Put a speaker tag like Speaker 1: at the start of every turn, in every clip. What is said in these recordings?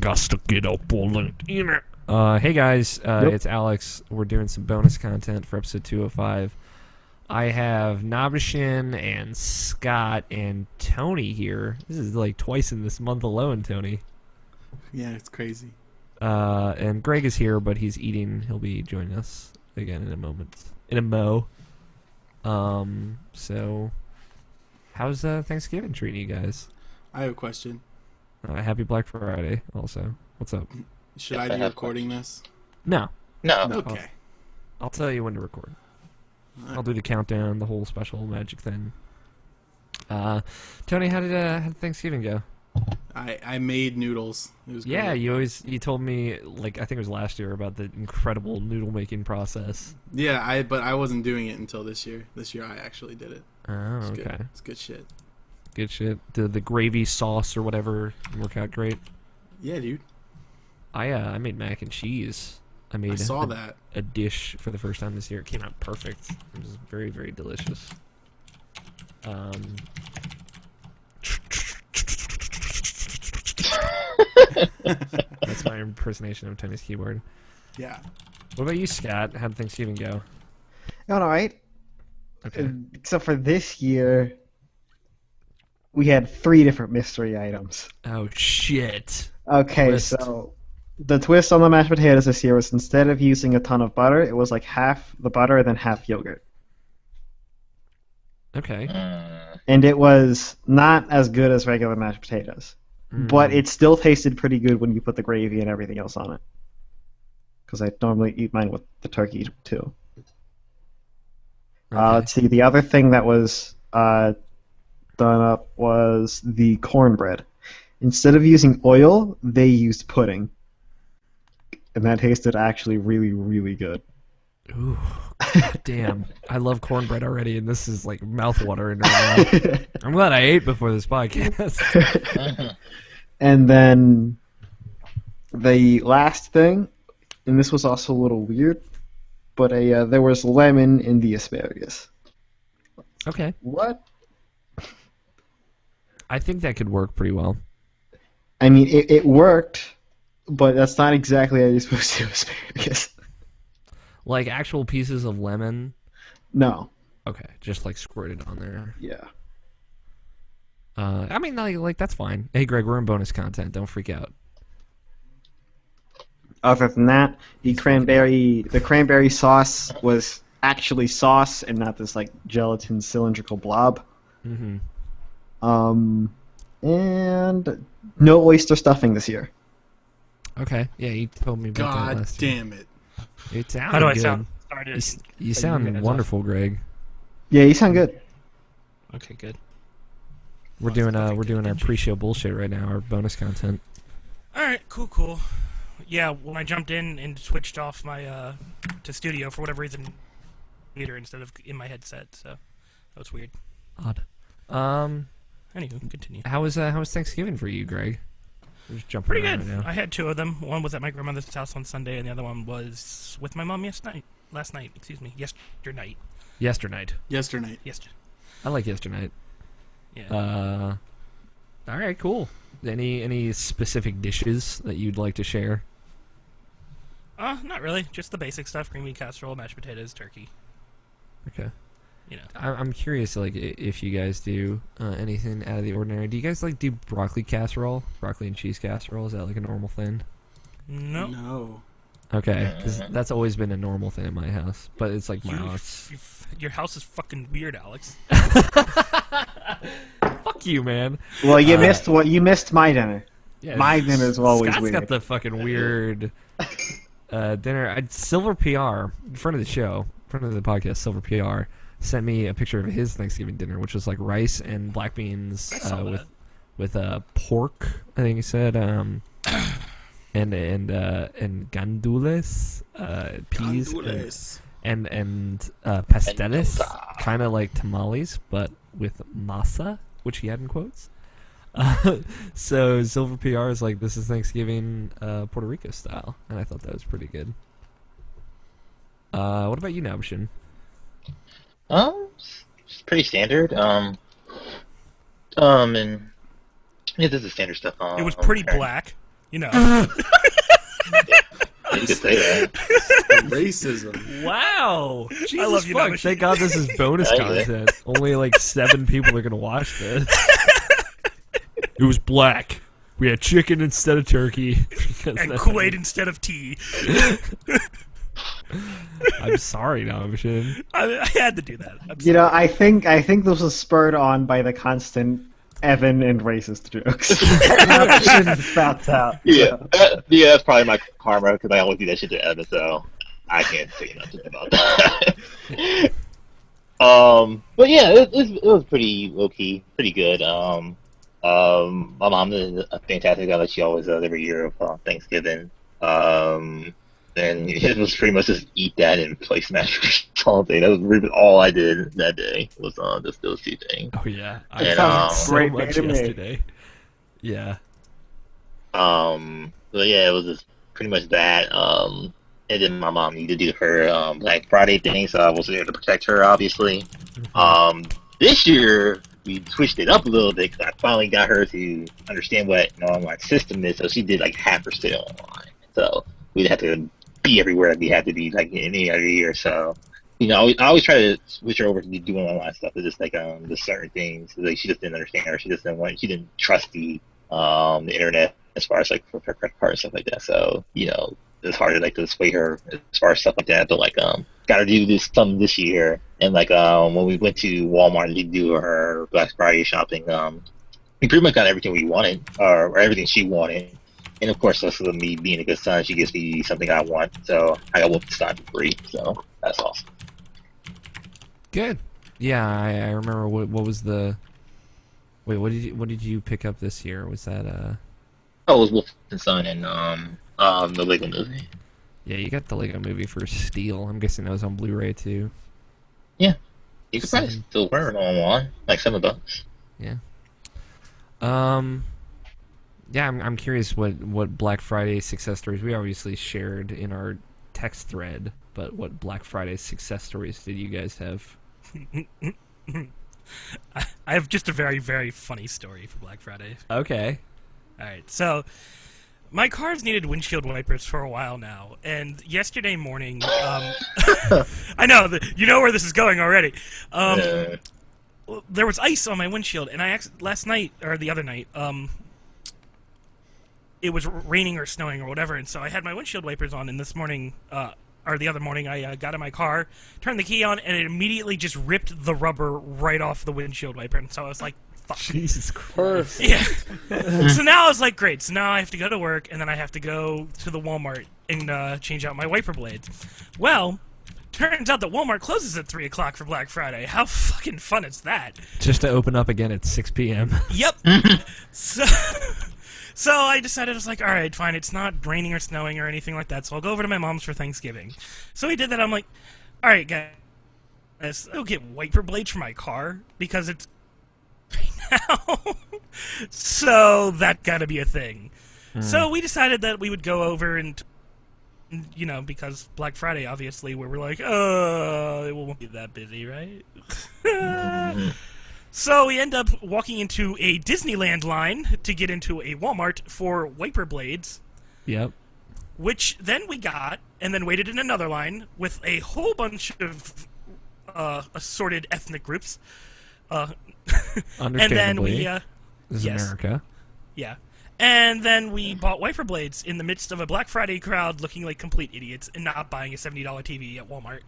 Speaker 1: Got to get up on LinkedIn. Hey guys,
Speaker 2: Yep.
Speaker 1: it's Alex. We're doing some bonus content for episode 205. I have Nabishin and Scott and Tony here. This is like twice in this month alone, Tony.
Speaker 3: Yeah, it's crazy.
Speaker 1: And Greg is here, but he's eating. He'll be joining us again in a moment. In a mo. So, how's Thanksgiving treating you guys?
Speaker 3: I have a question.
Speaker 1: Happy Black Friday, also. What's up?
Speaker 3: Should
Speaker 4: Yes,
Speaker 3: I
Speaker 4: I
Speaker 3: be
Speaker 4: have
Speaker 3: recording this?
Speaker 1: No.
Speaker 4: No.
Speaker 1: No.
Speaker 3: Okay.
Speaker 1: I'll tell you when to record. I'll do the countdown, the whole special magic thing. Tony, how did Thanksgiving go?
Speaker 3: I made noodles. It was
Speaker 1: Yeah,
Speaker 3: great.
Speaker 1: you told me, like, I think it was last year, about the incredible noodle making process.
Speaker 3: Yeah, but I wasn't doing it until this year. This year I actually did it.
Speaker 1: Oh,
Speaker 3: It's
Speaker 1: okay.
Speaker 3: good. It's good shit.
Speaker 1: Good shit. The gravy sauce or whatever work out great.
Speaker 3: Yeah, dude.
Speaker 1: I made mac and cheese. I made
Speaker 3: I saw that.
Speaker 1: a dish for the first time this year. It came out perfect. It was very, very delicious. That's my impersonation of Tony's keyboard.
Speaker 3: Yeah.
Speaker 1: What about you, Scott? How'd Thanksgiving go?
Speaker 2: All right.
Speaker 1: Okay.
Speaker 2: Except for this year, we had 3 different mystery items.
Speaker 1: Oh, shit.
Speaker 2: Okay,
Speaker 1: Twist.
Speaker 2: so the twist on the mashed potatoes this year was instead of using a ton of butter, it was like half the butter and then half yogurt.
Speaker 1: Okay.
Speaker 2: And it was not as good as regular mashed potatoes. But it still tasted pretty good when you put the gravy and everything else on it. Because I normally eat mine with the turkey too.
Speaker 1: Okay.
Speaker 2: Let's see, the other thing that was done up was the cornbread. Instead of using oil, they used pudding. And that tasted actually really, really good.
Speaker 1: Ooh, damn. I love cornbread already, and this is like mouthwatering right now. I'm glad I ate before this podcast.
Speaker 2: And then the last thing, and this was also a little weird, but there was lemon in the asparagus.
Speaker 1: Okay.
Speaker 2: What?
Speaker 1: I think that could work pretty well.
Speaker 2: I mean, it worked, but that's not exactly how you're supposed to do asparagus.
Speaker 1: Like actual pieces of lemon.
Speaker 2: No.
Speaker 1: Okay, just like squirted on there.
Speaker 2: Yeah.
Speaker 1: I mean, like that's fine. Hey, Greg, we're in bonus content. Don't freak out.
Speaker 2: Other than that, the cranberry sauce was actually sauce and not this like gelatin cylindrical blob.
Speaker 1: Mm-hmm.
Speaker 2: And no oyster stuffing this year.
Speaker 1: Okay. Yeah, you told me about that
Speaker 3: God
Speaker 1: last year.
Speaker 3: damn it.
Speaker 1: It sounded
Speaker 5: How do I
Speaker 1: good.
Speaker 5: sound? Sorry to
Speaker 1: You
Speaker 5: cut you
Speaker 1: sound
Speaker 5: guys
Speaker 1: wonderful, Greg.
Speaker 2: Yeah, you sound good.
Speaker 5: off. Okay, good.
Speaker 1: We're doing our pre-show bullshit right now. Our bonus content.
Speaker 5: All right, cool. Yeah, when I jumped in and switched off my to studio for whatever reason, computer instead of in my headset, so that was weird.
Speaker 1: Odd.
Speaker 5: Anywho, continue.
Speaker 1: How was Thanksgiving for you, Greg? We're just jumping
Speaker 5: Pretty
Speaker 1: around
Speaker 5: good.
Speaker 1: right now.
Speaker 5: I had 2 of them. One was at my grandmother's house on Sunday, and the other one was with my mom yesterday. Yesternight.
Speaker 1: Yesternight.
Speaker 3: Yesterday.
Speaker 1: I like yesternight.
Speaker 5: Yeah.
Speaker 1: All right, cool. Any specific dishes that you'd like to share?
Speaker 5: Not really. Just the basic stuff: green bean casserole, mashed potatoes, turkey.
Speaker 1: Okay.
Speaker 5: You know.
Speaker 1: I'm curious, like, if you guys do anything out of the ordinary. Do you guys like do broccoli casserole, broccoli and cheese casserole? Is that like a normal thing?
Speaker 5: No.
Speaker 3: No.
Speaker 1: Okay, because that's always been a normal thing in my house, but it's like my
Speaker 5: You,
Speaker 1: house.
Speaker 5: your house is fucking weird, Alex.
Speaker 1: Fuck you, man.
Speaker 2: Well, you missed my dinner.
Speaker 1: Yeah,
Speaker 2: My dinner's always
Speaker 1: Scott's
Speaker 2: weird.
Speaker 1: got the fucking weird dinner. Silver PR, friend of the show, friend of the podcast, Silver PR, sent me a picture of his Thanksgiving dinner, which was like rice and black beans
Speaker 5: I saw that.
Speaker 1: with pork. I think he said, and gandules, peas,
Speaker 3: Gandules.
Speaker 1: and pasteles, kind of like tamales, but with masa, which he had in quotes. So Silver PR is like, this is Thanksgiving Puerto Rico style, and I thought that was pretty good. What about you, Nabishin?
Speaker 4: It's pretty standard. And Yeah, this is standard stuff.
Speaker 5: It was pretty black, you know.
Speaker 4: Yeah, you could say that.
Speaker 3: Racism.
Speaker 1: Wow. Jesus
Speaker 5: I love you,
Speaker 1: fuck.
Speaker 5: Namashi.
Speaker 1: Thank God this is bonus content. Only like 7 people are gonna watch this. It was black. We had chicken instead of turkey.
Speaker 5: And Kool-Aid instead of tea.
Speaker 1: I'm sorry, Namashi.
Speaker 5: I had to do that.
Speaker 2: You know, I think this was spurred on by the constant Evan and racist jokes. Namashi spouts out.
Speaker 4: Yeah, yeah, that's probably my karma because I always do that shit to Evan, so I can't say nothing about that. But yeah, it was pretty low key, pretty good. My mom is a fantastic guy that she always does every year of Thanksgiving. And it was pretty much just eat that and play Smash all day. That was really all I did that day. Was just those 2 things.
Speaker 1: Oh yeah, I
Speaker 4: And,
Speaker 1: found so
Speaker 2: great
Speaker 1: much
Speaker 2: day to me.
Speaker 1: yesterday. Yeah.
Speaker 4: But yeah, it was just pretty much that. And then my mom needed to do her Black Friday thing, so I was there to protect her, obviously. This year we switched it up a little bit because I finally got her to understand what an online system is. So she did like half her sale online. So we'd have to be everywhere that we had to be like in any other year. So you know, I always try to switch her over to be doing online stuff. It's just like just certain things. Like she just didn't understand, or she just didn't want. She didn't trust the internet as far as like for her credit card and stuff like that. So you know, it's hard to like to sway her as far as stuff like that. But like got to do something this year. And like when we went to Walmart to do her Black Friday shopping, we pretty much got everything we wanted, or everything she wanted. And of course, that's me being a good son. She gives me something I want, so I got Wolfenstein for free. So that's awesome.
Speaker 1: Good. Yeah, I remember what was the. Wait, what did you pick up this year? Was that
Speaker 4: Oh, it was Wolfenstein and the Lego Movie.
Speaker 1: Yeah, you got the Lego Movie for Steel. I'm guessing that was on Blu-ray too.
Speaker 4: Yeah, you could probably still wear it online, like $7.
Speaker 1: Yeah. Yeah, I'm curious what Black Friday success stories we obviously shared in our text thread, but what Black Friday success stories did you guys have?
Speaker 5: I have just a very, very funny story for Black Friday.
Speaker 1: Okay.
Speaker 5: All right, so my car's needed windshield wipers for a while now, and yesterday morning, I know you know where this is going already. There was ice on my windshield, and last night or the other night, it was raining or snowing or whatever, and so I had my windshield wipers on. And this morning, or the other morning, I got in my car, turned the key on, and it immediately just ripped the rubber right off the windshield wiper. And so I was like, fuck.
Speaker 1: Jesus Christ.
Speaker 5: Yeah. So now I was like, great. So now I have to go to work, and then I have to go to the Walmart and change out my wiper blades. Well, turns out that Walmart closes at 3 o'clock for Black Friday. How fucking fun is that?
Speaker 1: Just to open up again at 6 p.m.
Speaker 5: Yep. So I decided, I was like, all right, fine. It's not raining or snowing or anything like that, so I'll go over to my mom's for Thanksgiving. So we did that. I'm like, all right, guys, I'll get wiper blades for my car because it's right now. So that got to be a thing. So we decided that we would go over and, you know, because Black Friday, obviously, where we're like, it won't be that busy, right? So we end up walking into a Disneyland line to get into a Walmart for wiper blades.
Speaker 1: Yep.
Speaker 5: Which then we got, and then waited in another line with a whole bunch of assorted ethnic groups.
Speaker 1: Understandably.
Speaker 5: And then we,
Speaker 1: this is
Speaker 5: yes.
Speaker 1: America.
Speaker 5: Yeah. And then we bought wiper blades in the midst of a Black Friday crowd looking like complete idiots and not buying a $70 TV at Walmart.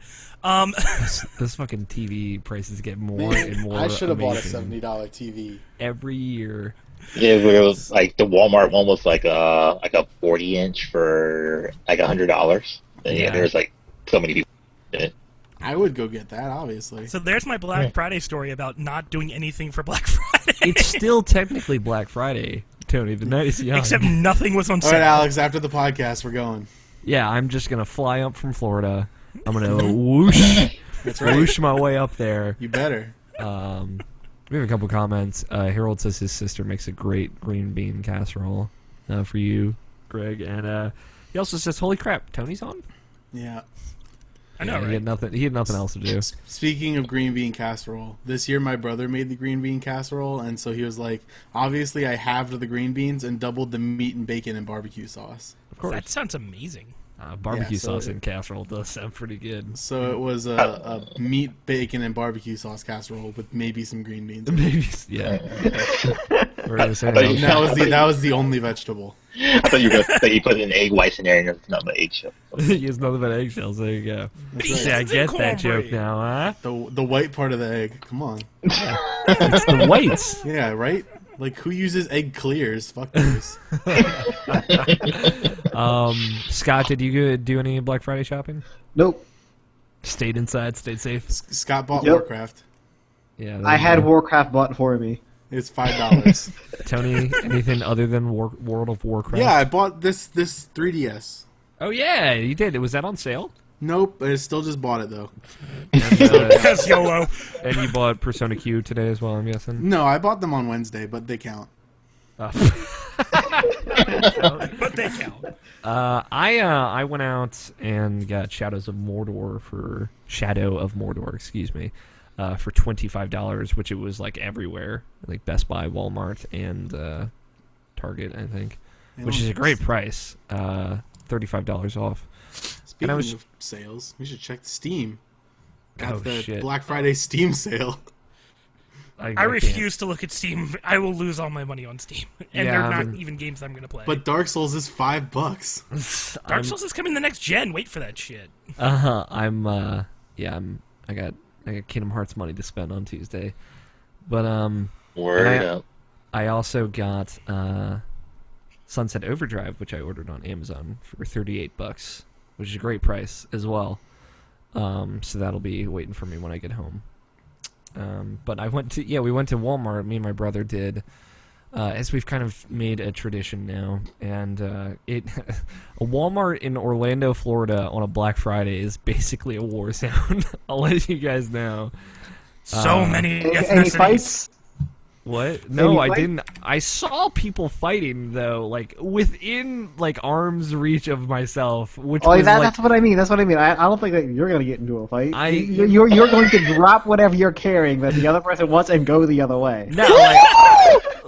Speaker 1: Those fucking TV prices get more and more
Speaker 3: I should have bought a
Speaker 1: amazing
Speaker 3: $70 TV.
Speaker 1: every year.
Speaker 4: Yeah, where it was like the Walmart one was like a 40-inch for like $100. And yeah, there's like so many people in it.
Speaker 3: I would go get that, obviously.
Speaker 5: So there's my Black Friday story about not doing anything for Black Friday.
Speaker 1: It's still technically Black Friday, Tony. The night is young.
Speaker 5: Except nothing was on
Speaker 3: All
Speaker 5: sale.
Speaker 3: right, Alex, after the podcast, we're going.
Speaker 1: Yeah, I'm just going to fly up from Florida. I'm going to whoosh,
Speaker 3: That's right.
Speaker 1: whoosh my way up there.
Speaker 3: You better.
Speaker 1: We have a couple comments. Harold says his sister makes a great green bean casserole for you, Greg. And he also says, holy crap, Tony's on?
Speaker 3: Yeah.
Speaker 5: I know,
Speaker 1: Yeah,
Speaker 5: right?
Speaker 1: He had nothing else to do.
Speaker 3: Speaking of green bean casserole, this year my brother made the green bean casserole, and so he was like, obviously I halved the green beans and doubled the meat and bacon and barbecue sauce.
Speaker 1: Of course.
Speaker 5: That sounds amazing.
Speaker 1: Barbecue
Speaker 3: Yeah, so
Speaker 1: sauce and casserole does sound pretty good.
Speaker 3: So it was a meat, bacon, and barbecue sauce casserole with maybe some green beans.
Speaker 1: Maybe, yeah. Or the same-
Speaker 4: thought you-
Speaker 3: That was the only vegetable.
Speaker 4: I thought you were gonna say you put in egg whites in there and it's not but eggshell.
Speaker 1: Use nothing but eggshells. There you go.
Speaker 3: That's
Speaker 1: Yeah, I
Speaker 3: right.
Speaker 1: get that joke
Speaker 5: cornbread.
Speaker 1: now, huh?
Speaker 3: The white part of the egg. Come on.
Speaker 1: It's the whites.
Speaker 3: Yeah, right? Like, who uses egg clears? Fuck those.
Speaker 1: Scott, did you do any Black Friday shopping?
Speaker 2: Nope.
Speaker 1: Stayed inside, stayed safe.
Speaker 3: Scott bought
Speaker 2: Yep.
Speaker 3: Warcraft.
Speaker 1: Yeah. there
Speaker 2: I
Speaker 1: you
Speaker 2: had
Speaker 1: go.
Speaker 2: Warcraft bought for me.
Speaker 3: It's $5.
Speaker 1: Tony, anything other than World of Warcraft?
Speaker 3: Yeah, I bought this 3DS.
Speaker 1: Oh yeah, you did. Was that on sale?
Speaker 3: Nope, I still just bought it though.
Speaker 1: And,
Speaker 5: Because YOLO.
Speaker 1: and you bought Persona Q today as well, I'm guessing.
Speaker 3: No, I bought them on Wednesday, but they count.
Speaker 5: But they count.
Speaker 1: I went out and got Shadow of Mordor, excuse me, for $25, which it was like everywhere, like Best Buy, Walmart, and Target, I think, which is a great price. $35 off.
Speaker 3: Speaking
Speaker 1: was-
Speaker 3: of sales, we should check Steam. Got
Speaker 1: Oh,
Speaker 3: the
Speaker 1: shit.
Speaker 3: Black Friday Steam sale.
Speaker 5: I
Speaker 1: can't.
Speaker 5: refuse to look at Steam. I will lose all my money on Steam. And
Speaker 1: Yeah,
Speaker 5: they're
Speaker 1: I
Speaker 5: not
Speaker 1: mean-
Speaker 5: even games I'm going to play.
Speaker 3: But Dark Souls is $5.
Speaker 5: Dark Souls is coming the next gen. Wait for that shit.
Speaker 1: I got Kingdom Hearts money to spend on Tuesday, but
Speaker 4: Word
Speaker 1: And
Speaker 4: up.
Speaker 1: I also got Sunset Overdrive, which I ordered on Amazon for $38, which is a great price as well. So that'll be waiting for me when I get home. But we went to Walmart. Me and my brother did, as we've kind of made a tradition now. And a Walmart in Orlando, Florida, on a Black Friday is basically a war zone. I'll let you guys know.
Speaker 5: So many
Speaker 2: Any
Speaker 5: ethnicities.
Speaker 2: fights?
Speaker 1: What? No, I
Speaker 2: fight?
Speaker 1: didn't. I saw people fighting though, like within like arm's reach of myself, which
Speaker 2: Oh,
Speaker 1: was
Speaker 2: that's what I mean. That's what I mean. I don't think that you're gonna get into a fight.
Speaker 1: I-
Speaker 2: You're going to drop whatever you're carrying that the other person wants and go the other way.
Speaker 1: no.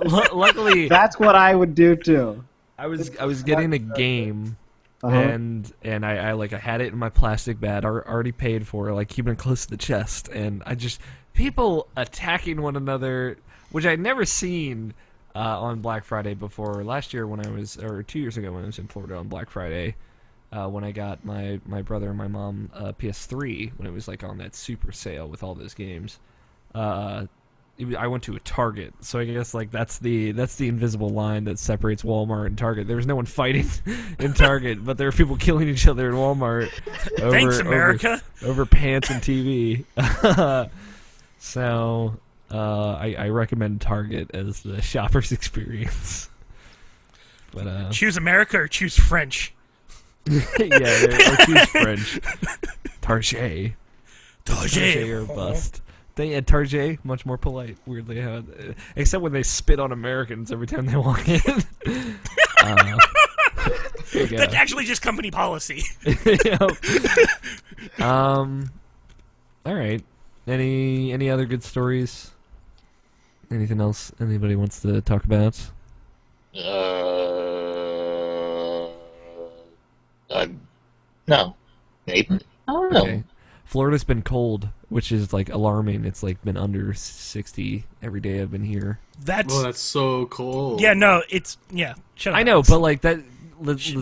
Speaker 1: Like, luckily,
Speaker 2: That's what I would do too.
Speaker 1: I was getting a game,
Speaker 2: Uh-huh.
Speaker 1: and I had it in my plastic bag, already paid for, like keeping it close to the chest, and I just people attacking one another, which I'd never seen on Black Friday before. Last year or 2 years ago when I was in Florida on Black Friday, when I got my brother and my mom PS3 when it was like on that super sale with all those games. I went to a Target, so I guess like that's the invisible line that separates Walmart and Target. There was no one fighting in Target, but there were people killing each other in Walmart.
Speaker 5: Thanks, America.
Speaker 1: Over pants and TV. So I recommend Target as the shopper's experience. But
Speaker 5: Choose America or choose French.
Speaker 1: yeah, or choose French. Target.
Speaker 5: Target.
Speaker 1: or bust. They at Target much more polite. Weirdly, except when they spit on Americans every time they walk in. There you go.
Speaker 5: That's actually just company policy.
Speaker 1: Yep. All right. Any other good stories? Anything else anybody wants to talk about?
Speaker 4: No. Maybe. I don't know.
Speaker 1: Okay. Florida's been cold, which is like alarming. It's like been under 60 every day I've been here.
Speaker 5: That's
Speaker 3: Oh, that's so cold.
Speaker 5: yeah. No, it's yeah. Shut up.
Speaker 1: I know,
Speaker 5: Alex.
Speaker 1: but like that.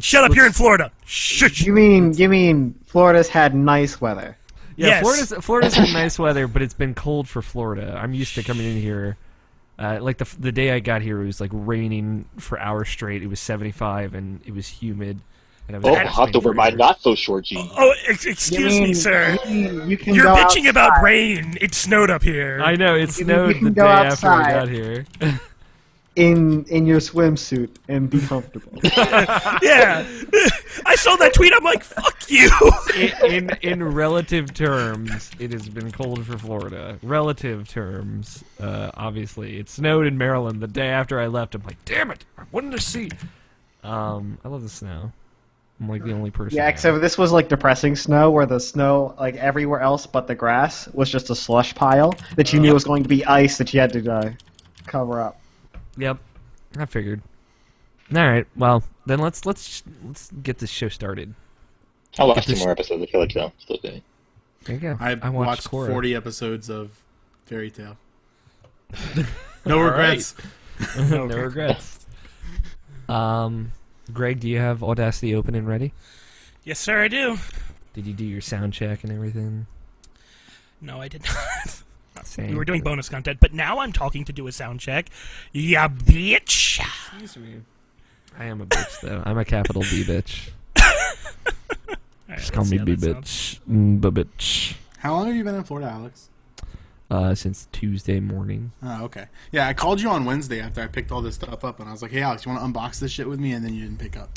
Speaker 5: Shut up. You're in Florida. Shh.
Speaker 2: You mean Florida's had nice weather?
Speaker 1: Yeah,
Speaker 5: Yes.
Speaker 1: Florida's had nice weather, but it's been cold for Florida. I'm used to coming in here. Like the day I got here, it was like raining for hours straight. It was 75 and it was humid. And I was
Speaker 4: Oh,
Speaker 1: gasping
Speaker 4: hopped over
Speaker 1: for
Speaker 4: my
Speaker 1: air.
Speaker 4: not so short jeans.
Speaker 5: Oh, excuse me, sir.
Speaker 2: You can
Speaker 5: You're
Speaker 2: go
Speaker 5: bitching about
Speaker 2: outside.
Speaker 5: rain. It snowed up here.
Speaker 1: I know it
Speaker 2: You
Speaker 1: snowed
Speaker 2: can
Speaker 1: the
Speaker 2: go
Speaker 1: day after I
Speaker 2: outside.
Speaker 1: got here.
Speaker 2: in your swimsuit and be comfortable.
Speaker 5: Yeah. I saw that tweet. I'm like, fuck you.
Speaker 1: in relative terms, it has been cold for Florida. Relative terms, obviously, it snowed in Maryland the day after I left. I'm like, damn it! I wanted to see. I love the snow. I'm like the only person.
Speaker 2: Yeah,
Speaker 1: there.
Speaker 2: except this was like depressing snow, where the snow, like everywhere else but the grass, was just a slush pile that you knew was going to be ice that you had to cover up.
Speaker 1: Yep, I figured. All right, well then let's get this show started.
Speaker 4: I'll watch
Speaker 1: this-
Speaker 4: 2 more episodes. I feel like so. Still good.
Speaker 1: There you go.
Speaker 3: I watched
Speaker 1: Korra.
Speaker 3: 40 episodes of Fairy Tale. No regrets.
Speaker 1: No regrets. Greg, do you have Audacity open and ready?
Speaker 5: Yes, sir, I do.
Speaker 1: Did you do your sound check and everything?
Speaker 5: No, I did not.
Speaker 1: Same.
Speaker 5: We were doing bonus content, but now I'm talking to do a sound check. Ya bitch.
Speaker 1: Excuse me. I am a bitch, though. I'm a capital B bitch.
Speaker 5: All right,
Speaker 1: Just call
Speaker 5: let's
Speaker 1: me
Speaker 5: see how
Speaker 1: B
Speaker 5: that sounds.
Speaker 1: bitch. B-bitch.
Speaker 3: How long have you been in Florida, Alex?
Speaker 1: Since Tuesday morning.
Speaker 3: Oh, okay. Yeah, I called you on Wednesday after I picked all this stuff up, and I was like, hey, Alex, you want to unbox this shit with me? And then you didn't pick up.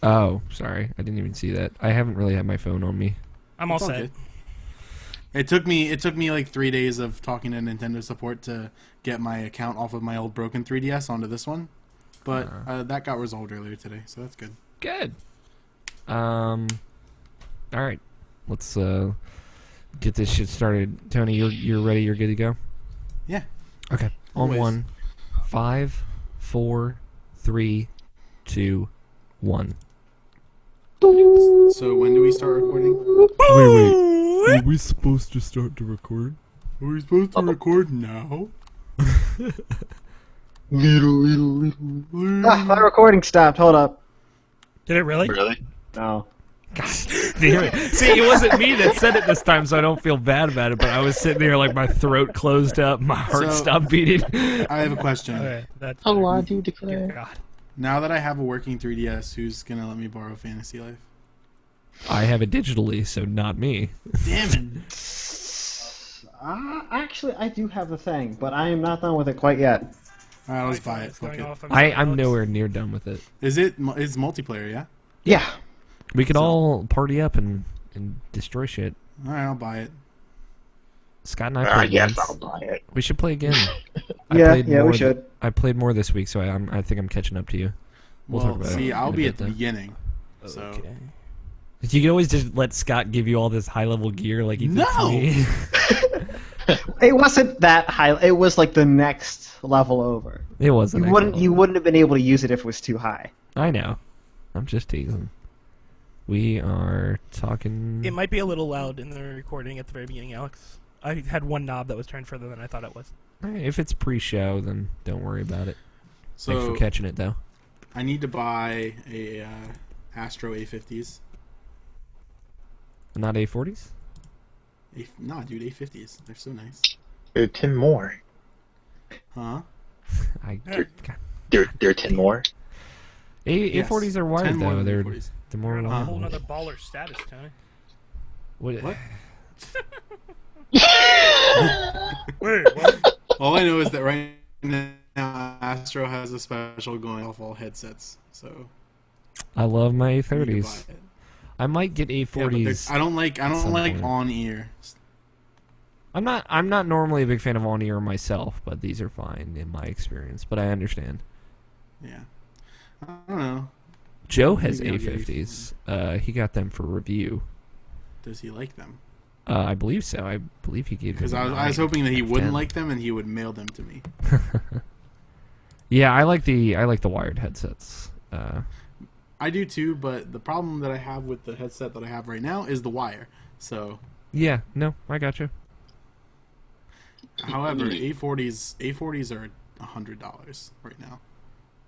Speaker 1: Oh, sorry. I didn't even see that. I haven't really had my phone on me.
Speaker 5: I'm all
Speaker 3: It's all
Speaker 5: set.
Speaker 3: good. It took me like 3 days of talking to Nintendo support to get my account off of my old broken 3DS onto this one, but that got resolved earlier today, so that's good.
Speaker 1: Good. All right. Let's get this shit started. Tony, you're ready. You're good to go.
Speaker 3: Yeah.
Speaker 1: Okay. On
Speaker 3: Always.
Speaker 1: 1, 5, 4, 3, 2, 1.
Speaker 3: So when do we start recording?
Speaker 1: Wait. Are we supposed to start to record?
Speaker 3: Are we supposed to record now?
Speaker 2: Ah, my recording stopped. Hold up.
Speaker 5: Did it really?
Speaker 4: Really?
Speaker 2: No.
Speaker 1: God damn it. See, it wasn't me that said it this time, so I don't feel bad about it, but I was sitting there like my throat closed up, my heart
Speaker 3: So-
Speaker 1: stopped beating.
Speaker 3: I have a question.
Speaker 5: Okay, that's
Speaker 4: Allah do
Speaker 5: Dear
Speaker 4: declare.
Speaker 5: God.
Speaker 3: Now that I have a working 3DS, who's gonna let me borrow Fantasy Life?
Speaker 1: I have it digitally, so not me.
Speaker 3: Damn it!
Speaker 2: Actually, I do have the thing, but I am not done with it quite yet.
Speaker 3: All right, let's
Speaker 5: My
Speaker 3: buy
Speaker 5: phone
Speaker 3: it.
Speaker 5: is going
Speaker 3: Fuck it.
Speaker 5: off. I'm sorry,
Speaker 1: I'm
Speaker 5: Alex.
Speaker 1: nowhere near done with it.
Speaker 3: Is it's multiplayer? Yeah.
Speaker 2: Yeah.
Speaker 1: We could all party up and destroy shit.
Speaker 3: All right, I'll buy it.
Speaker 1: Scott and I played
Speaker 4: Yes,
Speaker 1: once.
Speaker 4: I'll buy it.
Speaker 1: We should play again.
Speaker 2: Yeah,
Speaker 1: played
Speaker 2: yeah, we
Speaker 1: more
Speaker 2: should.
Speaker 1: I played more this week, so I think I'm catching up to you. We'll talk
Speaker 3: Well,
Speaker 1: about
Speaker 3: see,
Speaker 1: it
Speaker 3: I'll
Speaker 1: in a
Speaker 3: be
Speaker 1: bit,
Speaker 3: at the
Speaker 1: though.
Speaker 3: beginning. So
Speaker 5: Okay.
Speaker 1: You can always just let Scott give you all this high level gear like he did to
Speaker 3: No!
Speaker 1: me.
Speaker 2: It wasn't that high. It was like the next level over.
Speaker 1: It wasn't.
Speaker 2: You wouldn't have been able to use it if it was too high.
Speaker 1: I know. I'm just teasing. We are talking.
Speaker 5: It might be a little loud in the recording at the very beginning, Alex. I had one knob that was turned further than I thought it was.
Speaker 1: If it's pre-show, then don't worry about it. Thanks for
Speaker 3: So
Speaker 1: catching it, though.
Speaker 3: I need to buy a Astro A50s.
Speaker 1: Not A40s?
Speaker 3: Nah, dude, A50s. They're so nice.
Speaker 4: There are 10 more.
Speaker 3: Huh?
Speaker 4: There are 10 more.
Speaker 3: Yes.
Speaker 1: A40s are wired,
Speaker 3: 10 more
Speaker 1: though.
Speaker 3: than
Speaker 1: They're
Speaker 3: A40s.
Speaker 1: more
Speaker 5: We're on a whole
Speaker 1: reliable.
Speaker 5: nother baller status, Tony.
Speaker 1: What?
Speaker 3: What?
Speaker 5: Wait, what?
Speaker 3: All I know is that right now Astro has a special going off all headsets. So
Speaker 1: I love my
Speaker 3: I need to buy
Speaker 1: A30s.
Speaker 3: it.
Speaker 1: I might get
Speaker 3: Yeah, but
Speaker 1: A40s.
Speaker 3: I don't like
Speaker 1: some point.
Speaker 3: on ear.
Speaker 1: I'm not normally a big fan of on-ear myself, but these are fine in my experience. But I understand.
Speaker 3: Yeah. I don't know.
Speaker 1: Joe has
Speaker 3: Maybe I'll get
Speaker 1: A50s. He got them for review.
Speaker 3: Does he like them?
Speaker 1: I believe so. I believe he gave them.
Speaker 3: Because I was
Speaker 1: 9
Speaker 3: hoping that he
Speaker 1: out of
Speaker 3: wouldn't
Speaker 1: 10.
Speaker 3: like them and he would mail them to me.
Speaker 1: Yeah, I like the wired headsets.
Speaker 3: I do too, but the problem that I have with the headset that I have right now is the wire. So,
Speaker 1: Yeah, no, I got you.
Speaker 3: however, A40s are $100 right now.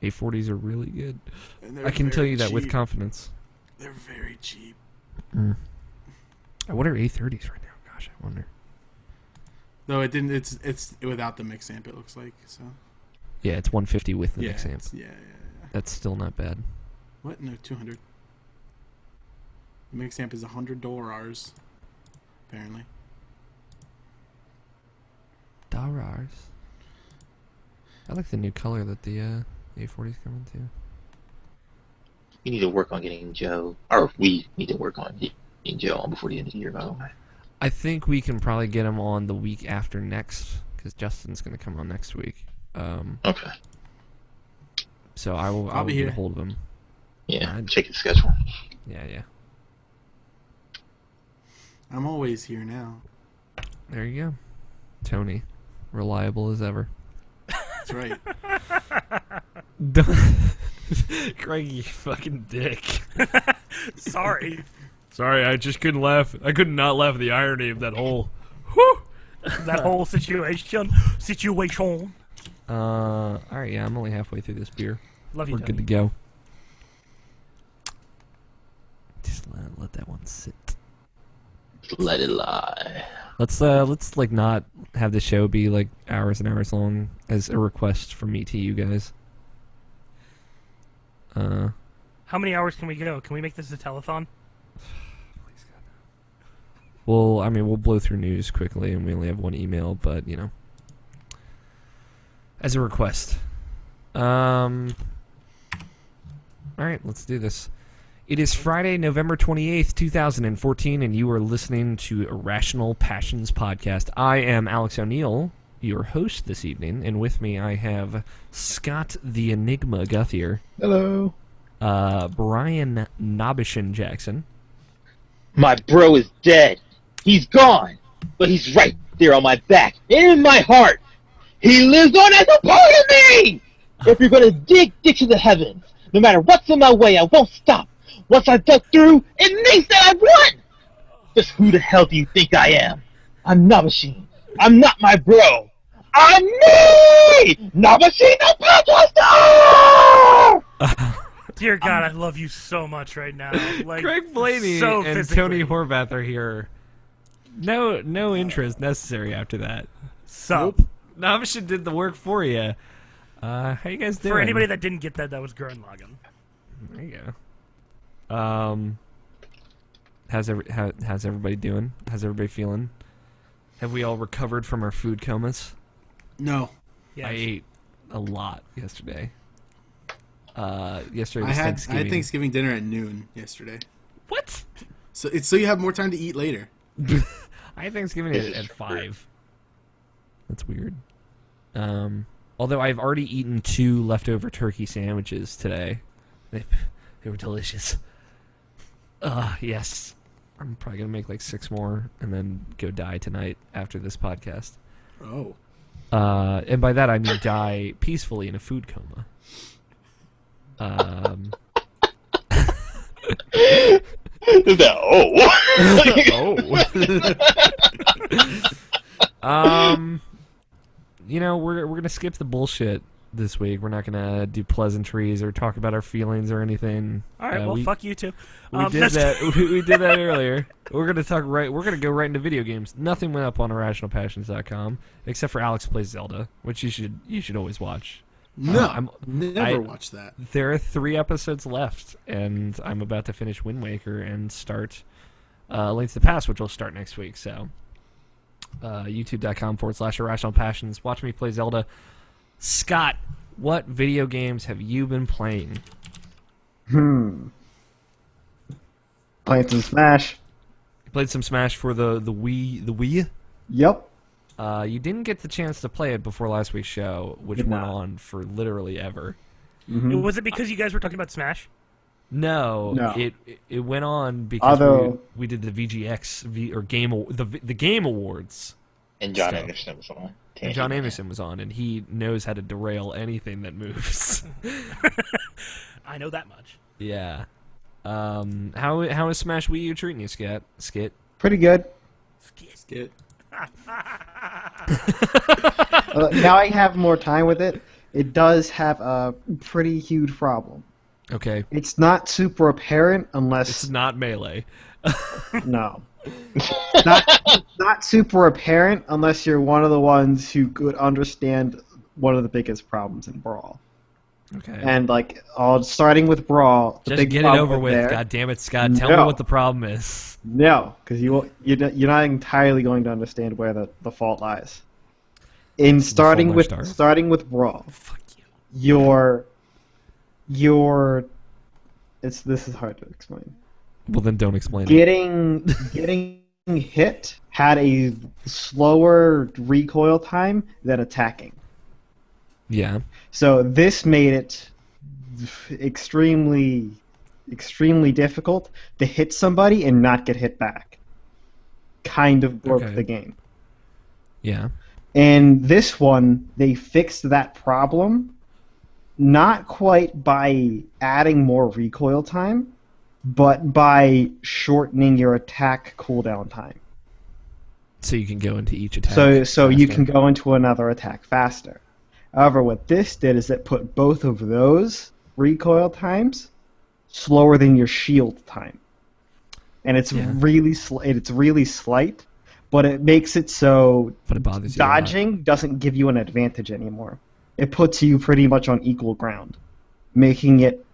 Speaker 1: A40s are really good.
Speaker 3: And they're
Speaker 1: I can tell
Speaker 3: very
Speaker 1: you that with
Speaker 3: cheap.
Speaker 1: confidence.
Speaker 3: They're very cheap.
Speaker 1: What are A30s right now? Gosh, I wonder.
Speaker 3: No, it didn't. It's without the mix amp. It looks like so.
Speaker 1: Yeah, it's 150 with the
Speaker 3: Yeah,
Speaker 1: mix amp.
Speaker 3: yeah.
Speaker 1: That's still not bad.
Speaker 3: What? No, 200. The mix amp is $100, apparently.
Speaker 1: $. I like the new color that the A40's coming to.
Speaker 4: We need to work on getting Joe, or we need to work on getting Joe on before the end of the year, by the way.
Speaker 1: I think we can probably get him on the week after next, because Justin's going to come on next week.
Speaker 4: Okay.
Speaker 1: So I will
Speaker 3: I'll be
Speaker 1: get
Speaker 3: here.
Speaker 1: a hold of him.
Speaker 4: Yeah, check his schedule.
Speaker 1: Yeah.
Speaker 3: I'm always here now.
Speaker 1: There you go. Tony, reliable as ever.
Speaker 3: That's right.
Speaker 1: Craig, you fucking dick.
Speaker 5: Sorry.
Speaker 1: Sorry, I just couldn't laugh. I could not laugh at the irony of that whole... Whew!
Speaker 5: That whole situation.
Speaker 1: Alright, yeah, I'm only halfway through this beer.
Speaker 5: Love you,
Speaker 1: We're
Speaker 5: Tony.
Speaker 1: good to go. Just let that one sit.
Speaker 4: Let it lie.
Speaker 1: Let's like not have the show be like hours and hours long as a request from me to you guys.
Speaker 5: How many hours can we go? Can we make this a telethon?
Speaker 1: Please God. Well, I mean, we'll blow through news quickly, and we only have one email, but you know, as a request. All right, let's do this. It is Friday, November 28th, 2014, and you are listening to Irrational Passions Podcast. I am Alex O'Neill, your host this evening, and with me I have Scott the Enigma Guthier.
Speaker 2: Hello.
Speaker 1: Brian Nobishin Jackson.
Speaker 4: My bro is dead. He's gone. But he's right there on my back and in my heart. He lives on as a part of me! If you're gonna dig to the heavens, no matter what's in my way, I won't stop. Once I've dug through, it means that I've won! Just who the hell do you think I am? I'm Nabashin. I'm not my bro. I'm me! Nabashin the podcaster!
Speaker 5: Dear God, I love you so much right now. Like,
Speaker 1: Craig Blaney
Speaker 5: so
Speaker 1: and
Speaker 5: physically.
Speaker 1: Tony Horvath are here. No interest necessary after that.
Speaker 5: Sup.
Speaker 1: Nobishin did the work for you. How you guys doing?
Speaker 5: For anybody that didn't get that, that was Gurren
Speaker 1: There you go. How's everybody doing? How's everybody feeling? Have we all recovered from our food comas?
Speaker 3: No.
Speaker 5: Yes.
Speaker 1: I ate a lot yesterday. Yesterday
Speaker 3: I
Speaker 1: was
Speaker 3: had
Speaker 1: Thanksgiving.
Speaker 3: Thanksgiving dinner at noon yesterday.
Speaker 1: What?
Speaker 3: So you have more time to eat later.
Speaker 1: I had Thanksgiving at 5. That's weird. Although I've already eaten 2 leftover turkey sandwiches today. They were delicious. Yes. I'm probably going to make like 6 more and then go die tonight after this podcast.
Speaker 3: Oh.
Speaker 1: And by that I mean die peacefully in a food coma.
Speaker 4: Is that,
Speaker 1: You know, we're gonna skip the bullshit this week. We're not gonna do pleasantries or talk about our feelings or anything.
Speaker 5: All right, well, fuck you too.
Speaker 1: We did that. We did that earlier. We're gonna go right into video games. Nothing went up on IrrationalPassions.com except for Alex Plays Zelda, which you should always watch.
Speaker 3: No, never watched that.
Speaker 1: There are 3 episodes left, and I'm about to finish Wind Waker and start Link to the Past, which will start next week. So, youtube.com/IrrationalPassions. Watch me play Zelda. Scott, what video games have you been playing?
Speaker 2: Playing some Smash.
Speaker 1: You played some Smash for the Wii. The Wii.
Speaker 2: Yep.
Speaker 1: You didn't get the chance to play it before last week's show, which went on for literally ever.
Speaker 2: Mm-hmm.
Speaker 5: Was it because you guys were talking about Smash?
Speaker 1: No. It went on because
Speaker 2: Although,
Speaker 1: we did the VGX or the Game Awards.
Speaker 4: And John
Speaker 1: stuff.
Speaker 4: Anderson was on.
Speaker 1: And John Anderson was on, and he knows how to derail anything that moves.
Speaker 5: I know that much.
Speaker 1: Yeah. How is Smash Wii U treating you, Skit?
Speaker 2: pretty good.
Speaker 3: Skit.
Speaker 2: Now I have more time with it. It does have a pretty huge problem.
Speaker 1: Okay.
Speaker 2: It's not super apparent unless...
Speaker 1: It's not Melee.
Speaker 2: No. Not super apparent unless you're one of the ones who could understand one of the biggest problems in Brawl.
Speaker 1: Okay.
Speaker 2: And like, starting with Brawl, the
Speaker 1: Just
Speaker 2: big
Speaker 1: get it
Speaker 2: problem
Speaker 1: over with.
Speaker 2: there-
Speaker 1: God damn it, Scott. Tell me
Speaker 2: No.
Speaker 1: what the problem is.
Speaker 2: No, because you're not entirely going to understand where the fault lies. In starting with
Speaker 1: stars?
Speaker 2: starting with Brawl,
Speaker 1: Fuck you.
Speaker 2: this is hard to explain.
Speaker 1: Well, then don't explain it.
Speaker 2: Getting hit had a slower recoil time than attacking.
Speaker 1: Yeah.
Speaker 2: So this made it extremely extremely difficult to hit somebody and not get hit back. Kind of broke
Speaker 1: Okay.
Speaker 2: the game.
Speaker 1: Yeah.
Speaker 2: And this one, they fixed that problem, not quite by adding more recoil time, but by shortening your attack cooldown time.
Speaker 1: So you can go into each attack.
Speaker 2: So you
Speaker 1: faster.
Speaker 2: can go into another attack faster. However, what this did is it put both of those recoil times slower than your shield time, and it's
Speaker 1: Yeah.
Speaker 2: it's really slight, but it makes it so
Speaker 1: But it bothers you a lot.
Speaker 2: dodging doesn't give you an advantage anymore. It puts you pretty much on equal ground, making it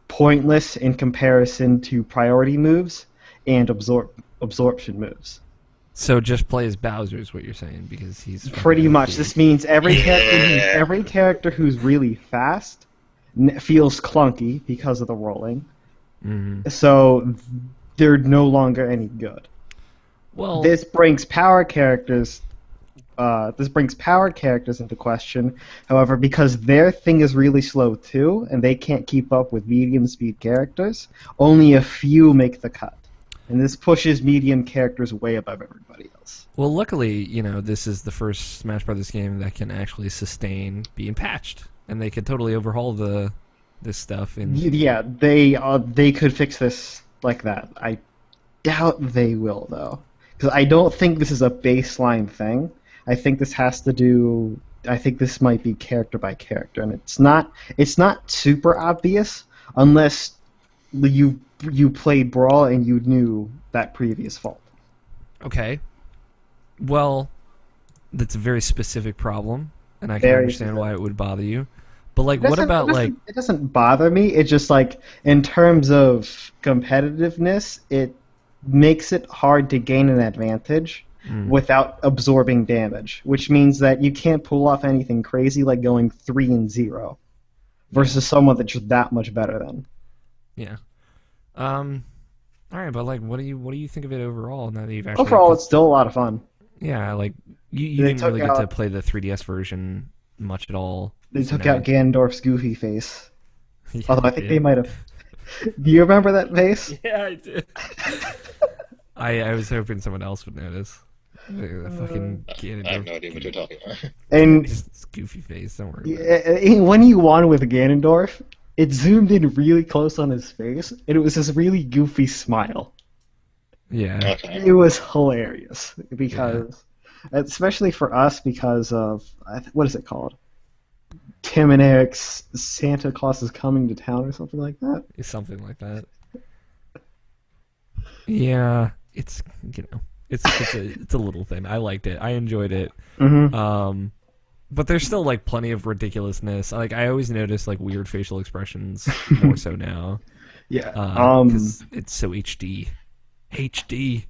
Speaker 2: pointless in comparison to priority moves and absorption moves.
Speaker 1: So just play as Bowser is what you're saying, because he's
Speaker 2: Pretty
Speaker 1: fucking
Speaker 2: much.
Speaker 1: OP.
Speaker 2: This means every
Speaker 4: Yeah.
Speaker 2: character who's really fast feels clunky because of the rolling.
Speaker 1: Mhm.
Speaker 2: So they're no longer any good.
Speaker 1: Well,
Speaker 2: This brings power characters. This brings power characters into question. However, because their thing is really slow too, and they can't keep up with medium speed characters, only a few make the cut. And this pushes medium characters way above everybody else.
Speaker 1: well, luckily, this is the first Smash Brothers game that can actually sustain being patched, and they could totally overhaul this stuff. And
Speaker 2: Yeah, they could fix this like that. I doubt they will though, because I don't think this is a baseline thing. I think this has to do. I think this might be character by character, and it's not. It's not super obvious unless you played Brawl and you knew that previous fault.
Speaker 1: okay, well, that's a very specific problem, and I can
Speaker 2: Very
Speaker 1: understand why it would bother you. But what
Speaker 2: Doesn't-
Speaker 1: about
Speaker 2: it doesn't- It doesn't bother me. It's just like in terms of competitiveness, it makes it hard to gain an advantage without absorbing damage, which means that you can't pull off anything crazy like going 3-0 versus someone that's just that much better than.
Speaker 1: Yeah. All right, but what do you think of it overall now that you've actually?
Speaker 2: Overall, it's still a lot of fun.
Speaker 1: Yeah, you
Speaker 2: They
Speaker 1: didn't
Speaker 2: took
Speaker 1: really get to
Speaker 2: out-
Speaker 1: play the 3DS version much at all.
Speaker 2: They
Speaker 1: so
Speaker 2: took
Speaker 1: now-
Speaker 2: out Ganondorf's goofy face.
Speaker 1: Yeah,
Speaker 2: Although I think
Speaker 1: did.
Speaker 2: they might have. Do you remember that face?
Speaker 1: Yeah, I did. I was hoping someone else would notice. The fucking
Speaker 4: I have
Speaker 1: Ganondorf.
Speaker 4: no idea what you're talking about.
Speaker 2: And
Speaker 1: Just this goofy face. Don't worry. About it.
Speaker 2: when you won with Ganondorf, it zoomed in really close on his face, and it was this really goofy smile.
Speaker 1: Yeah.
Speaker 4: Okay.
Speaker 2: It was hilarious because, especially for us, because of what is it called? Tim and Eric's Santa Claus is coming to town or something like that.
Speaker 1: It's something like that. Yeah, it's it's a little thing. I liked it. I enjoyed it.
Speaker 2: Mm-hmm.
Speaker 1: But there's still plenty of ridiculousness. I always notice weird facial expressions more so now.
Speaker 2: Yeah.
Speaker 1: Because it's so HD. HD.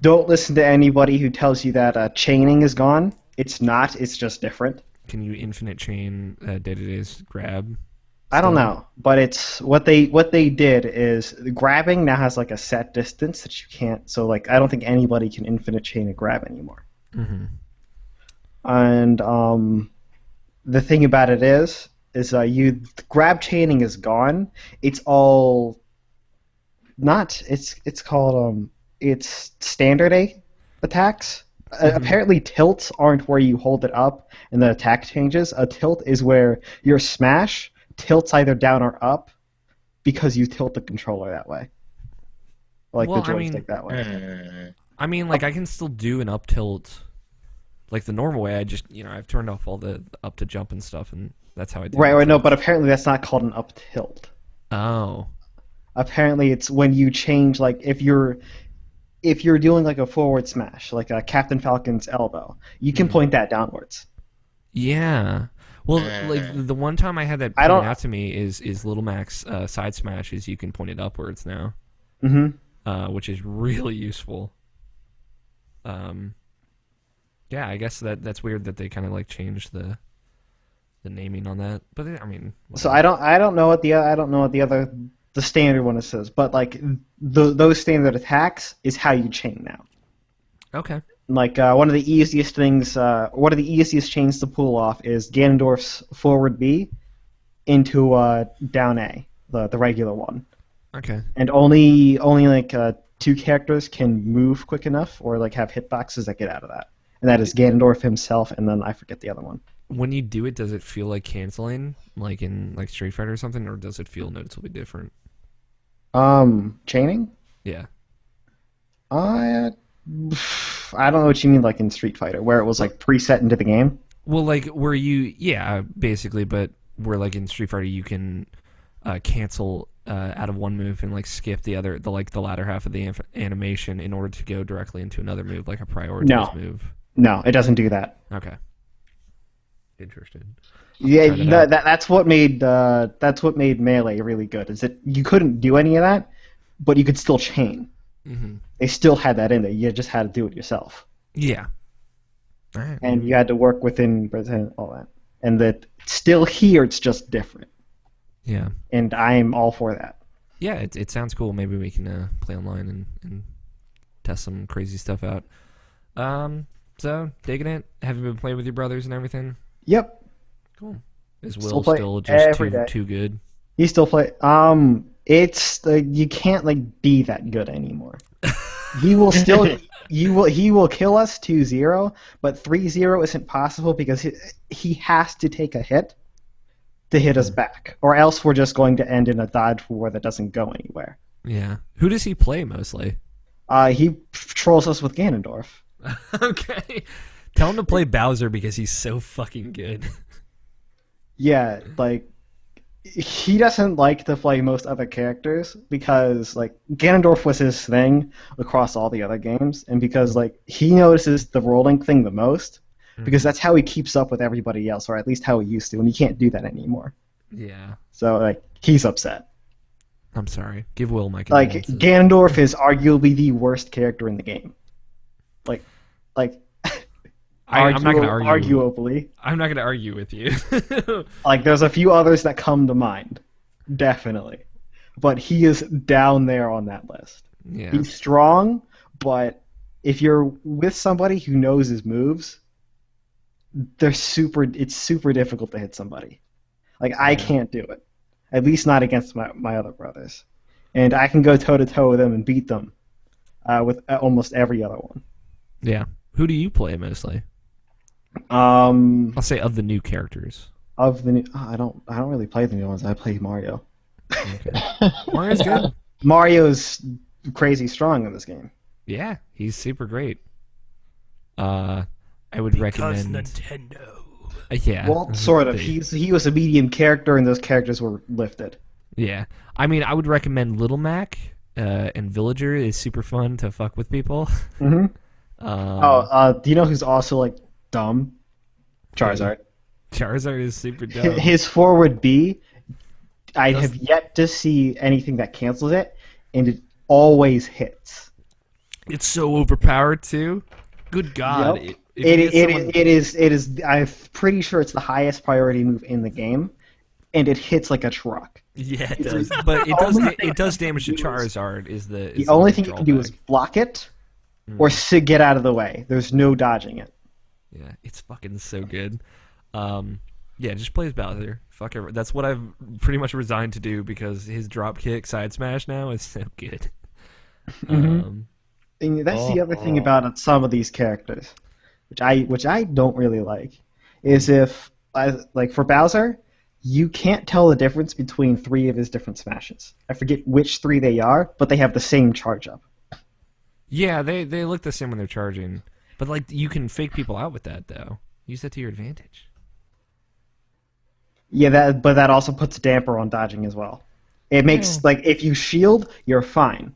Speaker 2: Don't listen to anybody who tells you that chaining is gone. It's not. It's just different.
Speaker 1: Can you infinite chain Day-to-Day's grab?
Speaker 2: I don't
Speaker 1: Still?
Speaker 2: know, but it's what they did is grabbing now has a set distance that you can't. So I don't think anybody can infinite chain a grab anymore.
Speaker 1: Mm-hmm.
Speaker 2: And the thing about it is you grab chaining is gone. It's all not. It's called it's standard A attacks. Apparently tilts aren't where you hold it up and the attack changes. A tilt is where your smash tilts either down or up because you tilt the controller that way. The joystick that way.
Speaker 1: I mean, I can still do an up tilt, the normal way. I just, I've turned off all the up to jump and stuff, and that's how I do it.
Speaker 2: Right, no, but apparently that's not called an up tilt.
Speaker 1: Oh.
Speaker 2: Apparently it's when you change, if you're doing a forward smash, like a Captain Falcon's elbow, you can point that downwards.
Speaker 1: Yeah. Well, the one time I had that
Speaker 2: I don't-
Speaker 1: pointed out to me is Little Mac's side smash is you can point it upwards now, which is really useful. Yeah, I guess that's weird that they kind of changed the naming on that, but I mean.
Speaker 2: So I don't know what the standard one says, but those standard attacks is how you chain now.
Speaker 1: Okay.
Speaker 2: One of the easiest things, one of the easiest chains to pull off is Ganondorf's forward B into down A, the regular one.
Speaker 1: Okay.
Speaker 2: and only like 2 characters can move quick enough or like have hitboxes that get out of that. And that is Ganondorf himself, and then I forget the other one.
Speaker 1: When you do it, does it feel like canceling, like in like Street Fighter or something, or does it feel noticeably different?
Speaker 2: Chaining?
Speaker 1: Yeah.
Speaker 2: I I don't know what you mean, like in Street Fighter, where it was like preset into the game.
Speaker 1: Well, like where you, yeah, basically, but where like in Street Fighter you can cancel out of one move and like skip the other, the latter half of the animation in order to go directly into another move, like a prioritized move.
Speaker 2: No, it doesn't do that.
Speaker 1: Okay. Interesting.
Speaker 2: Yeah,
Speaker 1: Tried it out.
Speaker 2: that's what made Melee really good. Is that you couldn't do any of that, but you could still chain.
Speaker 1: Mm-hmm.
Speaker 2: They still had that in there. You just had to do it yourself,
Speaker 1: Yeah. All right.
Speaker 2: and you had to work within all that. And that still here, it's just different.
Speaker 1: Yeah.
Speaker 2: And I'm all for that.
Speaker 1: Yeah, it sounds cool. Maybe we can play online and test some crazy stuff out. So digging it. Have you been playing with your brothers and everything?
Speaker 2: Yep,
Speaker 1: Cool. Is
Speaker 2: Still
Speaker 1: Will
Speaker 2: play
Speaker 1: still just
Speaker 2: every day.
Speaker 1: too good?
Speaker 2: he still play. It's you can't like be that good anymore. He will still he will kill us 2-0, but 3-0 isn't possible because he has to take a hit to hit us back, or else we're just going to end in a dodge war that doesn't go anywhere.
Speaker 1: Yeah. Who does he play mostly?
Speaker 2: He trolls us with Ganondorf.
Speaker 1: Okay. Tell him to play Bowser because he's so fucking good.
Speaker 2: Yeah, like he doesn't like to play most other characters because like Ganondorf was his thing across all the other games, and because like he notices the rolling thing the most because that's how he keeps up with everybody else, or at least how he used to, and he can't do that anymore.
Speaker 1: Yeah.
Speaker 2: So like he's upset.
Speaker 1: I'm sorry. Give Will my
Speaker 2: Like
Speaker 1: condolences.
Speaker 2: Ganondorf is arguably the worst character in the game. Like
Speaker 1: I'm not gonna argue.
Speaker 2: arguably.
Speaker 1: I'm not gonna argue with you.
Speaker 2: Like there's a few others that come to mind, definitely, but he is down there on that list.
Speaker 1: Yeah.
Speaker 2: He's strong, but if you're with somebody who knows his moves, it's super difficult to hit somebody. Like I can't do it, at least not against my other brothers, and I can go toe to toe with them and beat them with almost every other one.
Speaker 1: Yeah. Who do you play mostly?
Speaker 2: Of
Speaker 1: I'll say of the new characters.
Speaker 2: the new, I don't really play the new ones. I play Mario.
Speaker 1: Okay. Mario's good.
Speaker 2: Mario's crazy strong in this game.
Speaker 1: Yeah, he's super great. I would recommend.
Speaker 5: Nintendo.
Speaker 1: Yeah.
Speaker 2: Well, sort of.
Speaker 1: they-
Speaker 2: He was a medium character, and those characters were lifted.
Speaker 1: Yeah. I mean, I would recommend Little Mac and Villager is super fun to fuck with people.
Speaker 2: Mm-hmm. Do you know who's also like dumb? Charizard.
Speaker 1: Charizard is super dumb.
Speaker 2: His forward B, I have yet to see anything that cancels it, and it always hits.
Speaker 1: It's so overpowered too. Good God.
Speaker 2: Yep.
Speaker 1: If you get someone-
Speaker 2: It is. I'm pretty sure it's the highest priority move in the game, and it hits like a truck.
Speaker 1: Yeah, it does. But it does damage to Charizard.
Speaker 2: The only thing you can do is block it, or get out of the way. There's no dodging it.
Speaker 1: Yeah, it's fucking so good. Yeah, just play as Bowser. Fuck it. That's what I've pretty much resigned to do because his drop kick side smash now is so good.
Speaker 2: And that's the other thing about some of these characters, which I don't really like, is if like for Bowser, you can't tell the difference between 3 of his different smashes. I forget which 3 they are, but they have the same charge up.
Speaker 1: Yeah, they look the same when they're charging. But like you can fake people out with that though. Use that to your advantage.
Speaker 2: Yeah, but that also puts a damper on dodging as well. It makes like if you shield, you're fine.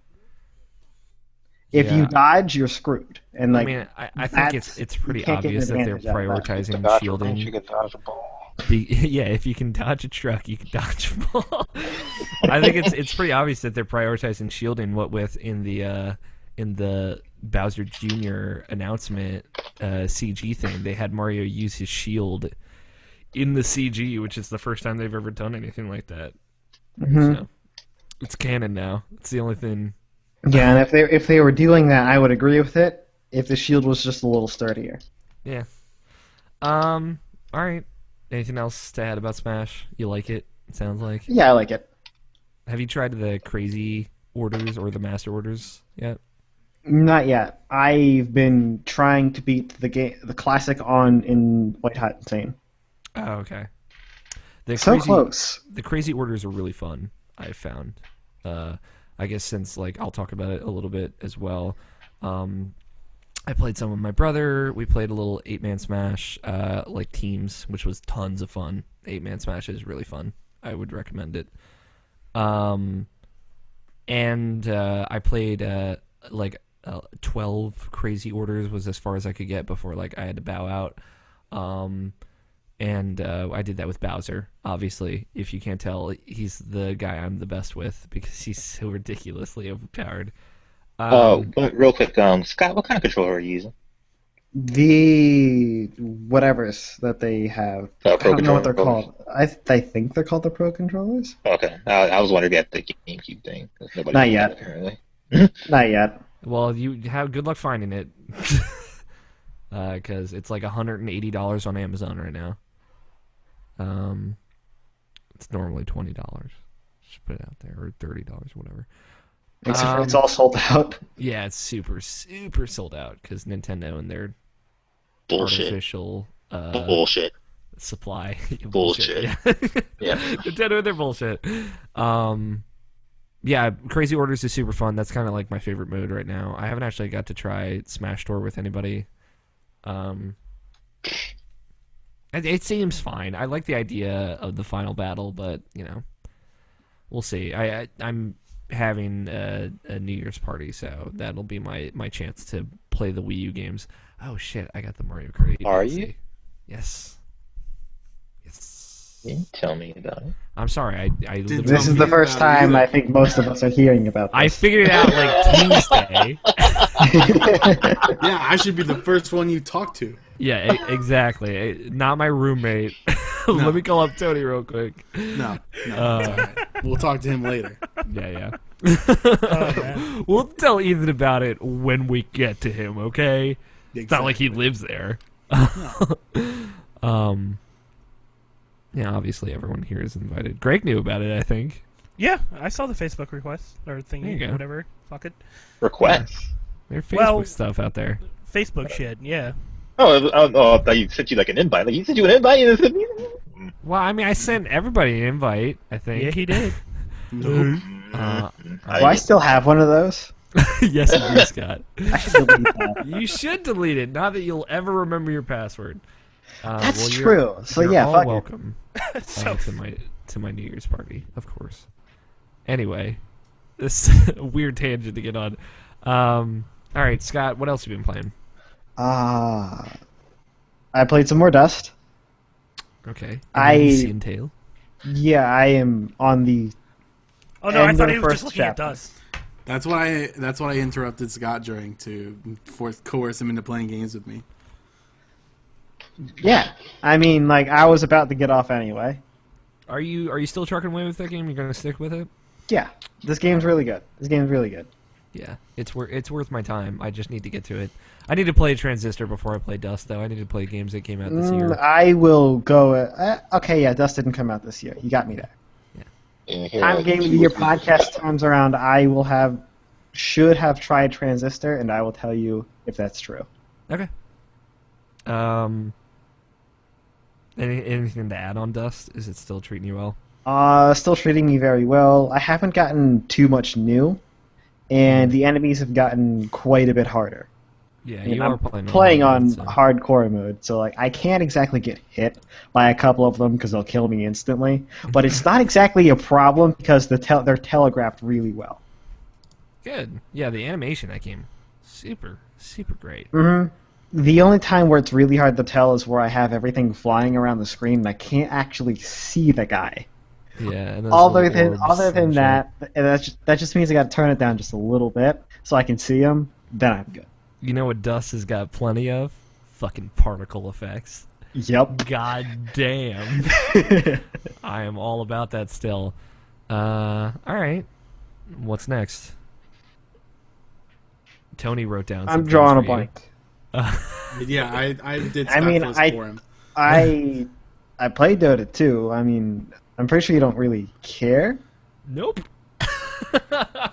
Speaker 2: If you
Speaker 1: Yeah.
Speaker 2: dodge, you're screwed. And like
Speaker 1: I mean, I think it's pretty
Speaker 2: you can't get
Speaker 1: obvious
Speaker 2: an
Speaker 1: that they're
Speaker 2: advantage out of that.
Speaker 1: prioritizing
Speaker 6: Dodge a
Speaker 1: shielding.
Speaker 6: wrench, you can dodge a ball.
Speaker 1: Yeah, if you can dodge a truck, you can dodge a ball. I think it's pretty obvious that they're prioritizing shielding. What with in the Bowser Jr. announcement CG thing, they had Mario use his shield in the CG, which is the first time they've ever done anything like that. So, it's canon now. It's the only thing.
Speaker 2: Yeah, and if they were doing that, I would agree with it. If the shield was just a little sturdier.
Speaker 1: Yeah. All right. Anything else to add about Smash? You like it? It sounds like.
Speaker 2: Yeah, I like it.
Speaker 1: Have you tried the crazy orders or the master orders yet?
Speaker 2: Not yet. I've been trying to beat the classic in White Hot Insane.
Speaker 1: Oh, okay. The
Speaker 2: So
Speaker 1: crazy,
Speaker 2: close.
Speaker 1: The crazy orders are really fun, I've found. I guess since I'll talk about it a little bit as well. I played some with my brother. We played a little 8-man Smash, teams, which was tons of fun. 8-man Smash is really fun. I would recommend it. And I played 12 crazy orders was as far as I could get before I had to bow out. And I did that with Bowser. Obviously, if you can't tell, he's the guy I'm the best with because he's so ridiculously overpowered.
Speaker 4: But real quick, Scott, what kind of controller are you using?
Speaker 2: The whatevers that they have. I
Speaker 4: Pro
Speaker 2: don't know what they're
Speaker 4: controller.
Speaker 2: called. I think they're called the Pro controllers.
Speaker 4: Okay, I was wondering if you had the GameCube thing. Nobody
Speaker 2: Not
Speaker 4: does
Speaker 2: yet.
Speaker 4: that, apparently.
Speaker 2: Not yet.
Speaker 1: Well, you have good luck finding it because it's $180 on Amazon right now. It's normally $20. Just put it out there, or $30, whatever.
Speaker 2: Except for it's all sold out.
Speaker 1: Yeah, it's super, super sold out because Nintendo and their
Speaker 4: Bullshit.
Speaker 1: artificial
Speaker 4: Bullshit.
Speaker 1: supply.
Speaker 4: Bullshit.
Speaker 1: Yeah.
Speaker 4: Yeah.
Speaker 1: Nintendo and their bullshit. Yeah, Crazy Orders is super fun. That's kind of my favorite mode right now. I haven't actually got to try Smash Door with anybody. It seems fine. I like the idea of the final battle, but we'll see. I'm having a New Year's party, so that'll be my chance to play the Wii U games. Oh shit! I got the Mario Kart 8
Speaker 4: Are
Speaker 1: DLC.
Speaker 4: you?
Speaker 1: Yes.
Speaker 4: You didn't tell me about it.
Speaker 1: I'm sorry. I
Speaker 3: Didn't
Speaker 2: This is the first time I think most of us are hearing about this.
Speaker 1: I figured it out Tuesday.
Speaker 3: Yeah, I should be the first one you talk to.
Speaker 1: Yeah, exactly. Not my roommate. Let me call up Tony real quick.
Speaker 3: No, it's all right. We'll talk to him later.
Speaker 1: Yeah.
Speaker 5: Oh, man.
Speaker 1: We'll tell Ethan about it when we get to him, okay? It's not like he lives there. Yeah, obviously everyone here is invited. Greg knew about it, I think.
Speaker 5: Yeah, I saw the Facebook request or
Speaker 1: There you
Speaker 5: thingy,
Speaker 1: go.
Speaker 5: whatever. Fuck it.
Speaker 4: Requests.
Speaker 1: There's Facebook
Speaker 5: Well-
Speaker 1: stuff out there.
Speaker 5: Facebook shit. Yeah.
Speaker 4: I thought you sent you an invite. You sent you an invite and said,
Speaker 1: Well, I mean, I sent everybody an invite, I think.
Speaker 5: Yeah, he did.
Speaker 3: Nope.
Speaker 2: Do I still have one of those?
Speaker 1: Yes, you do, Scott.
Speaker 2: I should delete that.
Speaker 1: You should delete it, not that you'll ever remember your password.
Speaker 2: That's
Speaker 1: well,
Speaker 2: true. So
Speaker 1: you're
Speaker 2: yeah,
Speaker 1: all
Speaker 2: fuck it.
Speaker 1: welcome
Speaker 5: So-
Speaker 1: to my New Year's party, of course. Anyway, this weird tangent to get on. All right, Scott, what else have you been playing?
Speaker 2: I played some more Dust.
Speaker 1: Okay,
Speaker 2: I-
Speaker 1: Elysian Tale.
Speaker 2: Yeah, I am on the.
Speaker 5: Oh no, I
Speaker 2: And
Speaker 5: thought
Speaker 2: the
Speaker 5: he was just
Speaker 2: first
Speaker 5: looking at
Speaker 2: chapter.
Speaker 5: dust.
Speaker 3: That's what I interrupted Scott during to coerce him into playing games with me.
Speaker 2: Yeah, I mean, I was about to get off anyway.
Speaker 1: Are you still trucking away with that game? You're gonna stick with it?
Speaker 2: Yeah, this game's really good.
Speaker 1: Yeah, it's worth my time. I just need to get to it. I need to play Transistor before I play Dust, though. I need to play games that came out this year.
Speaker 2: I will go. Okay, yeah, Dust didn't come out this year. You got me there. Time Game of the Year podcast comes around. I should have tried Transistor, and I will tell you if that's true.
Speaker 1: Okay. Anything to add on Dust? Is it still treating you well?
Speaker 2: Still treating me very well. I haven't gotten too much new, and the enemies have gotten quite a bit harder.
Speaker 1: Yeah,
Speaker 2: And
Speaker 1: you
Speaker 2: I'm
Speaker 1: are
Speaker 2: playing
Speaker 1: hard
Speaker 2: on
Speaker 1: mode, so-
Speaker 2: hardcore mode, so I can't exactly get hit by a couple of them because they'll kill me instantly. But it's not exactly a problem because they're telegraphed really well.
Speaker 1: Good. Yeah, the animation that game, super, super great.
Speaker 2: hmm The only time where it's really hard to tell is where I have everything flying around the screen and I can't actually see the guy.
Speaker 1: Yeah. And those
Speaker 2: Other
Speaker 1: little
Speaker 2: than
Speaker 1: orbs
Speaker 2: other than
Speaker 1: and
Speaker 2: that, that just means I got to turn it down just a little bit so I can see him. Then I'm good.
Speaker 1: shit. You know what Dust has got plenty of? Fucking particle effects.
Speaker 2: Yep.
Speaker 1: God damn. I am all about that still. All right. What's next? Tony wrote down. some
Speaker 2: I'm
Speaker 1: things
Speaker 2: drawing a
Speaker 1: for you.
Speaker 2: blank.
Speaker 3: Yeah, I did.
Speaker 2: I mean,
Speaker 3: Starfest for him.
Speaker 2: I played Dota too. I mean, I'm pretty sure you don't really care.
Speaker 1: Nope.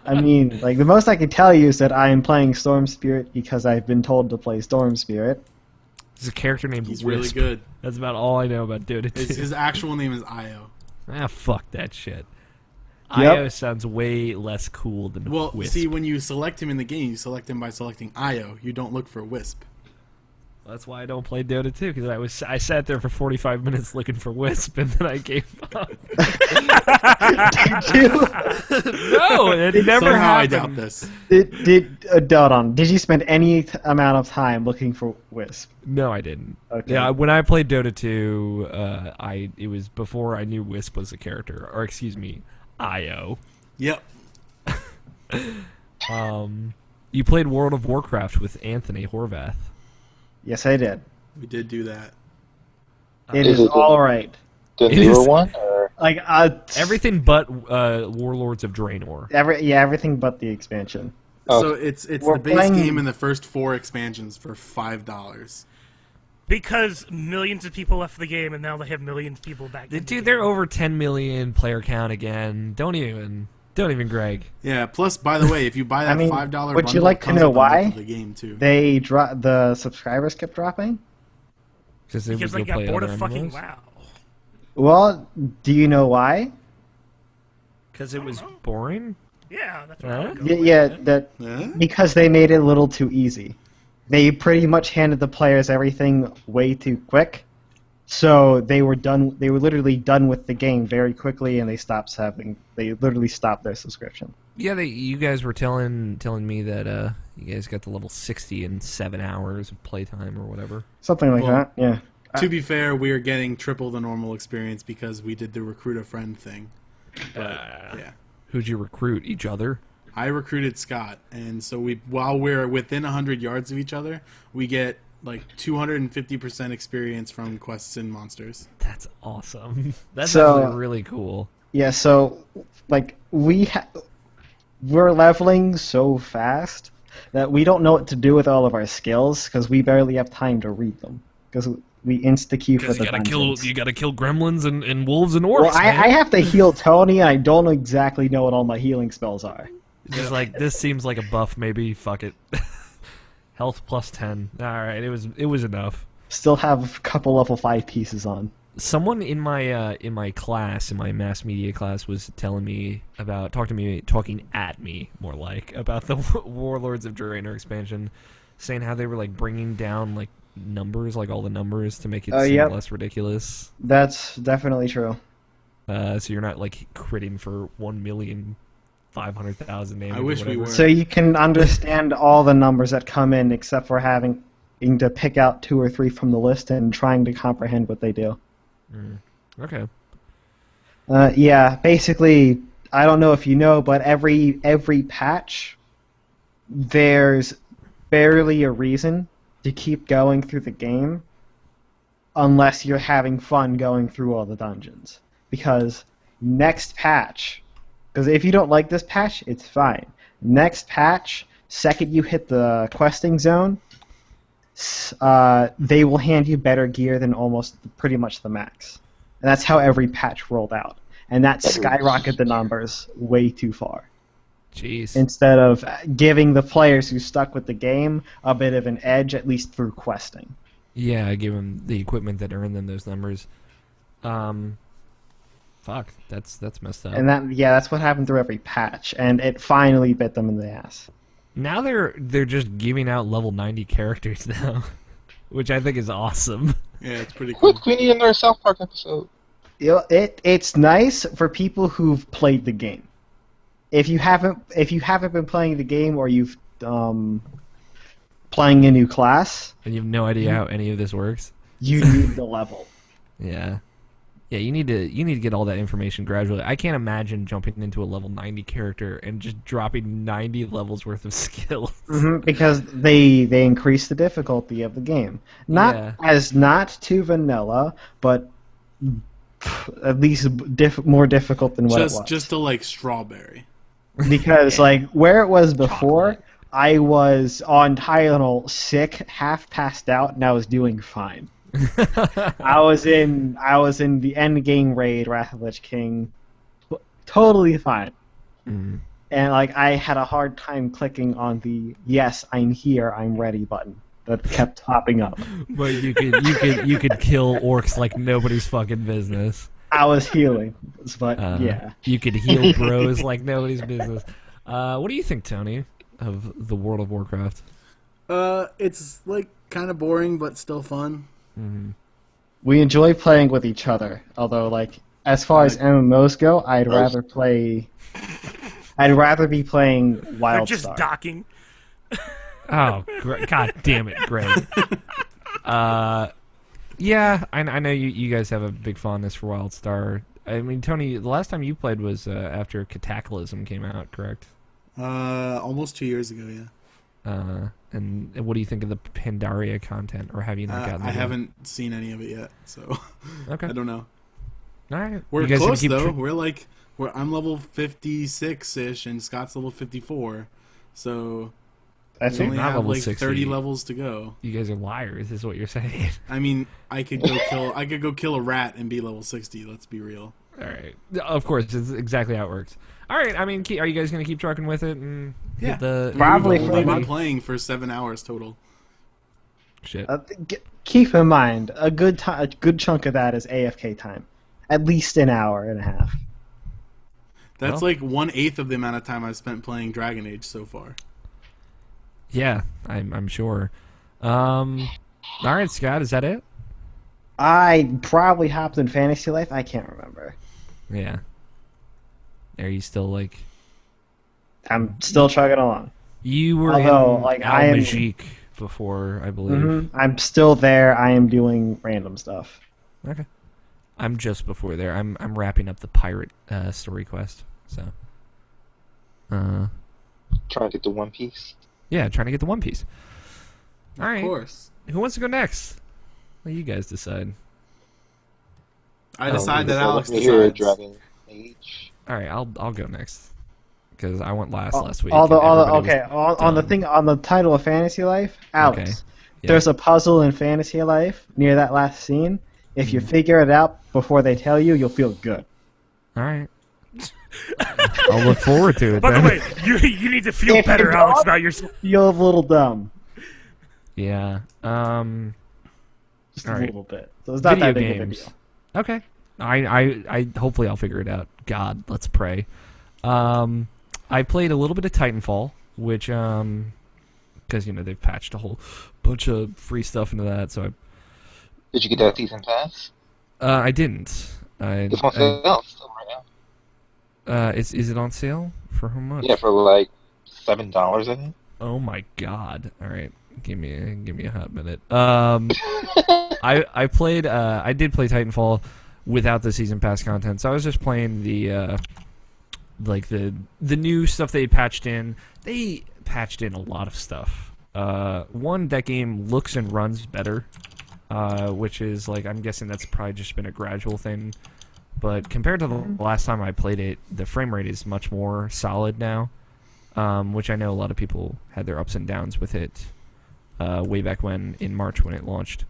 Speaker 2: I mean, like, the most I can tell you is that I am playing Storm Spirit because I've been told to play Storm Spirit.
Speaker 1: There's a character named
Speaker 3: He's
Speaker 1: Wisp.
Speaker 3: really good.
Speaker 1: That's about all I know about Dota 2.
Speaker 3: His actual name is Io.
Speaker 1: Ah, fuck that shit.
Speaker 2: Yep.
Speaker 1: IO sounds way less cool than
Speaker 3: Well,
Speaker 1: Wisp.
Speaker 3: see, when you select him in the game, you select him by selecting Io. You don't look for Wisp.
Speaker 1: That's why I don't play Dota 2, because I sat there for 45 minutes looking for Wisp, and then I gave up.
Speaker 2: Did you?
Speaker 1: No, it never
Speaker 3: Somehow I
Speaker 1: happened.
Speaker 3: doubt this.
Speaker 2: Did you spend any amount of time looking for Wisp?
Speaker 1: No, I didn't.
Speaker 2: Okay.
Speaker 1: Yeah, when I played Dota 2, it was before I knew Wisp was a character, or excuse me, IO.
Speaker 3: Yep.
Speaker 1: You played World of Warcraft with Anthony Horvath.
Speaker 2: Yes, I did.
Speaker 3: We did do that.
Speaker 2: It
Speaker 4: Is
Speaker 2: is
Speaker 4: it
Speaker 2: all right.
Speaker 4: The
Speaker 1: It
Speaker 4: newer
Speaker 1: is-
Speaker 4: one? Or?
Speaker 2: Like
Speaker 1: Everything but Warlords of Draenor.
Speaker 2: everything but the expansion.
Speaker 4: Oh.
Speaker 3: So it's
Speaker 2: We're
Speaker 3: the base
Speaker 2: playing-
Speaker 3: game and the first 4 expansions for $5.
Speaker 5: Because millions of people left the game, and now they have millions of people back. in the
Speaker 1: Dude,
Speaker 5: game.
Speaker 1: they're over 10 million player count again. Don't even, Greg.
Speaker 3: Yeah. Plus, by the way, if you buy that
Speaker 2: I mean,
Speaker 3: $5
Speaker 2: would you
Speaker 3: bundle,
Speaker 2: like
Speaker 3: it
Speaker 2: to
Speaker 3: comes
Speaker 2: know
Speaker 3: with the month
Speaker 2: why?
Speaker 3: of the game too.
Speaker 2: The subscribers kept dropping.
Speaker 5: because they got bored of fucking WoW.
Speaker 2: Well, do you know why?
Speaker 1: Because it was boring.
Speaker 5: Yeah, that's what
Speaker 1: Huh?
Speaker 5: I would go
Speaker 2: Yeah,
Speaker 5: with.
Speaker 2: yeah, that
Speaker 3: Huh?
Speaker 2: because they made it a little too easy. They pretty much handed the players everything way too quick. So they were done. They were literally done with the game very quickly, and they literally stopped their subscription.
Speaker 1: Yeah, you guys were telling me that you guys got to level 60 in 7 hours of playtime or whatever.
Speaker 2: Something like
Speaker 3: Well,
Speaker 2: that. Yeah.
Speaker 3: To be fair, we are getting triple the normal experience because we did the recruit a friend thing. But yeah,
Speaker 1: Who'd you recruit? Each other?
Speaker 3: I recruited Scott, and so while we're within 100 yards of each other, we get like 250% experience from quests and monsters.
Speaker 1: That's awesome. That's
Speaker 2: So-
Speaker 1: actually really cool.
Speaker 2: Yeah. So, like, we're leveling so fast that we don't know what to do with all of our skills because we barely have time to read them because we insta queue for
Speaker 1: Because
Speaker 2: the
Speaker 1: you gotta
Speaker 2: dungeons.
Speaker 1: kill gremlins and wolves and orcs.
Speaker 2: Well, I
Speaker 1: man.
Speaker 2: have to heal Tony, and I don't exactly know what all my healing spells are.
Speaker 1: Just like this seems like a buff. Maybe fuck it. Health plus 10. All right, it was enough.
Speaker 2: Still have a couple level 5 pieces on.
Speaker 1: Someone in my class, in my mass media class, was talking at me more like about the Warlords of Draenor expansion, saying how they were like bringing down like numbers, like all the numbers, to make it seem
Speaker 2: yep.
Speaker 1: less ridiculous.
Speaker 2: That's definitely true.
Speaker 1: So you're not like critting for 1,500,000 damage.
Speaker 3: I wish
Speaker 1: or
Speaker 3: we
Speaker 1: whatever.
Speaker 3: were.
Speaker 2: So you can understand all the numbers that come in except for having to pick out 2 or 3 from the list and trying to comprehend what they do.
Speaker 1: Okay.
Speaker 2: Yeah, basically, I don't know if you know, but every patch, there's barely a reason to keep going through the game unless you're having fun going through all the dungeons. Because next patch, because if you don't like this patch, it's fine. Next patch, second you hit the questing zone, they will hand you better gear than pretty much the max. And that's how every patch rolled out. And that skyrocketed the numbers way too far.
Speaker 1: Jeez.
Speaker 2: Instead of giving the players who stuck with the game a bit of an edge, at least through questing.
Speaker 1: Yeah, I give them the equipment that earned them those numbers. Fuck, that's messed up.
Speaker 2: And that's what happened through every patch, and it finally bit them in the ass.
Speaker 1: Now they're just giving out level 90 characters now, which I think is awesome.
Speaker 3: Yeah, it's pretty cool.
Speaker 4: Quick, we need another South Park episode.
Speaker 2: It's nice for people who've played the game. If you haven't been playing the game or you've playing a new class,
Speaker 1: And you have no idea how any of this works.
Speaker 2: you need the level.
Speaker 1: Yeah. Yeah, you need to get all that information gradually. I can't imagine jumping into a level 90 character and just dropping 90 levels worth of skills.
Speaker 2: Because they increase the difficulty of the game.
Speaker 1: Yeah.
Speaker 2: Not too vanilla, but at least more difficult than what it was.
Speaker 3: Just to like strawberry.
Speaker 2: Because like where it was before,
Speaker 1: Chocolate.
Speaker 2: I was on Tylenol, sick, half passed out, and I was doing fine. I was in the end game raid, Wrath of the Lich King, totally fine. and like I had a hard time clicking on the "Yes, I'm here, I'm ready" button that kept popping up.
Speaker 1: But you could kill orcs like nobody's fucking business.
Speaker 2: I was healing, but yeah.
Speaker 1: You could heal bros like nobody's business. What do you think, Tony, of the World of Warcraft?
Speaker 3: It's like kind of boring, but still fun.
Speaker 2: We enjoy playing with each other, although like as far as MMOs go, I'd rather be playing
Speaker 5: They're
Speaker 2: WildStar.
Speaker 5: just docking.
Speaker 1: Oh, God damn it, Greg. Yeah, I know you guys have a big fondness for WildStar. I mean, Tony, the last time you played was after Cataclysm came out, correct?
Speaker 3: Almost 2 years ago, yeah.
Speaker 1: And what do you think of the Pandaria content, or have you not gotten?
Speaker 3: I haven't seen any of it yet, so
Speaker 1: Okay.
Speaker 3: I don't know.
Speaker 1: All right,
Speaker 3: We're
Speaker 1: you guys gonna
Speaker 3: close
Speaker 1: keep
Speaker 3: though. I'm level 56-ish, and Scott's level 54, so
Speaker 2: That's
Speaker 3: we
Speaker 2: it.
Speaker 3: only
Speaker 1: not
Speaker 3: have
Speaker 1: level
Speaker 3: like
Speaker 1: 60.
Speaker 3: 30 levels to go.
Speaker 1: You guys are liars, is what you're saying.
Speaker 3: I mean, I could go kill a rat and be level 60. Let's be real.
Speaker 1: All right, of course, it's exactly how it works. All right, I mean, are you guys gonna keep trucking with it and
Speaker 3: Yeah.
Speaker 1: hit the
Speaker 2: Probably
Speaker 3: We've
Speaker 2: for
Speaker 3: only been
Speaker 2: like-
Speaker 3: playing for 7 hours total.
Speaker 1: shit?
Speaker 2: Keep in mind, a good chunk of that is AFK time, at least an hour and a half.
Speaker 3: That's
Speaker 1: Well.
Speaker 3: like 1/8 of the amount of time I've spent playing Dragon Age so far.
Speaker 1: Yeah, I'm sure. All right, Scott, is that it?
Speaker 2: I probably hopped in Fantasy Life. I can't remember.
Speaker 1: Yeah. Are you still like
Speaker 2: I'm still chugging along.
Speaker 1: you were
Speaker 2: Although,
Speaker 1: in
Speaker 2: like,
Speaker 1: Al
Speaker 2: I am-
Speaker 1: Majik before, I believe.
Speaker 2: I'm still there. I am doing random stuff.
Speaker 1: Okay. I'm just before there. I'm wrapping up the pirate story quest. So.
Speaker 4: Trying to get the One Piece.
Speaker 1: Yeah, trying to get the One Piece. All
Speaker 3: Of
Speaker 1: right.
Speaker 3: course.
Speaker 1: Who wants to go next? Well, you guys decide.
Speaker 3: I decide that
Speaker 4: so
Speaker 3: Alex
Speaker 4: let me hear
Speaker 3: decides.
Speaker 4: Dragon Age.
Speaker 1: All right, I'll go next because I went last week.
Speaker 2: Although,
Speaker 1: and everybody
Speaker 2: okay, on the
Speaker 1: dumb.
Speaker 2: thing on the title of Fantasy Life, Alex.
Speaker 1: Okay, yeah.
Speaker 2: There's a puzzle in Fantasy Life near that last scene. If you figure it out before they tell you, you'll feel good.
Speaker 1: All right. I'll look forward to it.
Speaker 5: By the
Speaker 1: then.
Speaker 5: way, you need to feel
Speaker 2: If you
Speaker 5: better, Alex,
Speaker 2: don't-
Speaker 5: about yourself.
Speaker 2: Feel a little dumb,
Speaker 1: Yeah.
Speaker 2: just
Speaker 1: All
Speaker 2: a
Speaker 1: right.
Speaker 2: little bit. So it's not
Speaker 1: Video
Speaker 2: that big of a
Speaker 1: games.
Speaker 2: deal.
Speaker 1: Okay. I hopefully I'll figure it out. God, let's pray. I played a little bit of Titanfall, which because they've patched a whole bunch of free stuff into that, so
Speaker 4: Did you get that season pass?
Speaker 1: I didn't.
Speaker 4: It's on sale still right now.
Speaker 1: Is it on sale for how much?
Speaker 4: Yeah, for like $7, I think.
Speaker 1: Oh my god! All right, give me a hot minute. I did play Titanfall without the season pass content, so I was just playing the new stuff they patched in. They patched in a lot of stuff. One, that game looks and runs better, which is like I'm guessing that's probably just been a gradual thing. But compared to the last time I played it, the frame rate is much more solid now, which I know a lot of people had their ups and downs with it way back when in March when it launched.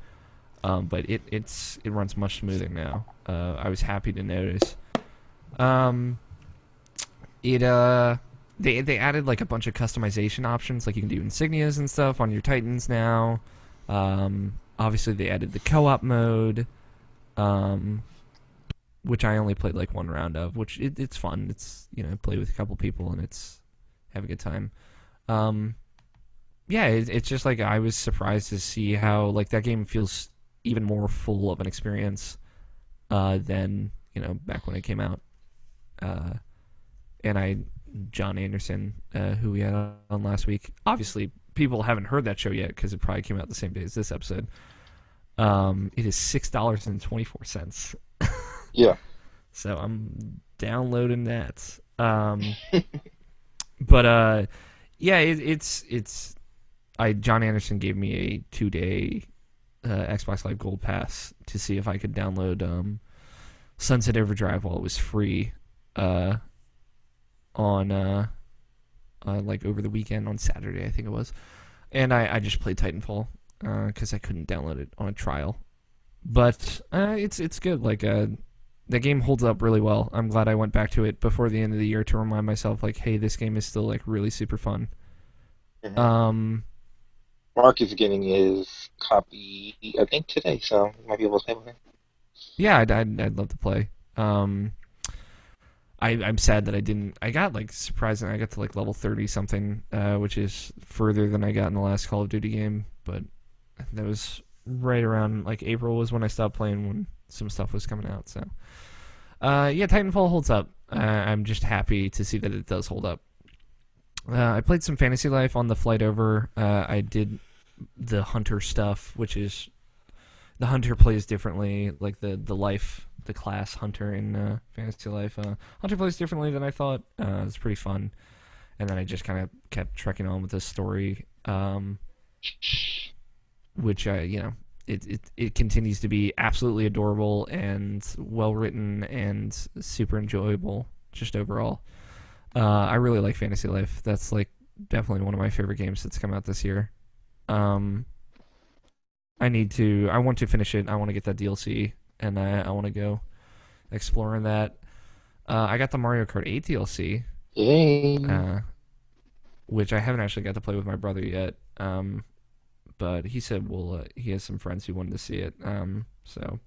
Speaker 1: But it runs much smoother now. I was happy to notice. They added like a bunch of customization options, like you can do insignias and stuff on your Titans now. Obviously they added the co-op mode, which I only played like one round of, which it's fun. It's play with a couple people and have a good time. Yeah, it's just like I was surprised to see how like that game feels even more full of an experience than back when it came out. And John Anderson, who we had on last week. Obviously, people haven't heard that show yet because it probably came out the same day as this episode. It is $6.24.
Speaker 4: Yeah.
Speaker 1: So I'm downloading that. But yeah, it's. John Anderson gave me a 2-day Xbox Live Gold Pass to see if I could download Sunset Overdrive while it was free. On like over the weekend on Saturday, I think it was, and I just played Titanfall because I couldn't download it on a trial. But it's good. Like that game holds up really well. I'm glad I went back to it before the end of the year to remind myself, like, hey, this game is still like really super fun.
Speaker 4: Mhm. Mark is getting his copy, I think, today, so you might be able to play with him.
Speaker 1: Yeah, I'd love to play. I'm sad that I didn't. I got like surprising. I got to like level 30 something, which is further than I got in the last Call of Duty game. But that was right around like April was when I stopped playing when some stuff was coming out. So, yeah, Titanfall holds up. I'm just happy to see that it does hold up. I played some Fantasy Life on the flight over. I did the Hunter stuff, which is the Hunter plays differently, like the class Hunter in Fantasy Life. Hunter plays differently than I thought. It's pretty fun. And then I just kind of kept trekking on with the story, which it continues to be absolutely adorable and well written and super enjoyable just overall. I really like Fantasy Life. That's like definitely one of my favorite games that's come out this year. I want to finish it. I want to get that DLC, and I want to go exploring that. I got the Mario Kart 8 DLC,
Speaker 4: Yay!
Speaker 1: which I haven't actually got to play with my brother yet. But he said he has some friends who wanted to see it. So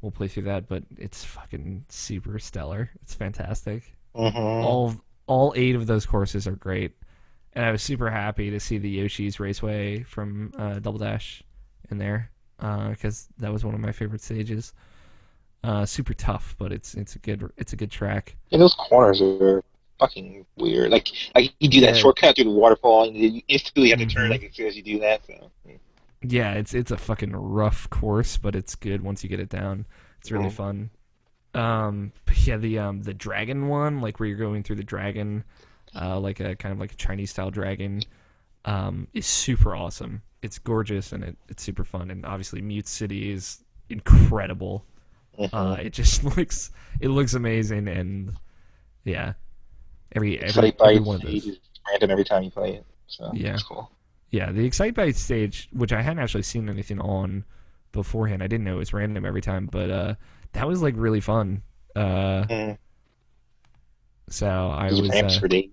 Speaker 1: we'll play through that. But it's fucking super stellar. It's fantastic.
Speaker 4: Mm-hmm.
Speaker 1: All 8 of those courses are great, and I was super happy to see the Yoshi's Raceway from Double Dash in there, because that was one of my favorite stages. Super tough, but it's a good track.
Speaker 4: Yeah, those corners are fucking weird. Like you do that
Speaker 1: Yeah.
Speaker 4: shortcut through the waterfall, and you instantly have to turn
Speaker 1: Mhm.
Speaker 4: like as soon as you do that. So.
Speaker 1: Yeah, it's a fucking rough course, but it's good once you get it down. It's really
Speaker 4: Mhm.
Speaker 1: fun. But yeah, the dragon one, like where you're going through the dragon, like a kind of like a Chinese style dragon, is super awesome. It's gorgeous and it's super fun. And obviously, Mute City is incredible.
Speaker 4: Mhm.
Speaker 1: It just looks amazing, and yeah, every
Speaker 4: Excite
Speaker 1: every
Speaker 4: Bite
Speaker 1: one of
Speaker 4: stage
Speaker 1: those.
Speaker 4: is random every time you play it, so
Speaker 1: Yeah,
Speaker 4: it's cool.
Speaker 1: yeah. The Excite Bite stage, which I hadn't actually seen anything on beforehand, I didn't know it was random every time, but that was like really fun. Uh,
Speaker 4: Mm.
Speaker 1: so I
Speaker 4: Those
Speaker 1: was
Speaker 4: ramps for days.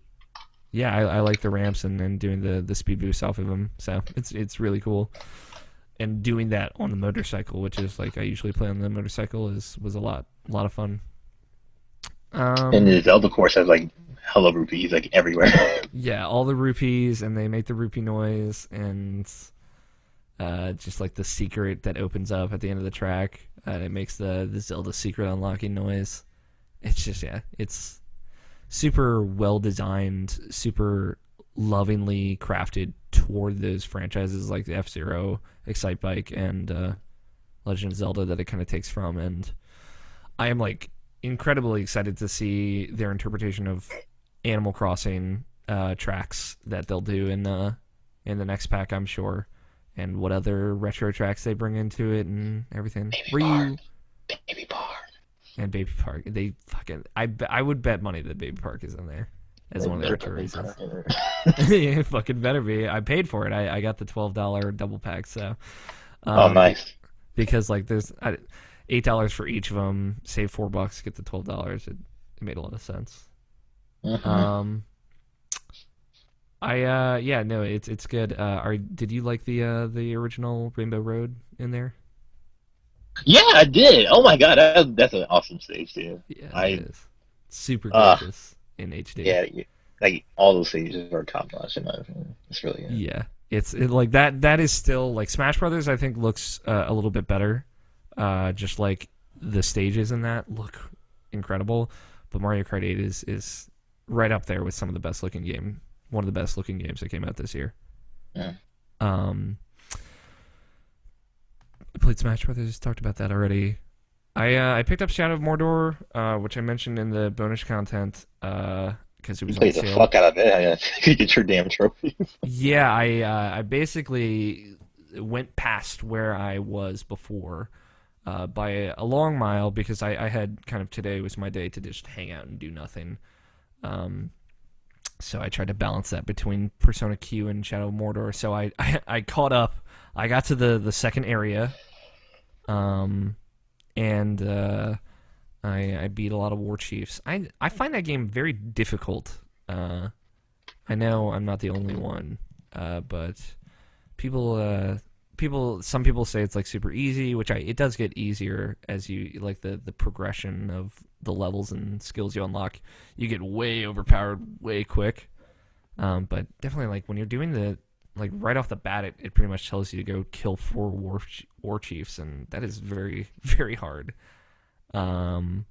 Speaker 1: yeah, I like the ramps and doing the speed boost off of them. So it's really cool. And doing that on the motorcycle, which is like I usually play on the motorcycle, was a lot of fun.
Speaker 4: And
Speaker 1: Um,
Speaker 4: the Zelda course has like hella rupees like everywhere.
Speaker 1: yeah, all the rupees, and they make the rupee noise, and just like the secret that opens up at the end of the track, it makes the Zelda secret unlocking noise. It's just it's super well designed, super lovingly crafted toward those franchises like the F-Zero, Excite Bike, and Legend of Zelda that it kind of takes from. And I am like incredibly excited to see their interpretation of Animal Crossing tracks that they'll do in the next pack, I'm sure, and what other retro tracks they bring into it and everything. Were you
Speaker 4: Baby Park.
Speaker 1: and Baby Park? They fucking I would bet money that Baby Park is in there as one of the retro races. Yeah, fucking better be. I paid for it. I got the $12 double pack, so
Speaker 4: Oh,
Speaker 1: um,
Speaker 4: nice.
Speaker 1: because like there's $8 for each of them, save $4, get the $12. It made a lot of sense.
Speaker 4: Mhm.
Speaker 1: Yeah, no, it's good. Did you like the original Rainbow Road in there?
Speaker 4: Yeah, I did. Oh my god, that's an awesome stage too.
Speaker 1: Yeah, it
Speaker 4: I
Speaker 1: is. Super
Speaker 4: uh
Speaker 1: gorgeous in HD.
Speaker 4: yeah, like all those stages are top notch in my opinion. It's really good.
Speaker 1: Yeah, like that. That is still like Smash Brothers. I think looks a little bit better. Just like the stages in that look incredible, but Mario Kart 8 is right up there with some of the best looking one of the best looking games that came out this year.
Speaker 4: Yeah.
Speaker 1: I played Smash Brothers. Talked about that already. I picked up Shadow of Mordor, which I mentioned in the bonus content, because it
Speaker 4: You
Speaker 1: was on
Speaker 4: played the
Speaker 1: sale.
Speaker 4: fuck out of it. I could get your damn trophies.
Speaker 1: Yeah, I basically went past where I was before by a long mile because I had kind of today was my day to just hang out and do nothing. So I tried to balance that between Persona Q and Shadow of Mordor. So I caught up. I got to the second area, and I beat a lot of war chiefs. I find that game very difficult. I know I'm not the only one, but some people say it's like super easy, which it does get easier as you like the progression of the levels and skills you unlock. You get way overpowered way quick. But definitely like when you're doing like right off the bat, it pretty much tells you to go kill 4 war chiefs, and that is very, very hard. And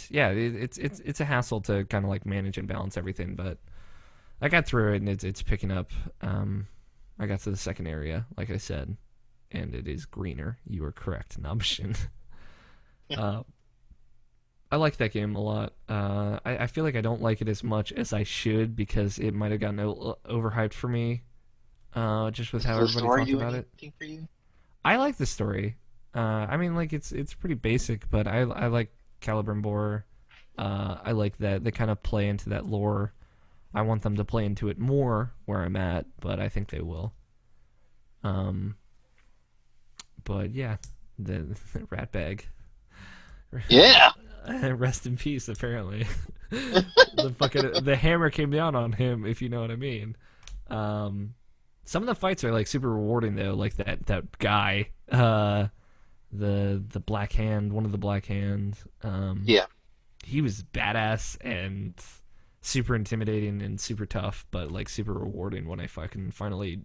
Speaker 1: yeah, it's a hassle to kind of like manage and balance everything, but I got through it and it's picking up. I got to the second area, like I said, and it is greener. You are correct, Nabshin. I like that game a lot. I feel like I don't like it as much as I should because it might have gotten overhyped for me, just with how everybody talked about it.
Speaker 4: For you?
Speaker 1: I like the story. I mean, like it's pretty basic, but I like Celebrimbor. I like that they kind of play into that lore. I want them to play into it more where I'm at, but I think they will. But yeah, the rat bag.
Speaker 4: Yeah.
Speaker 1: Rest in peace. Apparently, the hammer came down on him. If you know what I mean. Some of the fights are like super rewarding though. Like that guy, the Black Hand, one of the Black Hand.
Speaker 4: Yeah.
Speaker 1: He was badass and super intimidating and super tough, but like super rewarding when I fucking finally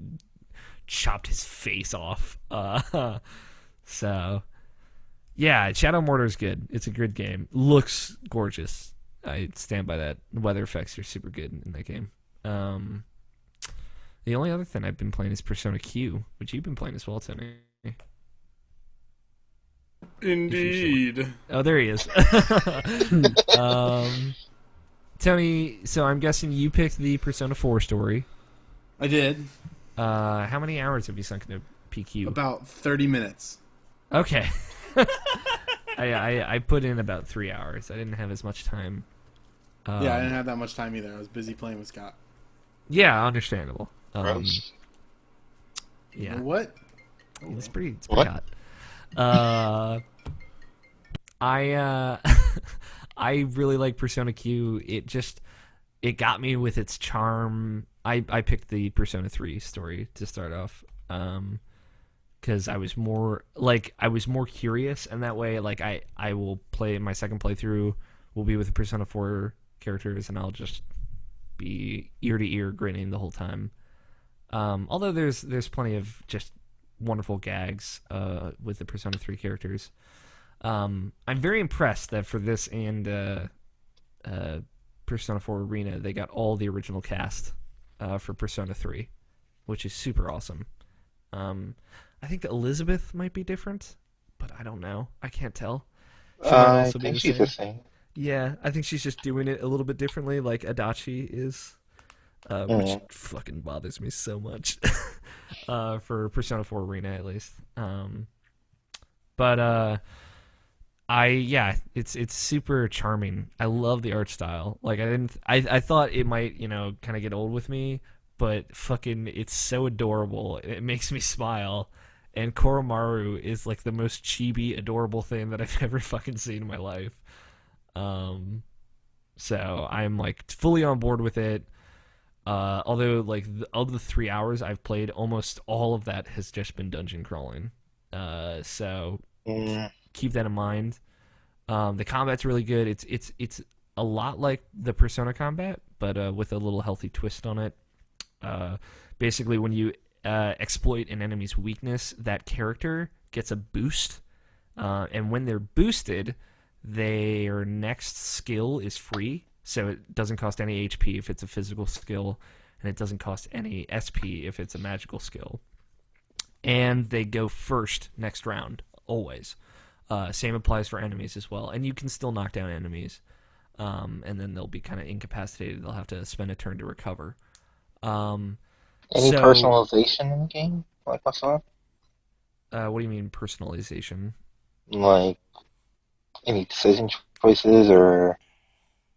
Speaker 1: chopped his face off. So yeah, Shadow Mortar is good. It's a good game. Looks gorgeous. I stand by that. The weather effects are super good in that game. The only other thing I've been playing is Persona Q, which you've been playing as well, Tony.
Speaker 3: Indeed.
Speaker 1: Oh, there he is. Tony, so I'm guessing you picked the Persona 4 story.
Speaker 3: I did.
Speaker 1: How many hours have you sunk into PQ?
Speaker 3: About 30 minutes.
Speaker 1: Okay. I put in about 3 hours. I didn't have as much time.
Speaker 3: Yeah, I didn't have that much time either. I was busy playing with Scott.
Speaker 1: Yeah, understandable.
Speaker 4: Gross.
Speaker 1: Yeah.
Speaker 3: You know what?
Speaker 1: It's pretty
Speaker 4: What?
Speaker 1: hot. I really like Persona Q. It got me with its charm. I picked the Persona 3 story to start off. Because I was more curious, and that way, like I will play my second playthrough will be with the Persona 4 characters, and I'll just be ear to ear grinning the whole time. Although there's plenty of just wonderful gags with the Persona 3 characters. I'm very impressed that for this and Persona 4 Arena, they got all the original cast for Persona 3, which is super awesome. I think Elizabeth might be different, but I don't know. I can't tell. She might also be
Speaker 4: think
Speaker 1: the
Speaker 4: she's
Speaker 1: same.
Speaker 4: the same.
Speaker 1: Yeah, I think she's just doing it a little bit differently, like Adachi is, which fucking bothers me so much for Persona 4 Arena at least. It's super charming. I love the art style. Like I thought it might kind of get old with me, but fucking it's so adorable. It makes me smile. And Koromaru is like the most chibi, adorable thing that I've ever fucking seen in my life. So I'm like fully on board with it. Although like of the 3 hours I've played, almost all of that has just been dungeon crawling. So keep that in mind. The combat's really good. It's a lot like the Persona combat, but with a little healthy twist on it. Basically, when you exploit an enemy's weakness, that character gets a boost, and when they're boosted, their next skill is free, so it doesn't cost any HP if it's a physical skill, and it doesn't cost any SP if it's a magical skill. And they go first next round, always. Same applies for enemies as well, and you can still knock down enemies, and then they'll be kind of incapacitated. They'll have to spend a turn to recover.
Speaker 4: Any personalization in the game, like I saw?
Speaker 1: What do you mean personalization?
Speaker 4: Like any decision choices or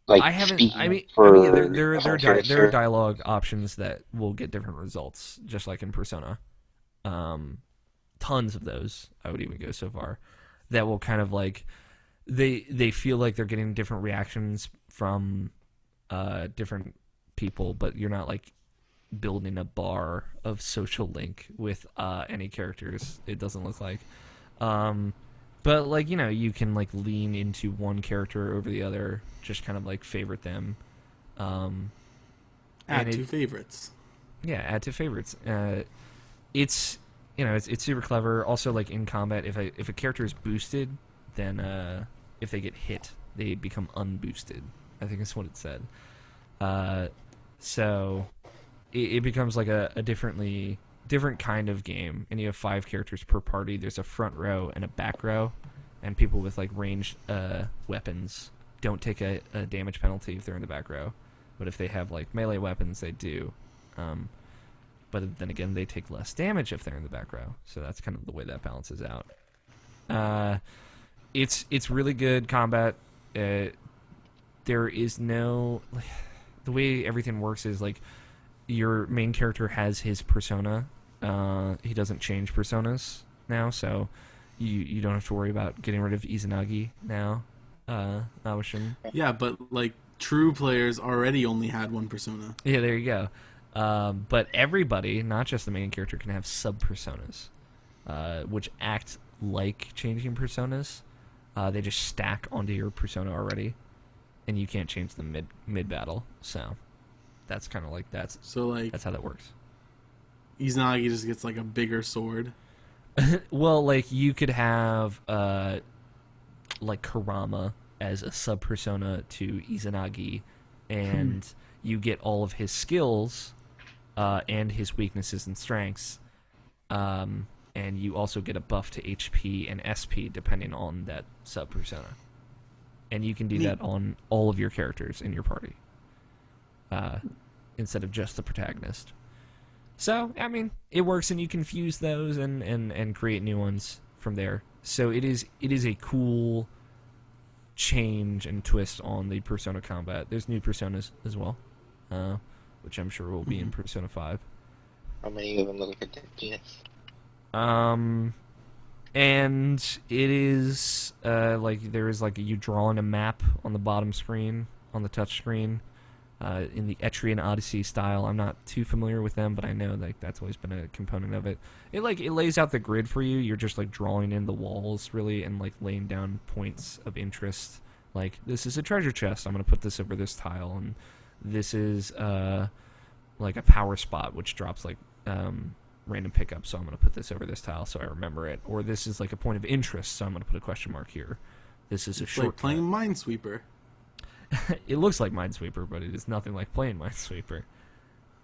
Speaker 4: like
Speaker 1: I haven't.
Speaker 4: speaking
Speaker 1: I mean,
Speaker 4: for
Speaker 1: there
Speaker 4: different
Speaker 1: are
Speaker 4: character?
Speaker 1: dialogue options that will get different results, just like in Persona. Tons of those. I would even go so far that will kind of like they feel like they're getting different reactions from different people, but you're not like building a bar of social link with any characters. It doesn't look like. But like, you know, you can like lean into one character over the other, just kind of like favorite them.
Speaker 3: Add to favorites.
Speaker 1: Yeah, add to favorites. It's, you know, it's super clever. Also, like in combat, if a character is boosted, then if they get hit, they become unboosted. I think that's what it said. So it becomes like a different kind of game, and you have 5 characters per party. There's a front row and a back row, and people with like ranged weapons don't take a damage penalty if they're in the back row, but if they have like melee weapons, they do. But then again, they take less damage if they're in the back row, so that's kind of the way that balances out. It's really good combat. There is no, the way everything works is like your main character has his persona. He doesn't change personas now, so you don't have to worry about getting rid of Izanagi now. Naoshin.
Speaker 3: Yeah, but like true players already only had one persona.
Speaker 1: Yeah, there you go. But everybody, not just the main character, can have sub-personas, which act like changing personas. They just stack onto your persona already, and you can't change them mid-battle, so that's kind of like that's how that works.
Speaker 3: Izanagi just gets like a bigger sword.
Speaker 1: Well, like you could have like Karama as a sub persona to Izanagi, and you get all of his skills and his weaknesses and strengths, and you also get a buff to HP and SP depending on that sub persona, and you can do that on all of your characters in your party. Instead of just the protagonist. So, I mean, it works, and you can fuse those and create new ones from there. So it is a cool change and twist on the Persona combat. There's new Personas as well, which I'm sure will be in Persona 5.
Speaker 4: How many of them look like a penis?
Speaker 1: And it is like there is like you draw in a map on the bottom screen on the touch screen. In the Etrian Odyssey style. I'm not too familiar with them, but I know like that's always been a component of it. It lays out the grid for you. You're just like drawing in the walls really and like laying down points of interest. Like this is a treasure chest. I'm gonna put this over this tile, and this is like a power spot which drops like random pickup. So I'm gonna put this over this tile so I remember it. Or this is like a point of interest, so I'm gonna put a question mark here. This is a shortcut.
Speaker 3: Like playing Minesweeper.
Speaker 1: It looks like Minesweeper, but it is nothing like playing Minesweeper.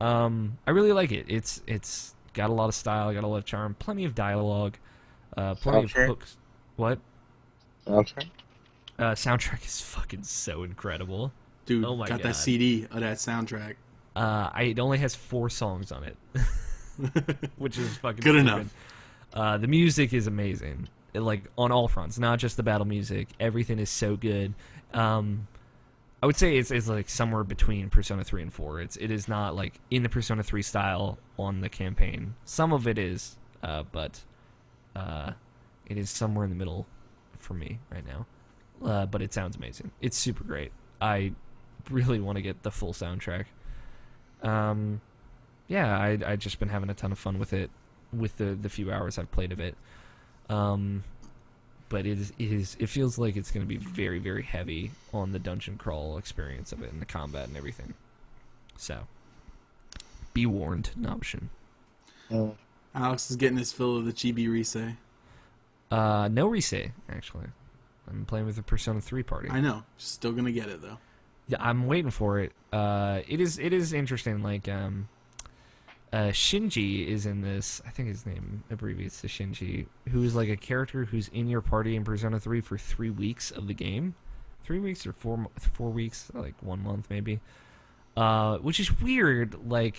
Speaker 1: I really like it. It's got a lot of style, got a lot of charm, plenty of dialogue, plenty of hooks. What?
Speaker 4: Soundtrack?
Speaker 1: Soundtrack is fucking so incredible.
Speaker 3: Dude,
Speaker 1: oh my
Speaker 3: got
Speaker 1: God.
Speaker 3: that CD of that soundtrack.
Speaker 1: It only has 4 songs on it, which is fucking
Speaker 3: good
Speaker 1: stupid.
Speaker 3: enough.
Speaker 1: The music is amazing, like on all fronts, not just the battle music. Everything is so good. I would say it's like somewhere between Persona 3 and 4. It is not like in the Persona 3 style on the campaign. Some of it is, but it is somewhere in the middle for me right now. But it sounds amazing. It's super great. I really want to get the full soundtrack. Yeah, I just been having a ton of fun with it, with the few hours I've played of it. But it feels like it's going to be very, very heavy on the dungeon crawl experience of it and the combat and everything. So, be warned, Naoshin.
Speaker 3: Alex is getting his fill of the Chibi Rise.
Speaker 1: No Rise, actually. I'm playing with the Persona 3 party.
Speaker 3: I know. Still going to get it, though.
Speaker 1: Yeah, I'm waiting for it. It is interesting. Like, Shinji is in this. I think his name abbreviates to Shinji, who is like a character who's in your party in Persona 3 for 3 weeks of the game. 3 weeks or 4 weeks, like 1 month maybe. Which is weird. Like,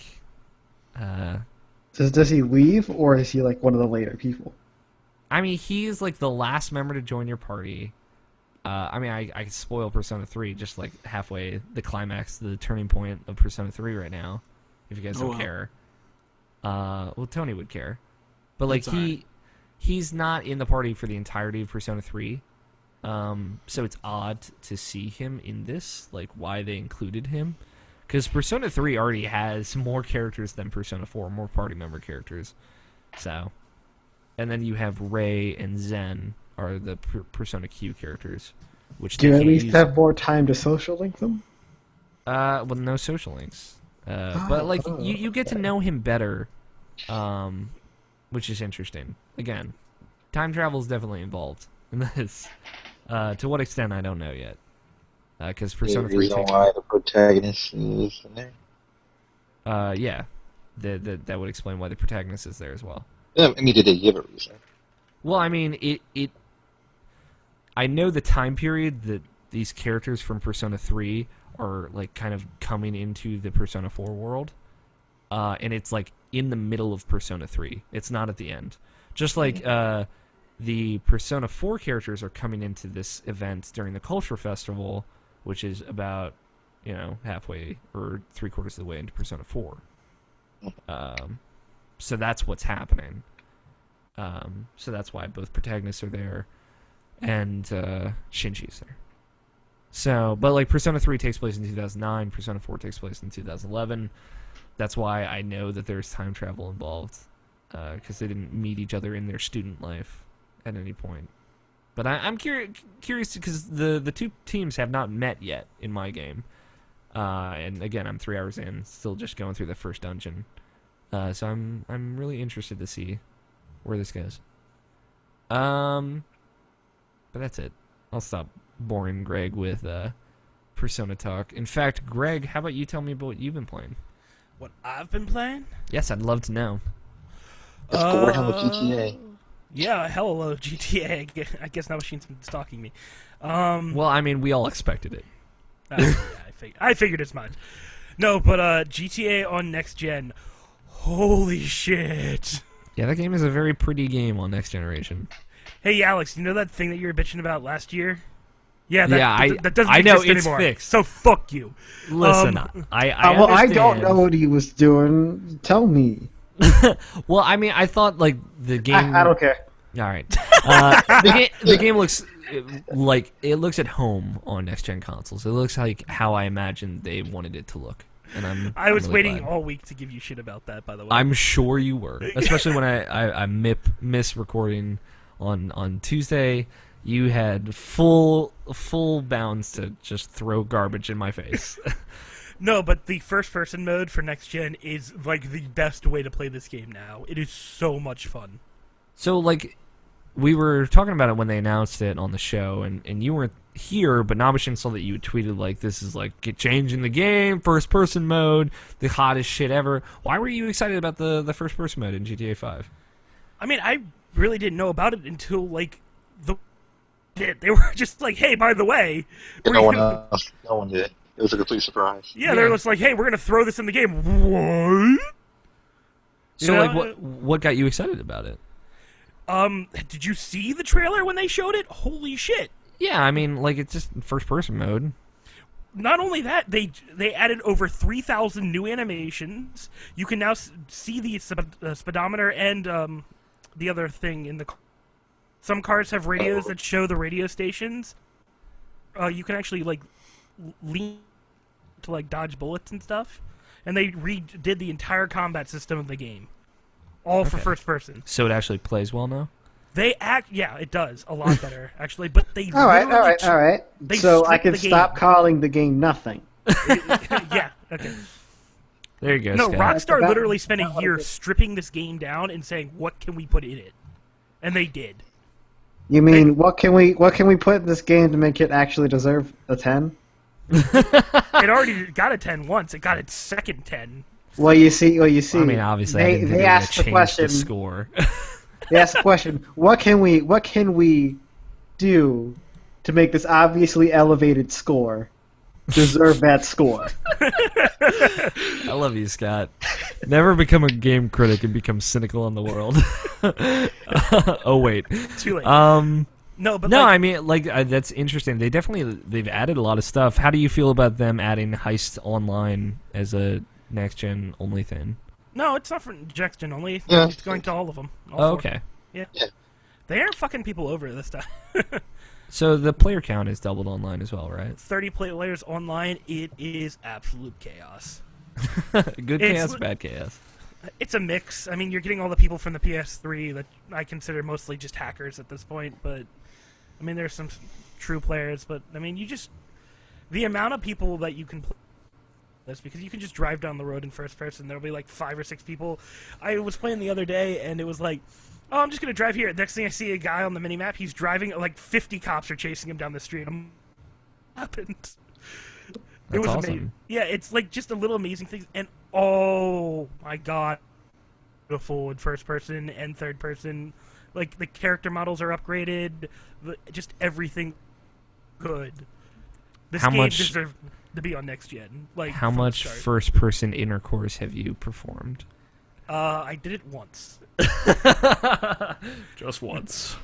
Speaker 2: does he leave, or is he like one of the later people?
Speaker 1: I mean, he is like the last member to join your party. I mean, I can spoil Persona 3 just like halfway the climax, the turning point of Persona 3 right now, if you guys don't care. Well, Tony would care, but like he's not in the party for the entirety of Persona 3. So it's odd to see him in this, like why they included him. Because Persona 3 already has more characters than Persona 4, more party member characters. So, and then you have Rei and Zen are the Persona Q characters, which
Speaker 2: Do you
Speaker 1: they
Speaker 2: at
Speaker 1: can't
Speaker 2: least
Speaker 1: use.
Speaker 2: have more time to social link them?
Speaker 1: Well, no social links. But like you get to know him better, which is interesting. Again, time travel is definitely involved in this. To what extent, I don't know yet. Because Persona 3
Speaker 4: reason
Speaker 1: takes...
Speaker 4: why the protagonist is in there?
Speaker 1: Yeah. That would explain why the protagonist is there as well.
Speaker 4: Yeah, I mean, did they give a reason?
Speaker 1: Well, I mean, it. I know the time period that these characters from Persona 3 are like kind of coming into the Persona 4 world, and it's like in the middle of Persona 3. It's not at the end. Just like the Persona 4 characters are coming into this event during the Culture Festival, which is about, halfway or 3/4 of the way into Persona 4. So that's what's happening. So that's why both protagonists are there, and Shinji's there. So, but like Persona 3 takes place in 2009, Persona 4 takes place in 2011. That's why I know that there's time travel involved, because they didn't meet each other in their student life at any point. But I'm curious because the two teams have not met yet in my game. And again, I'm 3 hours in, still just going through the first dungeon. So I'm really interested to see where this goes. But that's it. I'll stop boring Greg with Persona talk. In fact, Greg, how about you tell me about what you've been playing?
Speaker 5: What I've been playing?
Speaker 1: Yes, I'd love to know.
Speaker 4: Let's go ahead with GTA.
Speaker 5: Yeah, hello GTA. I guess now Machine's been stalking me.
Speaker 1: Well, I mean, we all expected it.
Speaker 5: Yeah, I figured as much. No, but GTA on next gen. Holy shit!
Speaker 1: Yeah, that game is a very pretty game on next generation.
Speaker 5: Hey, Alex, you know that thing that you were bitching about last year? Yeah, that doesn't
Speaker 1: I know
Speaker 5: exist
Speaker 1: it's
Speaker 5: anymore.
Speaker 1: fixed.
Speaker 5: So fuck you.
Speaker 1: Listen, I
Speaker 2: well, I
Speaker 1: understand.
Speaker 2: don't know what he was doing. Tell me.
Speaker 1: Well, I mean, I thought like the game.
Speaker 2: I don't care.
Speaker 1: All right. The game looks like it looks at home on next gen consoles. It looks like how I imagined they wanted it to look, and
Speaker 5: I was
Speaker 1: really
Speaker 5: waiting
Speaker 1: glad.
Speaker 5: all week to give you shit about that. By the way,
Speaker 1: I'm sure you were, especially when I miss recording on Tuesday. You had full bounds to just throw garbage in my face.
Speaker 5: No, but the first-person mode for next gen is like the best way to play this game now. It is so much fun.
Speaker 1: So, like, we were talking about it when they announced it on the show, and you weren't here, but Nabashin saw that you had tweeted, like, this is, like, changing the game, first-person mode, the hottest shit ever. Why were you excited about the first-person mode in GTA 5?
Speaker 5: I mean, I really didn't know about it until, like, they were just like, hey, by the way...
Speaker 4: No one did. It was a complete surprise.
Speaker 5: Yeah, they were just like, hey, we're going to throw this in the game. What?
Speaker 1: So, like, what got you excited about it?
Speaker 5: Did you see the trailer when they showed it? Holy shit.
Speaker 1: Yeah, I mean, like, it's just first-person mode.
Speaker 5: Not only that, they added over 3,000 new animations. You can now see the speedometer and the other thing in the car. Some cars have radios that show the radio stations. You can actually, like, lean to, like, dodge bullets and stuff. And they redid the entire combat system of the game. All for first person.
Speaker 1: So it actually plays well now?
Speaker 5: Yeah, it does. A lot better, actually. But they
Speaker 2: All right. So I can stop calling the game nothing.
Speaker 5: Yeah, okay.
Speaker 1: There you go,
Speaker 5: No,
Speaker 1: Scott.
Speaker 5: Rockstar literally spent a year stripping this game down and saying, what can we put in it? And they did.
Speaker 2: You mean what can we put in this game to make it actually deserve a 10?
Speaker 5: It already got a 10 once. It got its second 10.
Speaker 2: Well, you see.
Speaker 1: I mean, obviously, I didn't think
Speaker 2: they
Speaker 1: they
Speaker 2: asked the
Speaker 1: change
Speaker 2: question.
Speaker 1: the score.
Speaker 2: They asked the question: What can we do to make this obviously elevated score deserve that score?
Speaker 1: I love you, Scott. Never become a game critic and become cynical on the world. Oh wait,
Speaker 5: Too late. No, but
Speaker 1: I mean, like that's interesting. They've added a lot of stuff. How do you feel about them adding Heist Online as a next gen only thing?
Speaker 5: No, it's not for next gen only.
Speaker 4: Yeah.
Speaker 5: It's going to all of them.
Speaker 1: Oh, okay.
Speaker 5: Yeah.
Speaker 4: Yeah.
Speaker 5: They aren't fucking people over this time.
Speaker 1: So the player count is doubled online as well, right?
Speaker 5: 30 players online. It is absolute chaos.
Speaker 1: Good chaos, bad chaos.
Speaker 5: It's a mix. I mean, you're getting all the people from the PS3 that I consider mostly just hackers at this point, but I mean, there's some true players, but I mean, the amount of people that you can play this, because you can just drive down the road in first person, there'll be like 5 or 6 people. I was playing the other day, and it was like, oh, I'm just going to drive here. Next thing I see a guy on the minimap, he's driving, like 50 cops are chasing him down the street. Happened.
Speaker 1: That's
Speaker 5: it was
Speaker 1: awesome.
Speaker 5: amazing. Yeah, it's like just a little amazing things, and oh my god, beautiful in first person and third person. Like the character models are upgraded, just everything good. This game deserves to be on next gen. Like
Speaker 1: how much first person intercourse have you performed?
Speaker 5: I did it once.
Speaker 1: Just once.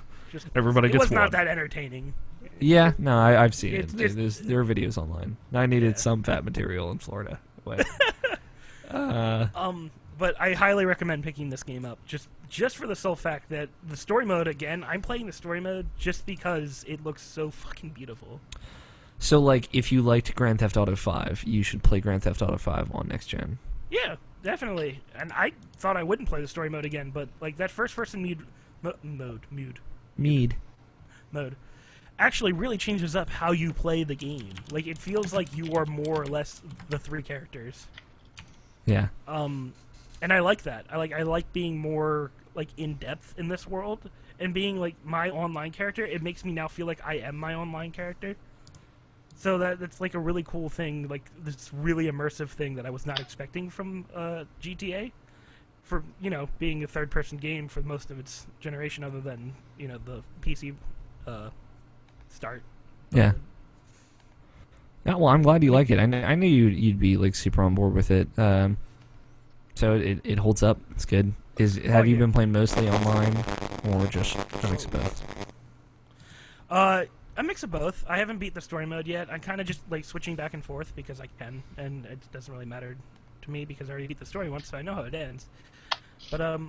Speaker 5: Everybody gets one. It was not that entertaining.
Speaker 1: Yeah, no, I've seen it. There are videos online. I needed some fat material in Florida. But
Speaker 5: I highly recommend picking this game up just for the sole fact that the story mode, again, I'm playing the story mode just because it looks so fucking beautiful.
Speaker 1: So, like, if you liked Grand Theft Auto 5, you should play Grand Theft Auto 5 on next gen.
Speaker 5: Yeah, definitely. And I thought I wouldn't play the story mode again, but like that first person mode actually really changes up how you play the game. Like it feels like you are more or less the 3 characters.
Speaker 1: Yeah.
Speaker 5: And I like that. I like being more like in depth in this world and being like my online character. It makes me now feel like I am my online character. So that's like a really cool thing, like this really immersive thing that I was not expecting from GTA, for being a third-person game for most of its generation, other than the PC start.
Speaker 1: Yeah. Yeah. Well, I'm glad you like it. I knew you'd be like super on board with it. So it holds up. It's good. Have you been playing mostly online or just a mix of both?
Speaker 5: A mix of both. I haven't beat the story mode yet. I'm kind of just like switching back and forth because I can, and it doesn't really matter to me because I already beat the story once, so I know how it ends. But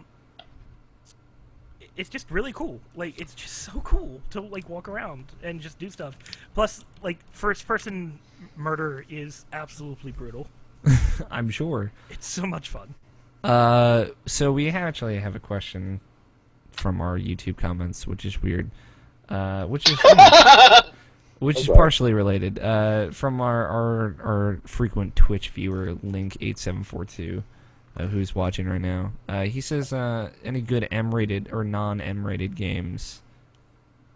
Speaker 5: it's just really cool. Like it's just so cool to like walk around and just do stuff. Plus, like first-person murder is absolutely brutal.
Speaker 1: I'm sure.
Speaker 5: It's so much fun.
Speaker 1: So we actually have a question from our YouTube comments, which is weird. Which is partially related. From our frequent Twitch viewer, Link8742, who's watching right now. He says, any good M-rated or non-M-rated games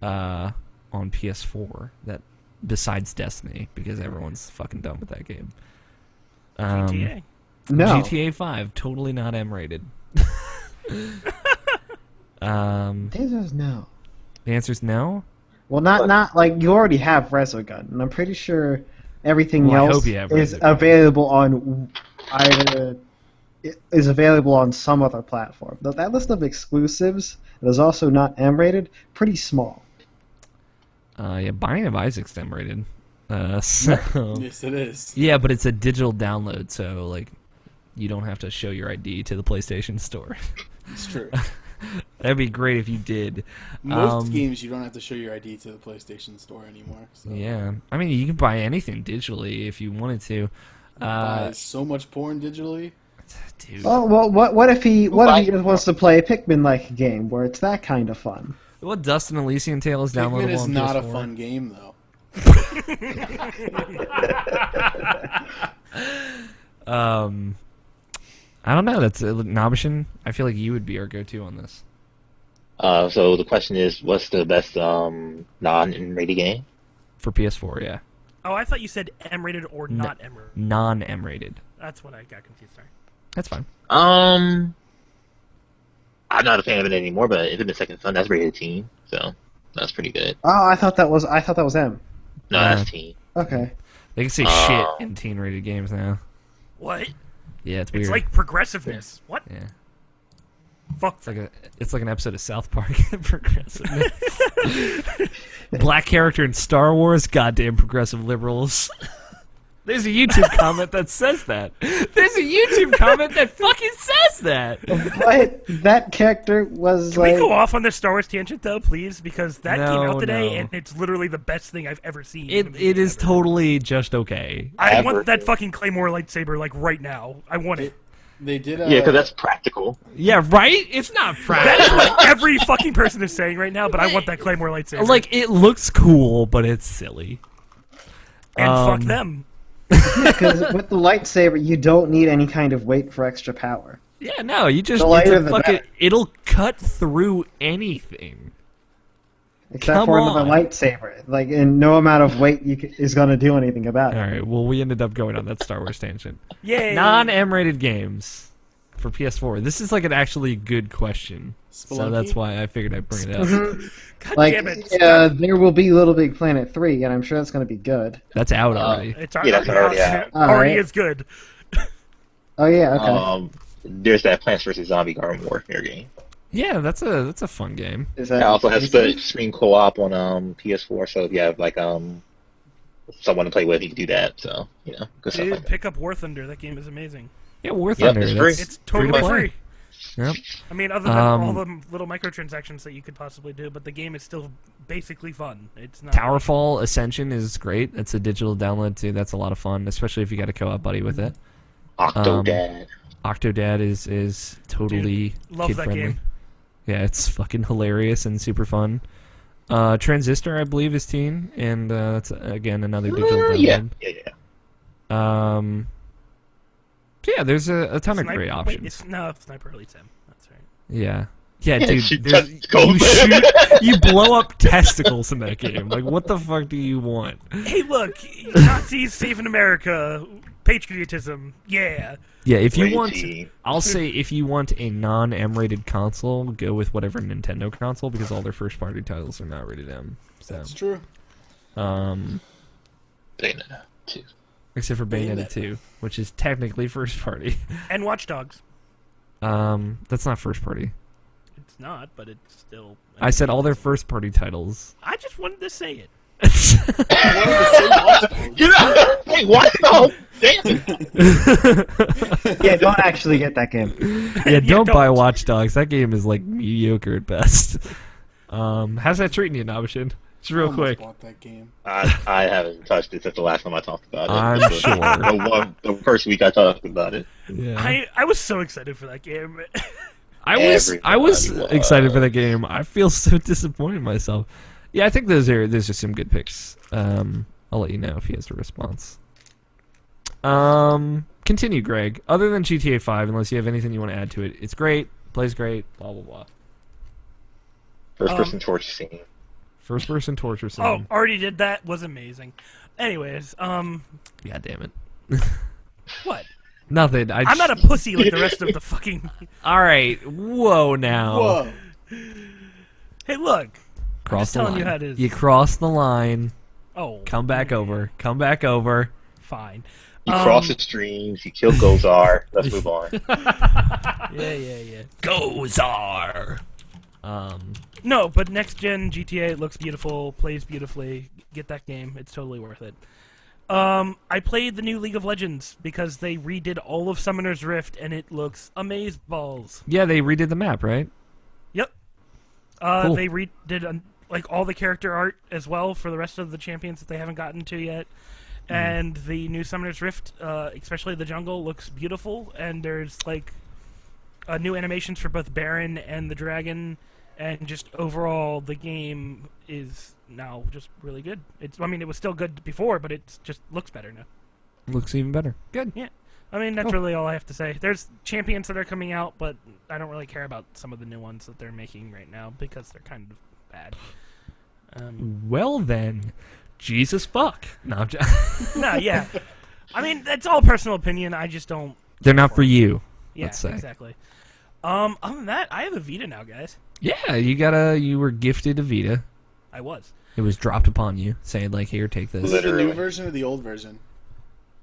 Speaker 1: on PS4 that besides Destiny, because everyone's fucking done with that game.
Speaker 5: GTA.
Speaker 2: No.
Speaker 1: GTA 5, totally not M-rated.
Speaker 2: The answer is no.
Speaker 1: The answer is no?
Speaker 2: Well, not like you already have Resogun, and I'm pretty sure everything else is available on available on some other platform. That list of exclusives that is also not M-rated, pretty small.
Speaker 1: Yeah, Binding of Isaac's M-rated. So
Speaker 3: yes, it is.
Speaker 1: Yeah, but it's a digital download, so like you don't have to show your ID to the PlayStation Store.
Speaker 3: It's true.
Speaker 1: That'd be great if you did.
Speaker 3: Most games you don't have to show your ID to the PlayStation Store anymore. So.
Speaker 1: Yeah, I mean you can buy anything digitally if you wanted to.
Speaker 3: Buy so much porn digitally.
Speaker 1: Dude.
Speaker 2: Oh well, what if he just wants to play a Pikmin-like game where it's that kind of fun?
Speaker 1: Well, Dust and Elysian Tale is downloadable.
Speaker 3: Pikmin is
Speaker 1: on
Speaker 3: not
Speaker 1: PS4.
Speaker 3: a fun game though.
Speaker 1: I don't know. That's Nobishin. I feel like you would be our go-to on this.
Speaker 4: So the question is, what's the best non-M-rated game?
Speaker 1: For PS4, yeah.
Speaker 5: Oh, I thought you said M-rated or not M-rated.
Speaker 1: Non-M-rated.
Speaker 5: That's what I got confused. Sorry.
Speaker 1: That's fine.
Speaker 4: I'm not a fan of it anymore, but Infamous Second Son, that's rated teen, so that's pretty good.
Speaker 2: Oh, I thought that was M.
Speaker 4: No, that's teen.
Speaker 2: Okay.
Speaker 1: They can say shit in teen-rated games now.
Speaker 5: What?
Speaker 1: Yeah, it's weird.
Speaker 5: It's like progressiveness. What?
Speaker 1: Yeah.
Speaker 5: Fuck.
Speaker 1: It's like an episode of South Park. Progressiveness. Black character in Star Wars. Goddamn progressive liberals. There's a YouTube comment that says that. There's a YouTube comment that fucking says that.
Speaker 2: But that character was
Speaker 5: Can
Speaker 2: like.
Speaker 5: we go off on this Star Wars tangent though, please? Because that came
Speaker 1: No,
Speaker 5: out today,
Speaker 1: no.
Speaker 5: and it's literally the best thing I've ever seen. in a
Speaker 1: It
Speaker 5: video
Speaker 1: is
Speaker 5: ever.
Speaker 1: totally just okay.
Speaker 5: I
Speaker 4: Ever.
Speaker 5: want that fucking Claymore lightsaber like right now. I want it.
Speaker 3: They did.
Speaker 4: Yeah, because that's practical.
Speaker 1: Yeah, right? It's not
Speaker 5: That
Speaker 1: practical.
Speaker 5: is what every fucking person is saying right now. But I want that Claymore lightsaber.
Speaker 1: Like, it looks cool, but it's silly.
Speaker 5: and fuck
Speaker 1: um,
Speaker 5: them.
Speaker 2: Because with the lightsaber, you don't need any kind of weight for extra power.
Speaker 1: Yeah, no, you just
Speaker 2: The
Speaker 1: need
Speaker 2: lighter
Speaker 1: to
Speaker 2: the
Speaker 1: fucking...
Speaker 2: better.
Speaker 1: It'll cut through anything.
Speaker 2: Except
Speaker 1: Come
Speaker 2: for the
Speaker 1: on.
Speaker 2: lightsaber. Like, and no amount of weight is going to do anything about it.
Speaker 1: Alright, well, we ended up going on that Star Wars tangent.
Speaker 5: Yay.
Speaker 1: Non-M-rated games for PS4. This is like an actually good question. So
Speaker 3: Spelunky?
Speaker 1: that's why I figured I'd bring it up.
Speaker 5: God
Speaker 2: Like,
Speaker 5: damn it.
Speaker 2: there will be Little Big Planet 3, and I'm sure that's going to be good.
Speaker 1: That's out already.
Speaker 5: It's
Speaker 4: Yeah, that's already out.
Speaker 5: Already
Speaker 2: Alright.
Speaker 5: is good.
Speaker 2: Oh, yeah, okay.
Speaker 4: There's that Plants vs Zombie Garden Warfare game.
Speaker 1: Yeah, that's a fun game.
Speaker 2: Is
Speaker 4: It
Speaker 2: that
Speaker 4: also has the
Speaker 2: basic?
Speaker 4: extreme co-op on PS4, so if you have like someone to play with, you can do that. So good stuff
Speaker 5: Dude,
Speaker 4: like that.
Speaker 5: pick up War Thunder. That game is amazing.
Speaker 1: Yeah, War
Speaker 4: Yep,
Speaker 1: Thunder.
Speaker 4: it's free.
Speaker 1: That's
Speaker 5: It's totally
Speaker 1: to play.
Speaker 5: free.
Speaker 1: Yep.
Speaker 5: I mean, other than
Speaker 1: Um,
Speaker 5: all the little microtransactions that you could possibly do, but the game is still basically fun. It's not.
Speaker 1: Towerfall Ascension is great. It's a digital download too. That's a lot of fun, especially if you got a co-op buddy with it.
Speaker 4: Octodad.
Speaker 1: Octodad is totally
Speaker 5: love
Speaker 1: kid
Speaker 5: that
Speaker 1: friendly.
Speaker 5: game.
Speaker 1: Yeah, it's fucking hilarious and super fun. Transistor, I believe, is teen, and that's again another digital download.
Speaker 4: Yeah.
Speaker 1: So yeah, there's a ton of
Speaker 5: Sniper-
Speaker 1: great
Speaker 5: wait,
Speaker 1: options.
Speaker 5: it's Sniper Elite Sim. That's right.
Speaker 1: Yeah. Yeah,
Speaker 4: Yeah,
Speaker 1: dude,
Speaker 4: shoot
Speaker 1: there's-
Speaker 4: testicles.
Speaker 1: you blow up testicles in that game. Like, what the fuck do you want?
Speaker 5: Hey, look, Nazis saving America, patriotism, yeah.
Speaker 1: Yeah, if you
Speaker 4: Great
Speaker 1: want,
Speaker 4: team.
Speaker 1: I'll say if you want a non-M-rated console, go with whatever Nintendo console because all their first-party titles are not rated M. So,
Speaker 3: That's true.
Speaker 4: Bayonetta 2.
Speaker 1: except for Bayonetta 2, which is technically first-party.
Speaker 5: And Watch Dogs.
Speaker 1: That's not first-party.
Speaker 5: It's not, but it's still.
Speaker 1: I said all their first-party titles.
Speaker 5: I just wanted to say it.
Speaker 4: Get out! Hey, what? No! Damn it!
Speaker 2: Yeah, don't actually get that game.
Speaker 1: Yeah, don't buy
Speaker 5: don't.
Speaker 1: Watch Dogs. That game is like mediocre at best. How's that treating you, Nabashin? Just real
Speaker 3: Almost
Speaker 1: quick.
Speaker 3: bought that game.
Speaker 4: I haven't touched it since the last time I talked about it.
Speaker 1: I'm
Speaker 4: This was
Speaker 1: sure.
Speaker 4: the first week I talked about it.
Speaker 1: Yeah.
Speaker 5: I was so excited for that game.
Speaker 1: I was
Speaker 4: Everybody was.
Speaker 1: excited for that game. I feel so disappointed in myself. Yeah, I think those are some good picks. I'll let you know if he has a response. Continue, Greg. Other than GTA 5, unless you have anything you want to add to it, it's great, plays great, blah blah blah.
Speaker 4: First person torture scene.
Speaker 1: First person torture scene.
Speaker 5: Oh, already did that. Was amazing. Anyways,
Speaker 1: God damn it.
Speaker 5: what?
Speaker 1: Nothing.
Speaker 5: I'm not a pussy like the rest of the fucking.
Speaker 1: All right. Whoa, now.
Speaker 3: Whoa.
Speaker 5: Hey, look.
Speaker 1: Cross
Speaker 5: just
Speaker 1: the
Speaker 5: telling
Speaker 1: line.
Speaker 5: you how it is.
Speaker 1: You cross the line.
Speaker 5: Oh.
Speaker 1: Come back over. Come back over.
Speaker 5: Fine.
Speaker 4: You cross the streams, you kill Gozar. Let's move on.
Speaker 5: Yeah.
Speaker 1: Gozar.
Speaker 5: No, but next gen GTA looks beautiful, plays beautifully. Get that game; it's totally worth it. I played the new League of Legends because they redid all of Summoner's Rift, and it looks amazeballs.
Speaker 1: Yeah, they redid the map, right?
Speaker 5: Yep.
Speaker 1: Cool.
Speaker 5: They redid like all the character art as well for the rest of the champions that they haven't gotten to yet. And the new Summoner's Rift, especially the jungle, looks beautiful. And there's like new animations for both Baron and the Dragon, and just overall the game is now just really good. It was still good before, but it just looks better now.
Speaker 1: Looks even better. Good.
Speaker 5: Yeah. I mean, that's really all I have to say. There's champions that are coming out, but I don't really care about some of the new ones that they're making right now because they're kind of bad.
Speaker 1: Well then, Jesus fuck. No, I'm
Speaker 5: No, yeah. I mean, that's all personal opinion. I just don't.
Speaker 1: they're not for you.
Speaker 5: Yeah,
Speaker 1: Let's say.
Speaker 5: exactly. Other than that, I have a Vita now, guys.
Speaker 1: Yeah, you were gifted a Vita.
Speaker 5: I was.
Speaker 1: It was dropped upon you, saying like, "Here, take this."
Speaker 3: Is it the
Speaker 4: Literally.
Speaker 3: new version or the old version?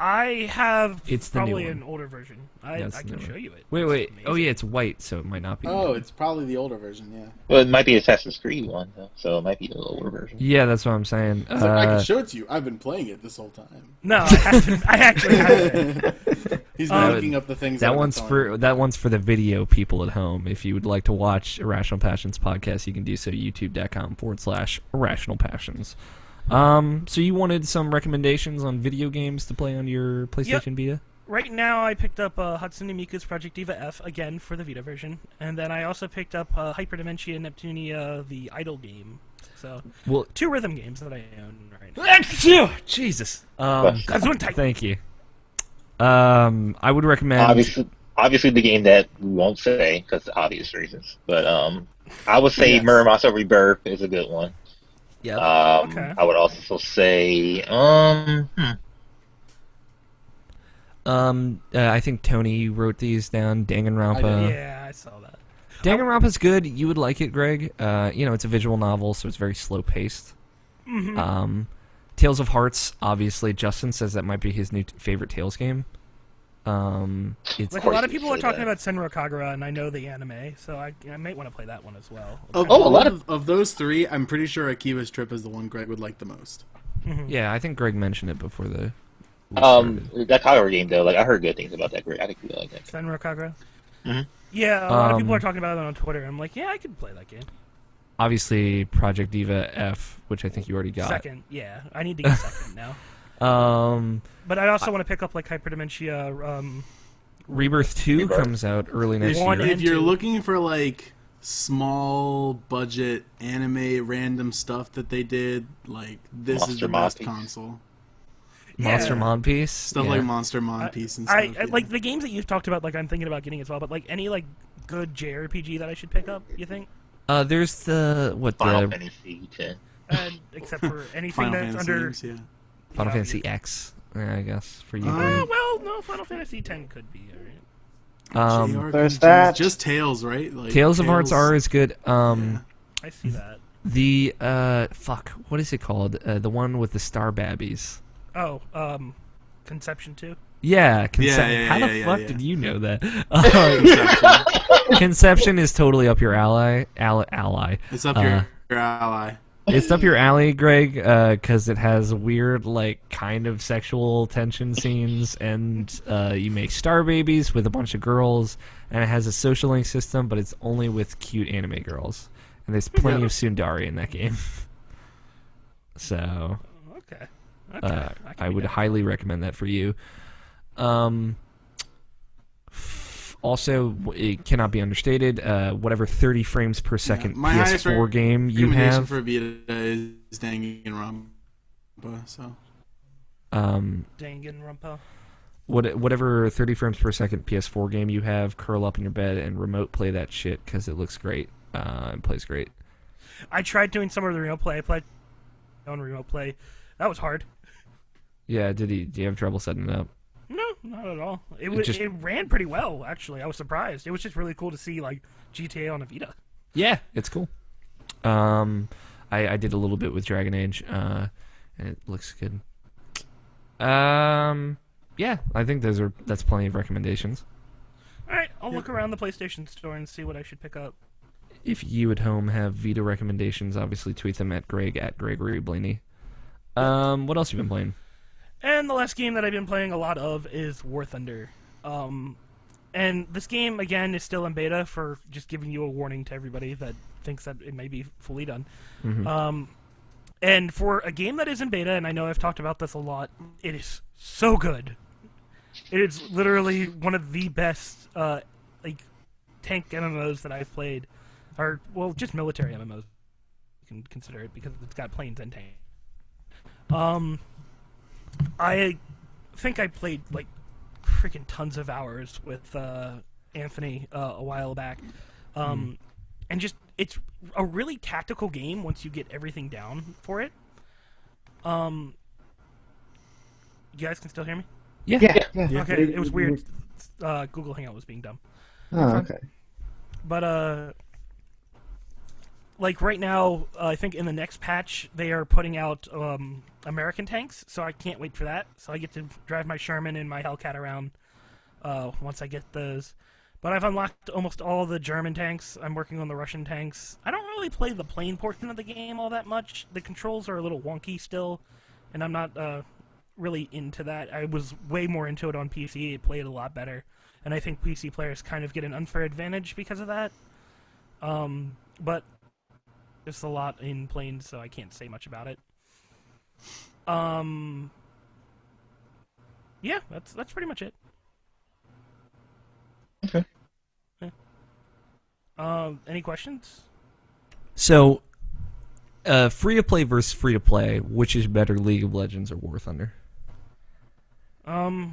Speaker 5: I have
Speaker 1: It's the new
Speaker 5: probably
Speaker 1: one.
Speaker 5: an older version. I
Speaker 1: That's
Speaker 5: can
Speaker 1: the new
Speaker 5: show
Speaker 1: one.
Speaker 5: you it.
Speaker 1: Wait.
Speaker 5: It's
Speaker 1: Oh
Speaker 5: amazing.
Speaker 1: yeah, it's white, so it might not be.
Speaker 3: Oh, it's probably the older version, yeah.
Speaker 4: Well, it might be Assassin's Creed one, though, so it might be the older version.
Speaker 1: Yeah, that's what I'm saying.
Speaker 3: It's like, I can show it to you. I've been playing it this whole time.
Speaker 5: No, I haven't. I actually haven't.
Speaker 3: He's been looking up the things.
Speaker 1: that
Speaker 3: I've been
Speaker 1: one's
Speaker 3: telling
Speaker 1: for
Speaker 3: him.
Speaker 1: that one's for the video people at home. If you would like to watch Irrational Passions podcast, you can do so youtube.com/Irrational Passions. So you wanted some recommendations on video games to play on your PlayStation Vita?
Speaker 5: Right now, I picked up Hatsune Miiku's Project Diva F again for the Vita version, and then I also picked up Hyperdimensia Neptunia, the Idle game. So,
Speaker 1: Well,
Speaker 5: 2 rhythm games that I own right now.
Speaker 1: Jesus.
Speaker 5: Gesundheit.
Speaker 1: Thank you. I would recommend.
Speaker 4: Obviously, the game that we won't say because of obvious reasons. But I would say
Speaker 3: Yes.
Speaker 4: Mirror Monster Rebirth is a good one.
Speaker 1: Yeah.
Speaker 5: Okay.
Speaker 4: I would also say
Speaker 1: I think Tony wrote these down. Danganronpa.
Speaker 5: Yeah, I saw that.
Speaker 1: Danganronpa's good. You would like it, Greg. It's a visual novel, so it's very slow paced.
Speaker 5: Mm-hmm.
Speaker 1: Tales of Hearts, obviously, Justin says that might be his new favorite Tales game. It's
Speaker 5: Like, a lot of
Speaker 4: you
Speaker 5: people are
Speaker 4: say
Speaker 5: talking
Speaker 4: that.
Speaker 5: about Senra Kagura, and I know the anime, so I might want to play that one as well.
Speaker 3: Of
Speaker 4: a lot
Speaker 3: of those 3, I'm pretty sure Akiba's Trip is the one Greg would like the most.
Speaker 1: yeah, I think Greg mentioned it before the.
Speaker 4: that Kagura game though, like I heard good things about that. Great, I think you like that.
Speaker 5: Senra Kagura?
Speaker 4: Mhm.
Speaker 5: Yeah, a lot of people are talking about it on Twitter. I'm like, yeah, I could play that game.
Speaker 1: Obviously, Project Diva F, which I think you already got.
Speaker 5: Second, yeah. I need to get second now. But I also want to pick up, like, Hyperdimensia.
Speaker 1: Rebirth 2 comes out early next
Speaker 5: One
Speaker 1: year.
Speaker 3: If you're
Speaker 5: two.
Speaker 3: looking for like small budget anime random stuff that they did, like this is
Speaker 4: Monster
Speaker 3: the best
Speaker 4: Monpiece.
Speaker 3: console.
Speaker 1: Monster
Speaker 5: Yeah.
Speaker 1: Mon Piece.
Speaker 3: Stuff
Speaker 1: yeah.
Speaker 3: like Monster Mon Piece and stuff.
Speaker 5: I like the games that you've talked about, like, I'm thinking about getting as well, but, like, any, like, good JRPG that I should pick up, you think?
Speaker 1: There's the
Speaker 4: Final Fantasy X.
Speaker 5: Except for anything
Speaker 3: Final
Speaker 5: that's
Speaker 3: Fantasy
Speaker 5: under...
Speaker 3: games, yeah.
Speaker 1: Final Fantasy X, I guess, for you.
Speaker 5: well, no, Final Fantasy X could be, alright.
Speaker 2: There's
Speaker 3: JRPGs,
Speaker 2: that.
Speaker 3: Just Tales, right? Like,
Speaker 1: Tales of Hearts R is good.
Speaker 5: I see that.
Speaker 1: The what is it called? The one with the star babbies.
Speaker 5: Oh, Conception 2?
Speaker 1: Yeah,
Speaker 3: yeah,
Speaker 1: How the
Speaker 3: yeah,
Speaker 1: fuck
Speaker 3: yeah.
Speaker 1: did you know that? Conception is totally up your ally.
Speaker 3: It's up your ally.
Speaker 1: It's up your alley, Greg, because it has weird, like, kind of sexual tension scenes, and you make star babies with a bunch of girls, and it has a social link system, but it's only with cute anime girls. And there's plenty of tsundere in that game. So,
Speaker 5: Okay.
Speaker 1: I would highly recommend that for you. Also, it cannot be understated, whatever 30 frames per second
Speaker 3: my highest
Speaker 1: PS4 game you
Speaker 3: recommendation
Speaker 1: have.
Speaker 3: for Vita is Danganronpa. So
Speaker 5: Danganronpa.
Speaker 1: Whatever 30 frames per second PS4 game you have, curl up in your bed and remote play that shit because it looks great and plays great.
Speaker 5: I tried doing some of the remote play. I played on remote play. That was hard.
Speaker 1: Yeah, do you have trouble setting it up?
Speaker 5: No, not at all. It ran pretty well, actually. I was surprised. It was just really cool to see, like, GTA on a Vita.
Speaker 1: Yeah, it's cool. I did a little bit with Dragon Age, and it looks good. Yeah, I think that's plenty of recommendations.
Speaker 5: All right, I'll look around the PlayStation Store and see what I should pick up.
Speaker 1: If you at home have Vita recommendations, obviously tweet them at Greg at Gregory Blaney. What else you been playing?
Speaker 5: And the last game that I've been playing a lot of is War Thunder. And this game, again, is still in beta for just giving you a warning to everybody that thinks that it may be fully done.
Speaker 1: Mm-hmm.
Speaker 5: And for a game that is in beta, and I know I've talked about this a lot, it is so good. It is literally one of the best tank MMOs that I've played. Or, well, just military MMOs. You can consider it because it's got planes and tanks. I think I played, like, freaking tons of hours with Anthony a while back. And just, it's a really tactical game once you get everything down for it. You guys can still hear me?
Speaker 2: Yeah.
Speaker 5: Okay, it was weird. Google Hangout was being dumb.
Speaker 2: Oh, okay.
Speaker 5: But, like right now, I think in the next patch they are putting out American tanks, so I can't wait for that. So I get to drive my Sherman and my Hellcat around once I get those. But I've unlocked almost all the German tanks. I'm working on the Russian tanks. I don't really play the plane portion of the game all that much. The controls are a little wonky still, and I'm not really into that. I was way more into it on PC. It played a lot better, and I think PC players kind of get an unfair advantage because of that. But there's a lot in planes, so I can't say much about it. Yeah, that's pretty much it.
Speaker 4: Okay.
Speaker 5: Yeah. Any questions?
Speaker 1: So, free to play versus free to play, which is better, League of Legends or War Thunder?
Speaker 5: Well,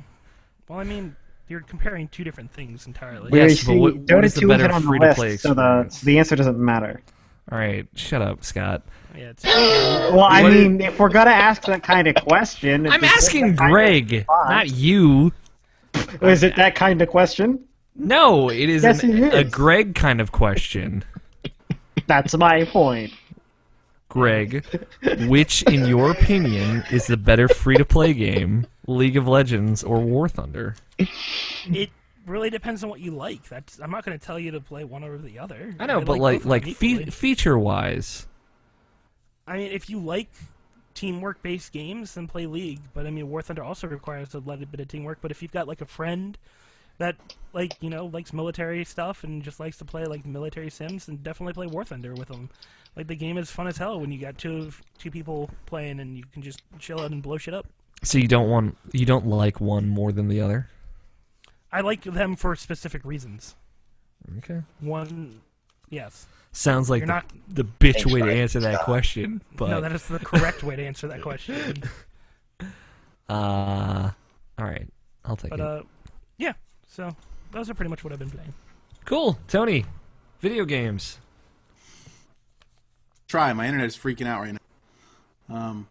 Speaker 5: I mean, you're comparing two different things entirely.
Speaker 2: Wait,
Speaker 1: Yes,
Speaker 2: see,
Speaker 1: but what
Speaker 2: Dota
Speaker 1: is the
Speaker 2: 2
Speaker 1: better
Speaker 2: isn't on the
Speaker 1: free-to-play
Speaker 2: list, so
Speaker 1: experience?
Speaker 2: the answer doesn't matter.
Speaker 1: All right, shut up, Scott.
Speaker 5: Yeah, it's
Speaker 2: Well, I
Speaker 1: What
Speaker 2: mean, if we're gonna ask that kind of question,
Speaker 1: I'm
Speaker 2: it's
Speaker 1: asking
Speaker 2: that kind of
Speaker 1: Greg,
Speaker 2: response.
Speaker 1: not you.
Speaker 2: Is it that kind of question?
Speaker 1: No, it is
Speaker 2: Yes, it
Speaker 1: a
Speaker 2: is.
Speaker 1: Greg kind of question.
Speaker 2: That's my point.
Speaker 1: Greg, which, in your opinion, is the better free-to-play game, League of Legends or War Thunder?
Speaker 5: it really depends on what you like. I'm not going to tell you to play one over the other.
Speaker 1: I know,
Speaker 5: I
Speaker 1: but
Speaker 5: both of them equally.
Speaker 1: feature-wise,
Speaker 5: I mean, if you like teamwork-based games, then play League. But I mean, War Thunder also requires a little bit of teamwork. But if you've got like a friend that likes military stuff and just likes to play like military sims, then definitely play War Thunder with them. Like, the game is fun as hell when you got two people playing and you can just chill out and blow shit up.
Speaker 1: so you don't like one more than the other?
Speaker 5: I like them for specific reasons.
Speaker 1: Okay.
Speaker 5: One, yes.
Speaker 1: Sounds like
Speaker 5: You're not.
Speaker 1: the bitch
Speaker 4: Thanks,
Speaker 1: way to
Speaker 4: Greg.
Speaker 1: answer that
Speaker 4: Scott.
Speaker 1: question, but
Speaker 5: No, that is the correct way to answer that question.
Speaker 1: all right, I'll take it.
Speaker 5: But yeah. So those are pretty much what I've been playing.
Speaker 1: Cool, Tony. Video games.
Speaker 3: Try. My internet is freaking out right now.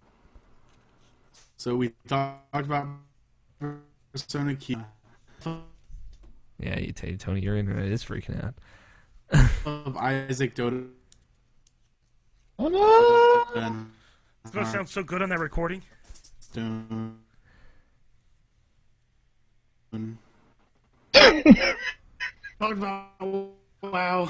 Speaker 3: So we talked about Persona Q.
Speaker 1: Yeah, you tell you, Tony, your internet is freaking out.
Speaker 3: Of Isaac Dota.
Speaker 4: Oh no!
Speaker 3: And,
Speaker 5: It's gonna sound so good on that recording.
Speaker 3: Talked about WoW.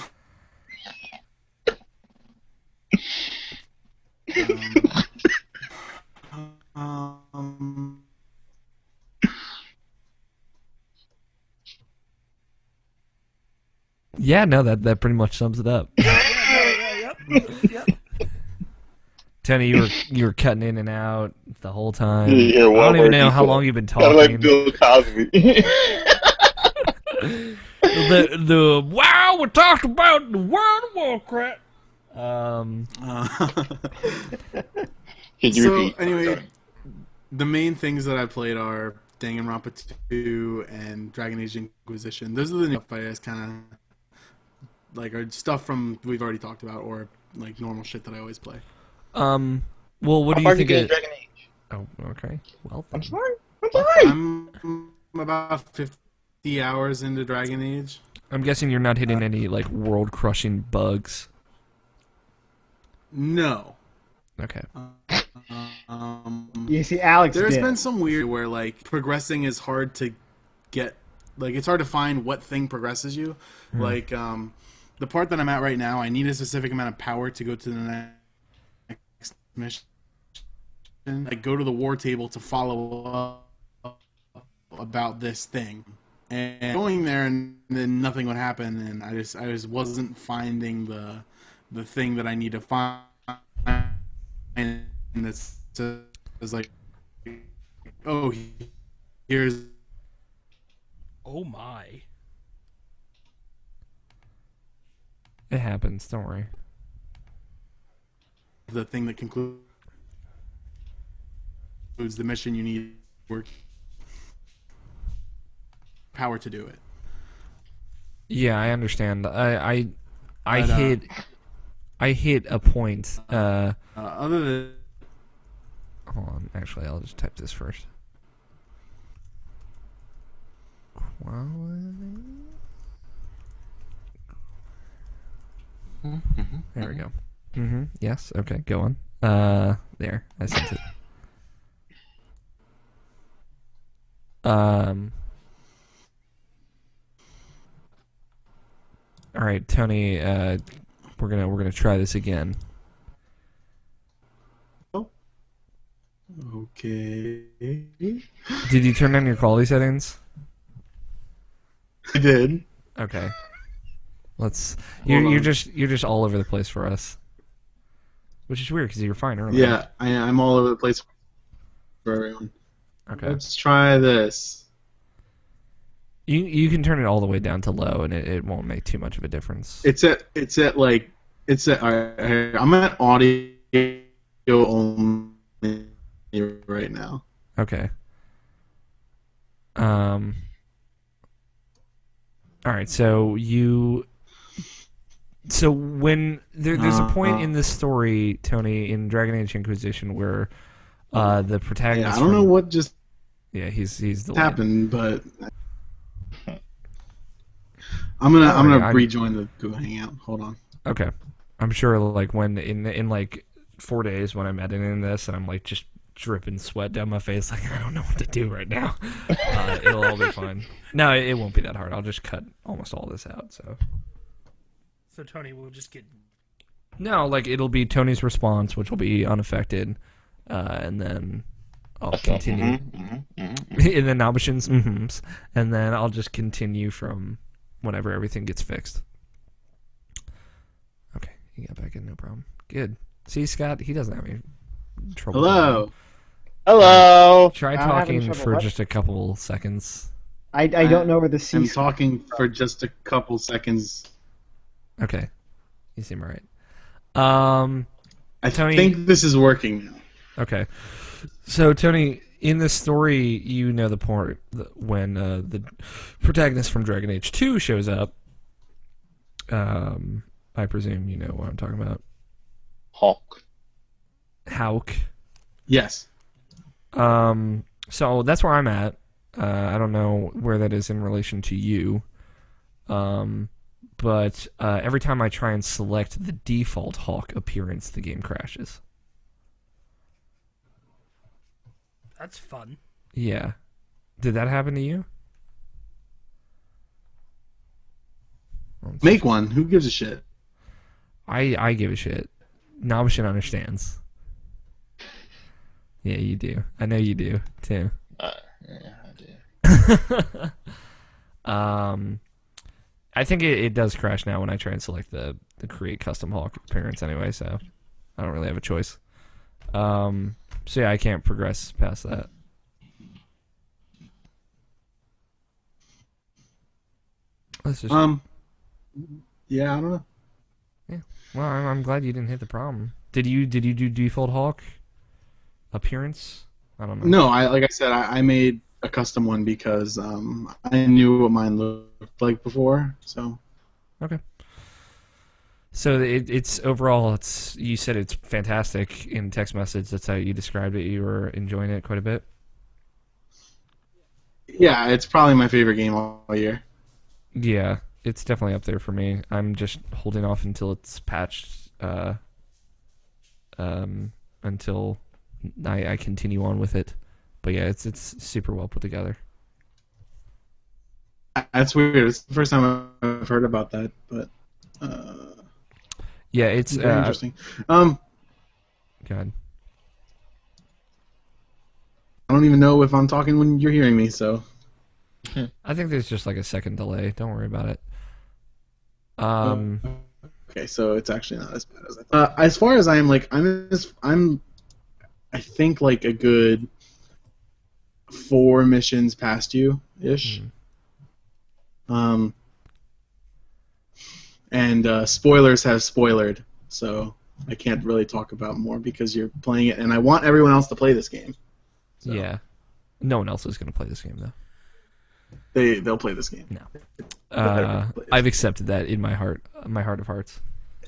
Speaker 3: Um,
Speaker 1: Yeah, no, that pretty much sums it up.
Speaker 5: Yep.
Speaker 1: Tony, you were cutting in and out the whole time.
Speaker 4: Yeah,
Speaker 1: I
Speaker 4: one
Speaker 1: don't even
Speaker 4: word
Speaker 1: know how
Speaker 4: before.
Speaker 1: long you've been
Speaker 4: Kinda like
Speaker 1: talking.
Speaker 4: Bill Cosby.
Speaker 1: The wow, we talked about the World of Warcraft.
Speaker 4: Can you
Speaker 3: so
Speaker 4: repeat?
Speaker 3: anyway,
Speaker 4: Sorry.
Speaker 3: the main things that I played are Danganronpa 2 and Dragon Age Inquisition. Those are the new stuff I kind of like, are stuff from we've already talked about, or like normal shit that I always play.
Speaker 1: Well, what
Speaker 4: How
Speaker 1: do
Speaker 4: far
Speaker 1: you
Speaker 4: did
Speaker 1: think?
Speaker 4: you get in
Speaker 1: Of,
Speaker 4: Dragon Age?
Speaker 1: oh, okay. Well,
Speaker 4: I'm
Speaker 1: then.
Speaker 4: sorry. I'm sorry.
Speaker 3: I'm about 50 hours into Dragon Age.
Speaker 1: I'm guessing you're not hitting any like world-crushing bugs.
Speaker 3: No.
Speaker 1: Okay.
Speaker 2: You see, Alex
Speaker 3: There's
Speaker 2: did.
Speaker 3: been some weird where like progressing is hard to get, like it's hard to find what thing progresses you. Like the part that I'm at right now, I need a specific amount of power to go to the next mission. Like go to the war table to follow up about this thing. And going there and then nothing would happen, and I just wasn't finding the thing that I need to find. And that's it's like, oh, here's
Speaker 5: Oh my.
Speaker 1: It happens. Don't worry.
Speaker 3: the thing that concludes the mission. You need work power to do it.
Speaker 1: Yeah, I understand. I
Speaker 3: But,
Speaker 1: hit a point.
Speaker 3: Other than
Speaker 1: Hold on. Actually, I'll just type this first. Quality. There we go. Yes. Okay. Go on. There. I sent it. All right, Tony. We're gonna try this again.
Speaker 3: Okay.
Speaker 1: Did you turn on your quality settings?
Speaker 3: I did.
Speaker 1: Okay. Let's.
Speaker 3: Hold
Speaker 1: You're
Speaker 3: on.
Speaker 1: just all over the place for us, which is weird because you were fine earlier.
Speaker 3: Yeah, I'm all over the place for everyone.
Speaker 1: Okay.
Speaker 3: Let's try this.
Speaker 1: You can turn it all the way down to low, and it won't make too much of a difference.
Speaker 3: It's at all right, I'm at audio only right now.
Speaker 1: Okay. All right. So when there's a point in this story, Tony, in Dragon Age Inquisition, where the protagonist.
Speaker 3: Yeah, I don't know what just
Speaker 1: he's delayed.
Speaker 3: happened, but I'm gonna rejoin the Google Hangout. Hold on.
Speaker 1: Okay. I'm sure like when in like 4 days when I'm editing this and I'm like just dripping sweat down my face, like I don't know what to do right now. It'll all be fine. No, it won't be that hard. I'll just cut almost all this out.
Speaker 5: So Tony will just get.
Speaker 1: No, like it'll be Tony's response, which will be unaffected, and then I'll continue. And then Nabashin's and then I'll just continue from whenever everything gets fixed. Okay, you got back in, no problem. Good. See, Scott, he doesn't have any trouble.
Speaker 3: Hello.
Speaker 4: Hello.
Speaker 1: Try
Speaker 2: I'm having
Speaker 1: talking
Speaker 2: trouble.
Speaker 1: for
Speaker 2: What?
Speaker 1: just a couple seconds.
Speaker 2: I don't know where the C.
Speaker 3: I'm talking for just a couple seconds.
Speaker 1: Okay, you seem all right.
Speaker 3: I
Speaker 1: Tony-
Speaker 3: think this is working now.
Speaker 1: Okay, so Tony, in this story, you know the part when the protagonist from Dragon Age 2 shows up. I presume you know what I'm talking about.
Speaker 4: Hawk.
Speaker 1: Hauk.
Speaker 3: Yes.
Speaker 1: So that's where I'm at. I don't know where that is in relation to you. But every time I try and select the default Hawk appearance, the game crashes.
Speaker 5: That's fun.
Speaker 1: Yeah. Did that happen to you?
Speaker 3: Make one. Who gives a shit?
Speaker 1: I give a shit. Nabashin understands. Yeah, you do. I know you do, too.
Speaker 4: Yeah, I do.
Speaker 1: I think it does crash now when I try and select the create custom Hawk appearance anyway, so I don't really have a choice. So yeah, I can't progress past that. Let's just
Speaker 3: Yeah, I don't know.
Speaker 1: well, I'm glad you didn't hit the problem. Did you do default Hawk appearance? I don't know.
Speaker 3: No, like I said, I made a custom one because I knew what mine looked like before. So
Speaker 1: Okay. So it's overall, you said it's fantastic in text message. That's how you described it. You were enjoying it quite a bit.
Speaker 3: yeah, it's probably my favorite game all year.
Speaker 1: Yeah, it's definitely up there for me. I'm just holding off until it's patched, until I continue on with it. But yeah, it's super well put together.
Speaker 3: That's weird. It's the first time I've heard about that, but
Speaker 1: Yeah, it's
Speaker 3: very interesting.
Speaker 1: God.
Speaker 3: I don't even know if I'm talking when you're hearing me. So
Speaker 1: I think there's just like a second delay. Don't worry about it.
Speaker 3: okay, so it's actually not as bad as I thought. As far as I am, like I think like a good 4 missions past you ish. And spoilers have spoilered, so I can't really talk about more because you're playing it, and I want everyone else to play this game. So
Speaker 1: Yeah. No one else is going to play this game, though.
Speaker 3: they'll play this game.
Speaker 1: No. I've accepted that in my heart of hearts.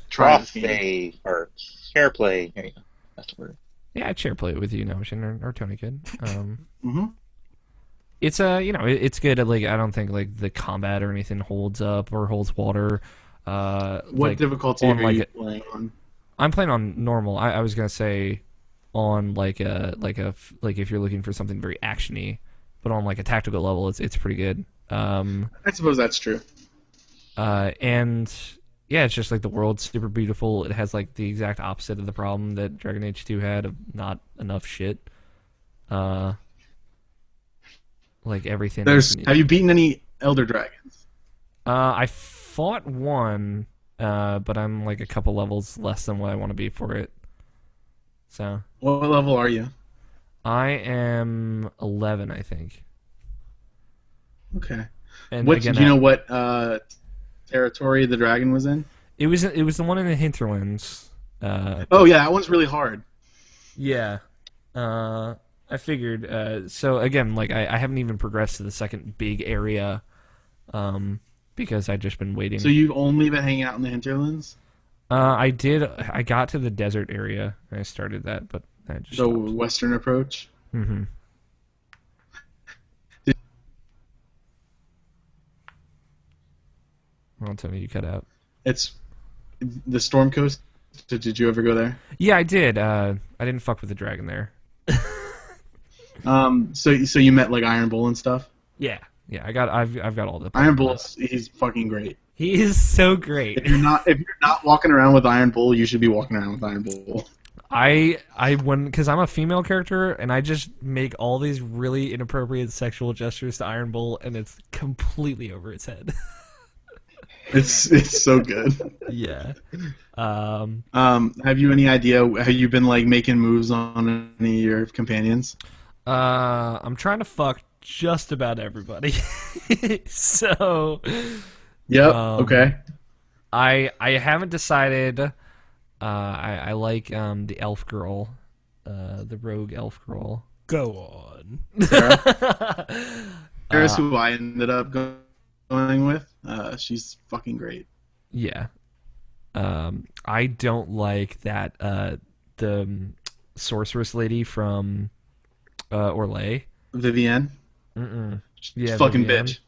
Speaker 3: Try this game.
Speaker 4: Cross-play or share play. There you go. That's the word.
Speaker 1: Yeah, I'd share play it with you, Notion, or Tony could.
Speaker 3: Mm-hmm.
Speaker 1: It's good. Like, I don't think like the combat or anything holds up or holds water.
Speaker 3: What
Speaker 1: like,
Speaker 3: difficulty
Speaker 1: on,
Speaker 3: are
Speaker 1: like,
Speaker 3: you playing on?
Speaker 1: I'm playing on normal. I was gonna say on like if you're looking for something very actiony, but on like a tactical level, it's pretty good.
Speaker 3: I suppose that's true.
Speaker 1: And yeah, it's just like the world's super beautiful. It has like the exact opposite of the problem that Dragon Age 2 had of not enough shit. Like everything.
Speaker 3: Have you beaten any Elder Dragons?
Speaker 1: I fought one, but I'm like a couple levels less than what I want to be for it. So.
Speaker 3: What level are you?
Speaker 1: I am 11, I think.
Speaker 3: Okay.
Speaker 1: And
Speaker 3: do
Speaker 1: again,
Speaker 3: you know what territory the dragon was in?
Speaker 1: It was the one in the hinterlands.
Speaker 3: Oh yeah, that one's really hard.
Speaker 1: Yeah. I figured. So again, like I haven't even progressed to the second big area, because I've just been waiting.
Speaker 3: So you've only been hanging out in the hinterlands?
Speaker 1: I did. I got to the desert area and I started that, but I just
Speaker 3: the
Speaker 1: stopped.
Speaker 3: western approach.
Speaker 1: Mm-hmm. I'll tell you cut out.
Speaker 3: It's the Storm Coast. Did you ever go there?
Speaker 1: Yeah, I did. I didn't fuck with the dragon there.
Speaker 3: So you met like Iron Bull and stuff.
Speaker 1: Yeah. I've got all the
Speaker 3: Iron Bull. He's fucking great.
Speaker 1: He is so great.
Speaker 3: If you're not walking around with Iron Bull, you should be walking around with Iron Bull.
Speaker 1: Because I'm a female character and I just make all these really inappropriate sexual gestures to Iron Bull and it's completely over its head.
Speaker 3: It's so good.
Speaker 1: Yeah.
Speaker 3: Have you any idea how you've been like making moves on any of your companions?
Speaker 1: I'm trying to fuck just about everybody. So.
Speaker 3: Yep. Okay.
Speaker 1: I haven't decided. I like the elf girl, the rogue elf girl.
Speaker 5: Go on.
Speaker 3: Sarah's who I ended up going with. She's fucking great.
Speaker 1: Yeah. I don't like that the sorceress lady from Orlais.
Speaker 3: Vivienne.
Speaker 1: Yeah,
Speaker 3: fucking
Speaker 1: Vivienne.
Speaker 3: bitch.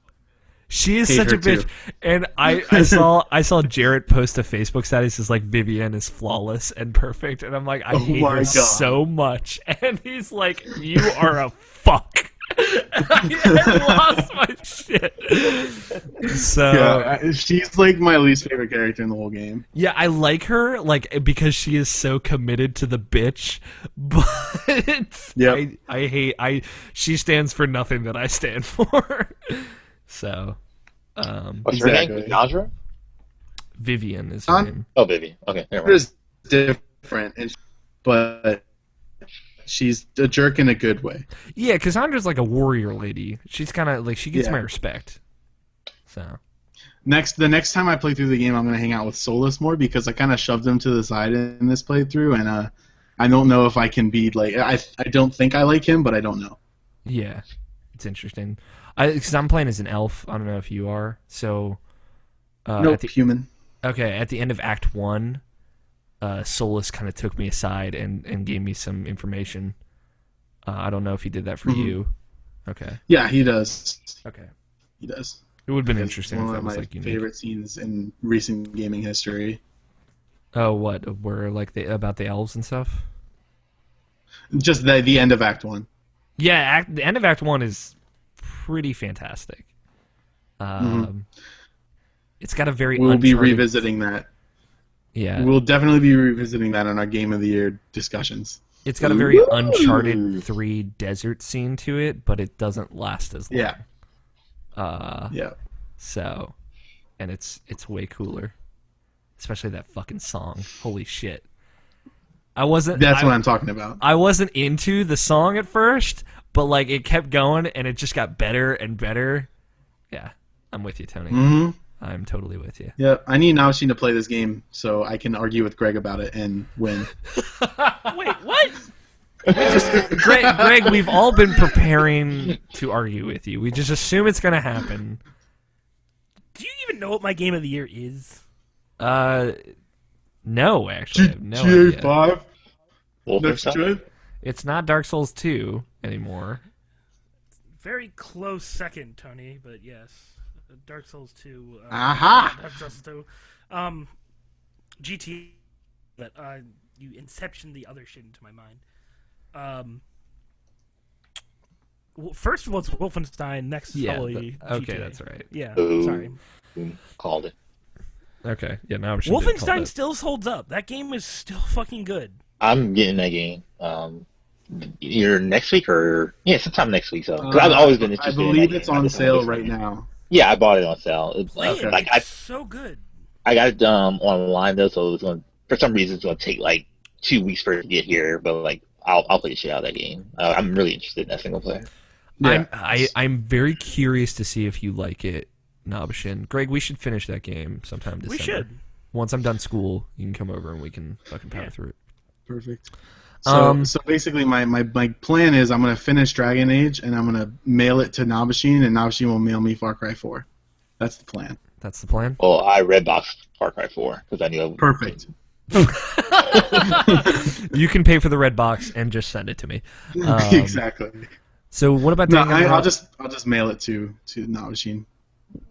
Speaker 1: She is
Speaker 3: Hate
Speaker 1: such
Speaker 3: her
Speaker 1: a bitch,
Speaker 3: too.
Speaker 1: and I saw Jarrett post a Facebook status is like Vivienne is flawless and perfect, and I'm like I hate
Speaker 3: my
Speaker 1: her
Speaker 3: God.
Speaker 1: so much, and he's like you are a fuck. I lost my shit. So
Speaker 3: Yeah, she's like my least favorite character in the whole game.
Speaker 1: yeah, I like her like because she is so committed to the bitch, but
Speaker 3: Yep.
Speaker 1: she stands for nothing that I stand for. So,
Speaker 4: What's her name?
Speaker 3: Exactly.
Speaker 4: Nadra?
Speaker 1: Vivian is her name.
Speaker 4: Oh, Vivi. Okay, never
Speaker 3: Her
Speaker 4: mind.
Speaker 3: is different, but she's a jerk in a good way.
Speaker 1: Yeah, Cassandra's like a warrior lady. She's kind of like she gets
Speaker 3: Yeah.
Speaker 1: my respect. So
Speaker 3: The next time I play through the game, I'm gonna hang out with Solus more because I kind of shoved him to the side in this playthrough, and I don't know if I can be like I don't think I like him, but I don't know.
Speaker 1: yeah, it's interesting. Because I'm playing as an elf. I don't know if you are. So,
Speaker 3: Nope, human.
Speaker 1: okay, at the end of Act 1, Solus kind of took me aside and gave me some information. I don't know if he did that for you. Okay.
Speaker 3: Yeah, he does.
Speaker 1: Okay.
Speaker 3: He does.
Speaker 1: It would have been
Speaker 3: It's
Speaker 1: interesting if
Speaker 3: one
Speaker 1: that
Speaker 3: of
Speaker 1: was
Speaker 3: my
Speaker 1: like unique.
Speaker 3: favorite scenes in recent gaming history.
Speaker 1: Oh, what? Were like about the elves and stuff?
Speaker 3: Just the end of Act 1.
Speaker 1: Yeah, the end of Act 1 is pretty fantastic. It's got a very
Speaker 3: We'll be
Speaker 1: Uncharted-
Speaker 3: revisiting that.
Speaker 1: Yeah.
Speaker 3: We'll definitely be revisiting that in our Game of the Year discussions.
Speaker 1: It's got a very Uncharted 3 desert scene to it, but it doesn't last as long.
Speaker 3: Yeah. Yeah.
Speaker 1: So, and it's way cooler. Especially that fucking song. Holy shit.
Speaker 3: That's what I'm talking about.
Speaker 1: I wasn't into the song at first, but like it kept going and it just got better and better. Yeah, I'm with you, Tony.
Speaker 3: Mm-hmm.
Speaker 1: I'm totally with you.
Speaker 3: Yeah, I need Naoshi to play this game so I can argue with Greg about it and win.
Speaker 5: Wait, what?
Speaker 1: Greg, we've all been preparing to argue with you. We just assume it's going to happen.
Speaker 5: Do you even know what my game of the year is?
Speaker 1: No, actually. I have no idea.
Speaker 3: 5?
Speaker 4: Wolfenstein?
Speaker 1: It's not Dark Souls 2 anymore.
Speaker 5: Very close second, Tony, but yes. Dark Souls 2.
Speaker 3: Aha!
Speaker 5: Dark Souls 2. GTA that you inception the other shit into my mind. Well, first of all, it's Wolfenstein. Next is probably
Speaker 1: okay,
Speaker 5: GTA.
Speaker 1: that's right.
Speaker 5: Yeah,
Speaker 4: Ooh.
Speaker 5: sorry.
Speaker 4: Called it.
Speaker 1: Okay, yeah, now I'm sure.
Speaker 5: Wolfenstein still holds up. That game is still fucking good.
Speaker 4: I'm getting that game. Either next week or sometime next week. So because I've always been interested.
Speaker 3: I believe
Speaker 4: in that
Speaker 3: it's
Speaker 4: game.
Speaker 3: on sale right now.
Speaker 4: Yeah, I bought it on sale. It's,
Speaker 5: Play it.
Speaker 4: like
Speaker 5: It's so good.
Speaker 4: I got it online though, so it's going for some reason it's going to take like 2 weeks for it to get here. But like I'll play the shit out of that game. I'm really interested in that single player.
Speaker 3: Yeah.
Speaker 1: I'm very curious to see if you like it, Nabashin. Greg, we should finish that game sometime December.
Speaker 5: We should.
Speaker 1: Once I'm done school, you can come over and we can fucking power through it.
Speaker 3: Perfect. So basically, my plan is I'm gonna finish Dragon Age and I'm gonna mail it to Nabashin, and Nabashin will mail me Far Cry 4. That's the plan.
Speaker 1: That's the plan?
Speaker 4: Well, I redboxed Far Cry 4 because I knew I would.
Speaker 3: Perfect.
Speaker 1: You can pay for the red box and just send it to me.
Speaker 3: Exactly.
Speaker 1: So what about
Speaker 3: No,
Speaker 1: Danganronpa?
Speaker 3: I'll just mail it to Nabashin.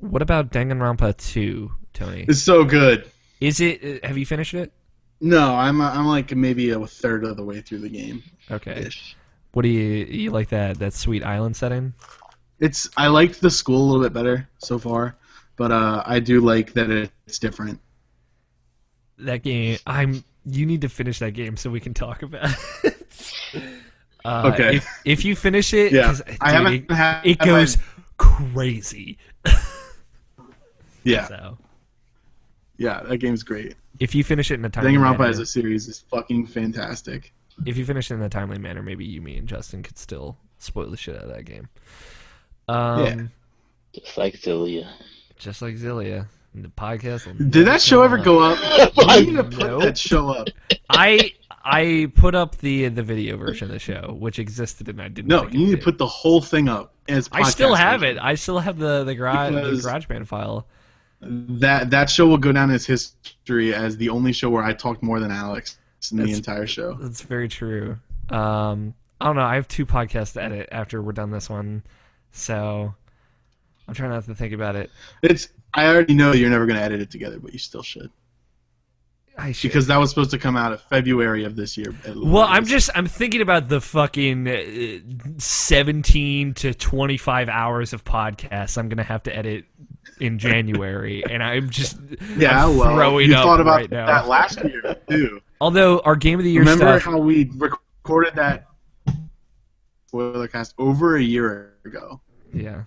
Speaker 1: What about Danganronpa 2, Tony?
Speaker 3: It's so good.
Speaker 1: Is it? Have you finished it?
Speaker 3: No, I'm like maybe a third of the way through the game.
Speaker 1: Okay.
Speaker 3: Ish.
Speaker 1: What do you like that sweet island setting?
Speaker 3: I liked the school a little bit better so far, but I do like that it's different.
Speaker 1: That game, you need to finish that game so we can talk about it.
Speaker 3: Okay.
Speaker 1: If you finish it,
Speaker 3: Yeah.
Speaker 1: 'cause,
Speaker 3: I
Speaker 1: dude,
Speaker 3: haven't had
Speaker 1: it goes crazy.
Speaker 3: Yeah.
Speaker 1: So
Speaker 3: Yeah, that game's great.
Speaker 1: if you finish it in a timely
Speaker 3: Danganronpa
Speaker 1: manner,
Speaker 3: as a series is fucking fantastic.
Speaker 1: if you finish it in a timely manner, maybe you, me, and Justin could still spoil the shit out of that game.
Speaker 4: Just like Zillia.
Speaker 1: Just like Zillia. And the podcast.
Speaker 3: Did that show ever go up? I need to put
Speaker 1: Nope.
Speaker 3: that show up.
Speaker 1: I put up the video version of the show, which existed, and I didn't.
Speaker 3: No,
Speaker 1: think
Speaker 3: you
Speaker 1: it
Speaker 3: need to
Speaker 1: did.
Speaker 3: put the whole thing up as podcast
Speaker 1: I still have
Speaker 3: version.
Speaker 1: it. I still have the
Speaker 3: Because-
Speaker 1: GarageBand file.
Speaker 3: That show will go down as history as the only show where I talked more than Alex in the entire show.
Speaker 1: That's very true. I don't know. I have 2 podcasts to edit after we're done this one, so I'm trying not to think about it.
Speaker 3: I already know you're never going to edit it together, but you still should.
Speaker 1: I should.
Speaker 3: Because that was supposed to come out in February of this year. at
Speaker 1: Well,
Speaker 3: latest.
Speaker 1: I'm thinking about the fucking 17 to 25 hours of podcasts I'm gonna have to edit in January, and I'm throwing
Speaker 3: you
Speaker 1: up
Speaker 3: thought about
Speaker 1: right now.
Speaker 3: that last year too.
Speaker 1: Although our Game of the Year
Speaker 3: Remember
Speaker 1: stuff,
Speaker 3: how we recorded that spoiler cast over a year ago?
Speaker 1: yeah,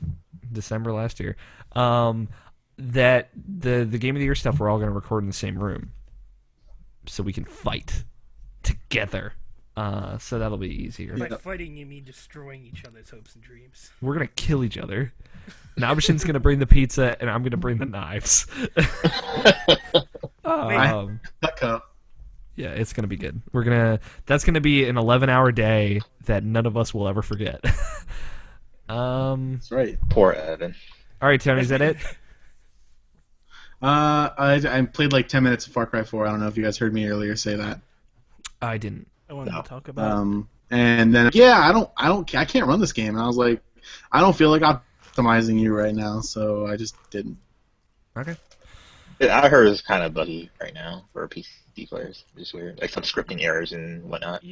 Speaker 1: December last year, that the Game of the Year stuff we're all gonna record in the same room, so we can fight together. So that'll be easier.
Speaker 5: By fighting, you mean destroying each other's hopes and dreams.
Speaker 1: We're gonna kill each other. Nabashin's gonna bring the pizza, and I'm gonna bring the knives.
Speaker 3: Cutco.
Speaker 1: Yeah, it's gonna be good. That's gonna be an 11-hour day that none of us will ever forget.
Speaker 3: That's right.
Speaker 4: Poor Evan.
Speaker 1: All right, Tony, is that it?
Speaker 3: I played like 10 minutes of Far Cry 4. I don't know if you guys heard me earlier say that.
Speaker 1: I didn't.
Speaker 5: I wanted to talk about.
Speaker 3: And then I can't run this game. And I was like, I don't feel like optimizing you right now, so I just didn't.
Speaker 1: Okay.
Speaker 4: I heard it's kind of buggy right now for PC players. It's weird, like some scripting errors and whatnot.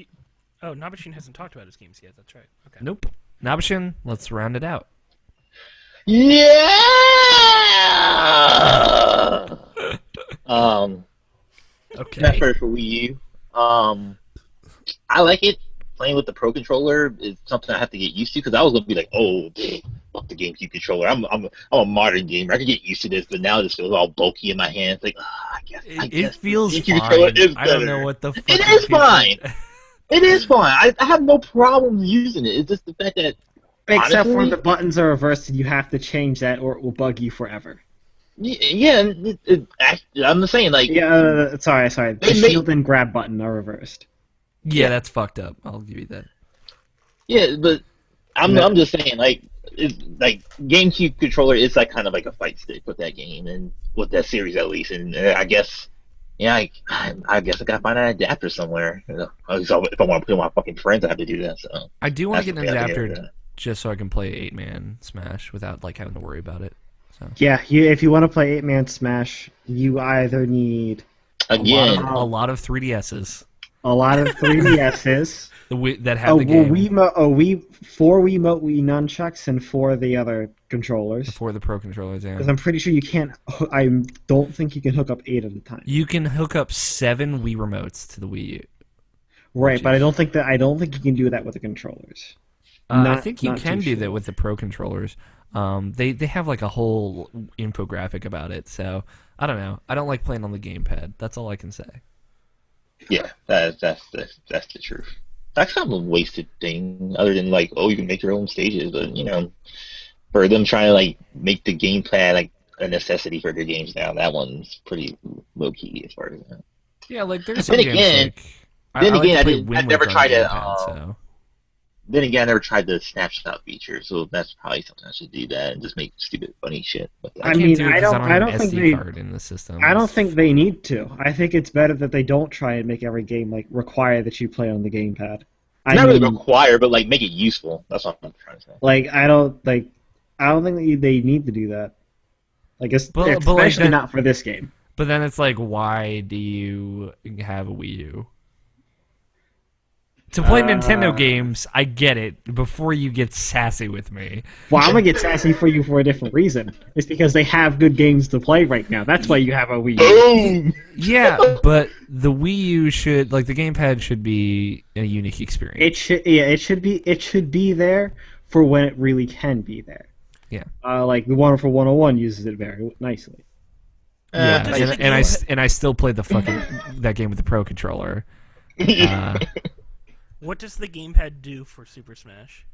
Speaker 5: Oh, Nabashin hasn't talked about his games yet. That's right. Okay.
Speaker 1: Nope. Nabashin, let's round it out.
Speaker 4: Yeah.
Speaker 1: Okay.
Speaker 4: That first for Wii U. I like it. Playing with the Pro controller is something I have to get used to because I was gonna be like, oh, fuck the GameCube controller. I'm a modern gamer. I can get used to this, but now this feels all bulky in my hands. Like, I guess
Speaker 1: It feels
Speaker 4: the GameCube controller
Speaker 1: fine.
Speaker 4: is
Speaker 1: I don't
Speaker 4: better.
Speaker 1: know what the fuck.
Speaker 4: It is fine. It is fine. I have no problem using it. It's just the fact that
Speaker 2: Except for
Speaker 4: honestly,
Speaker 2: the buttons are reversed and you have to change that or it will bug you forever.
Speaker 4: yeah, I'm just saying, like,
Speaker 2: Yeah, sorry. The
Speaker 4: They made-
Speaker 2: shield and grab button are reversed.
Speaker 1: Yeah, that's fucked up. I'll give you that.
Speaker 4: yeah, but I'm just saying, like, like GameCube controller is like kind of like a fight stick with that game and with that series at least, and I guess, yeah, I guess I gotta find an adapter somewhere. You know? So if I want to play with my fucking friends, I have to do that. So
Speaker 1: I do want to
Speaker 4: That's
Speaker 1: get an
Speaker 4: the idea,
Speaker 1: adapter
Speaker 4: yeah.
Speaker 1: just so I can play 8-man Smash without like having to worry about it. So
Speaker 2: Yeah, if you want to play 8-man Smash, you either need
Speaker 4: Again,
Speaker 1: A lot of 3DSs.
Speaker 2: A lot of 3DSs.
Speaker 1: That have the game.
Speaker 2: Four Wiimote Wii nunchucks and 4 of the other controllers.
Speaker 1: For the Pro controllers, yeah.
Speaker 2: Because I'm pretty sure you can't. I don't think you can hook up 8 at a time.
Speaker 1: You can hook up 7 Wii remotes to the Wii U.
Speaker 2: Right, but I don't think you can do that with the controllers.
Speaker 1: I think you can do that with the Pro controllers. They have like a whole infographic about it, so I don't know. I don't like playing on the gamepad. That's all I can say.
Speaker 4: yeah, that's the truth. That's kind of a wasted thing, other than like, oh, you can make your own stages, but for them trying to like make the gamepad like a necessity for their games now, that one's pretty low key as far as that.
Speaker 1: Yeah, like there's some
Speaker 4: Then
Speaker 1: games
Speaker 4: again,
Speaker 1: like
Speaker 4: I never tried it.
Speaker 1: so.
Speaker 4: Then again, I never tried the snapshot feature, so that's probably something I should do that and just make stupid, funny shit. But
Speaker 2: I mean, I don't
Speaker 1: have an
Speaker 2: think
Speaker 1: SD card in the system.
Speaker 2: I don't think they need to. I think it's better that they don't try and make every game like require that you play on the gamepad.
Speaker 4: Not really require, but like make it useful. That's what I'm trying to say.
Speaker 2: I don't think they need to do that. Like, especially not for this game.
Speaker 1: But then it's like, why do you have a Wii U? To play Nintendo games, I get it. Before you get sassy with me.
Speaker 2: Well, I'm gonna get sassy for you for a different reason. It's because they have good games to play right now. That's why you have a Wii U.
Speaker 1: Yeah, but the Wii U should, like, the gamepad should be a unique experience.
Speaker 2: It should be there for when it really can be there.
Speaker 1: Yeah.
Speaker 2: Like the Wonderful 101 uses it very nicely.
Speaker 1: Yeah, and I still played the fucking that game with the Pro controller.
Speaker 5: What does the gamepad do for Super Smash?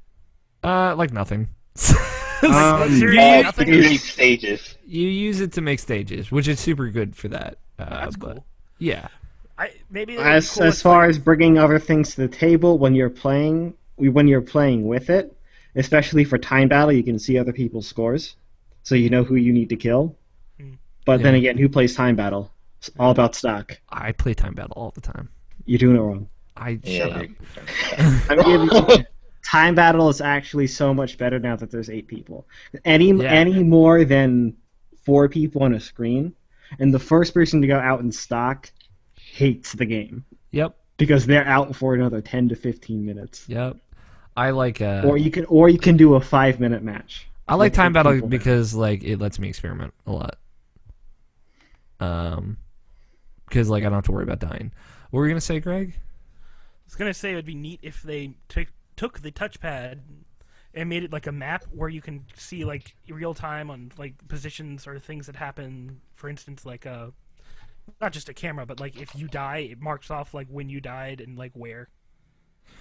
Speaker 1: Like nothing.
Speaker 5: Seriously, nothing?
Speaker 4: You make stages.
Speaker 1: You use it to make stages, which is super good for that.
Speaker 5: That's cool.
Speaker 1: Yeah.
Speaker 2: As far as bringing other things to the table when you're playing with it, especially for time battle, you can see other people's scores, so you know who you need to kill. But then again, who plays time battle? It's all about stock.
Speaker 1: I play time battle all the time.
Speaker 2: You're doing it wrong.
Speaker 1: Shut up.
Speaker 2: I'm giving you, time battle is actually so much better now that there's 8 people. Any more than 4 people on a screen, and the first person to go out in stock hates the game.
Speaker 1: Yep.
Speaker 2: Because they're out for another 10 to 15 minutes.
Speaker 1: Yep. I like
Speaker 2: or you can do a 5-minute match.
Speaker 1: I like time battle because like it lets me experiment a lot. Because like I don't have to worry about dying. What were you gonna say, Greg?
Speaker 5: I was gonna say it would be neat if they took the touchpad and made it like a map where you can see like real time on like positions or things that happen. For instance, like not just a camera, but like if you die, it marks off like when you died and like where.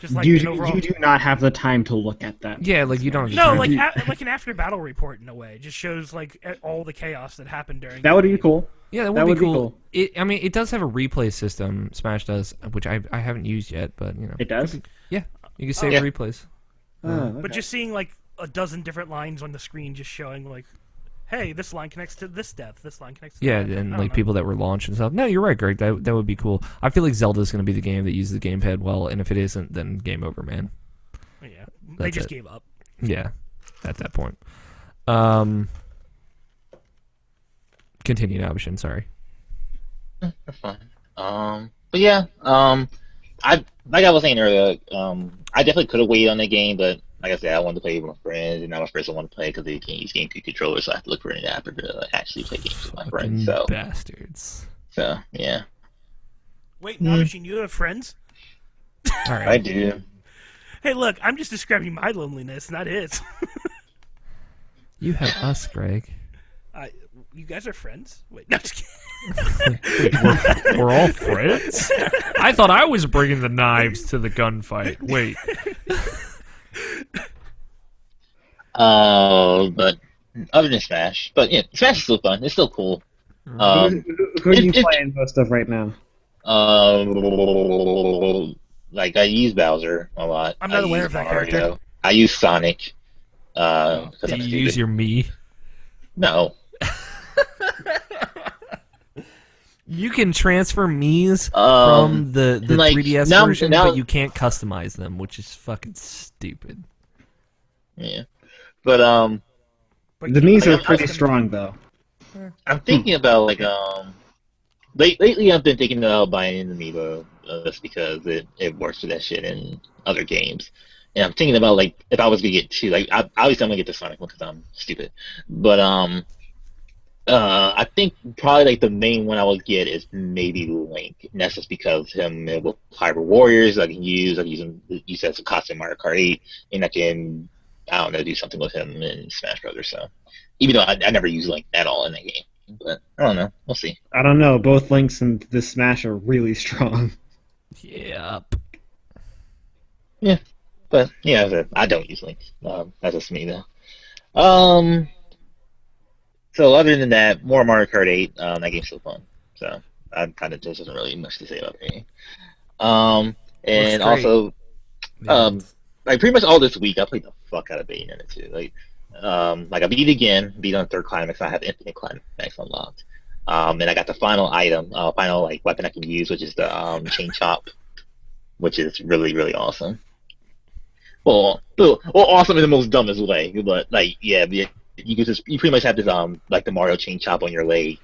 Speaker 5: Just like
Speaker 2: you do not have the time to look at that.
Speaker 1: Yeah, like you don't.
Speaker 5: No, like like an after battle report in a way. It just shows like all the chaos that happened during.
Speaker 2: That would be cool.
Speaker 1: Yeah, that would be cool. It does have a replay system. Smash does, which I haven't used yet, but
Speaker 2: it does.
Speaker 1: Yeah, you can save replays.
Speaker 2: Okay.
Speaker 5: But just seeing like a dozen different lines on the screen, just showing like, hey, this line connects to this death. This line connects to that.
Speaker 1: And like people that were launched and stuff. No, you're right, Greg. That would be cool. I feel like Zelda's going to be the game that uses the gamepad well, and if it isn't, then game over, man.
Speaker 5: Yeah, they just gave up.
Speaker 1: Yeah, at that point. Continue, Nabishin, sorry.
Speaker 4: That's fine. But yeah, I like I was saying earlier, I definitely could have waited on the game, but like I said, I wanted to play with my friends, and now my friends don't want to play because they can't use GameCube controllers, so I have to look for an adapter to actually play games with my friends. So
Speaker 1: bastards.
Speaker 4: So yeah.
Speaker 5: Wait, Nabishin, you have friends?
Speaker 1: All right.
Speaker 4: I do.
Speaker 5: Hey, look, I'm just describing my loneliness, not his.
Speaker 1: You have us, Greg.
Speaker 5: You guys are friends? Wait, no, just kidding.
Speaker 1: Wait, we're all friends? I thought I was bringing the knives to the gunfight. Wait.
Speaker 4: But other than Smash, but yeah, Smash is still fun. It's still cool.
Speaker 2: Who are you playing most of right now?
Speaker 4: Like I use Bowser a lot.
Speaker 5: I'm not aware of that
Speaker 4: Mario.
Speaker 5: character.
Speaker 4: I use Sonic.
Speaker 1: Do you use your Mii?
Speaker 4: No.
Speaker 1: You can transfer Mii's from the
Speaker 4: like,
Speaker 1: 3DS version, but you can't customize them, which is fucking stupid.
Speaker 4: Yeah, but
Speaker 2: the Mii's are pretty strong though.
Speaker 4: I'm thinking about like lately I've been thinking about buying an amiibo just because it works for that shit in other games. And I'm thinking about like if I was gonna get two, like obviously I'm gonna get the Sonic one because I'm stupid, but I think probably like the main one I would get is maybe Link, and that's just because him with Hyrule Warriors I can use him use as a costume in Mario Kart 8, and I don't know do something with him in Smash Brothers. So even though I never use Link at all in that game, but I don't know, we'll see.
Speaker 2: I don't know. Both Links and this Smash are really strong.
Speaker 1: Yep.
Speaker 4: Yeah, but yeah, I don't use Link. That's just me though. So other than that, more Mario Kart 8. That game's still fun. So I kind of just isn't really much to say about the game. And also,
Speaker 1: Yeah.
Speaker 4: like pretty much all this week, I played the fuck out of Bayonetta 2. Like I beat it again, beat on third climax. I have infinite climax unlocked. And I got the final item, final like weapon I can use, which is the chain chop, which is really really awesome. Well, awesome in the most dumbest way, but like yeah. You pretty much have this like the Mario chain chop on your leg,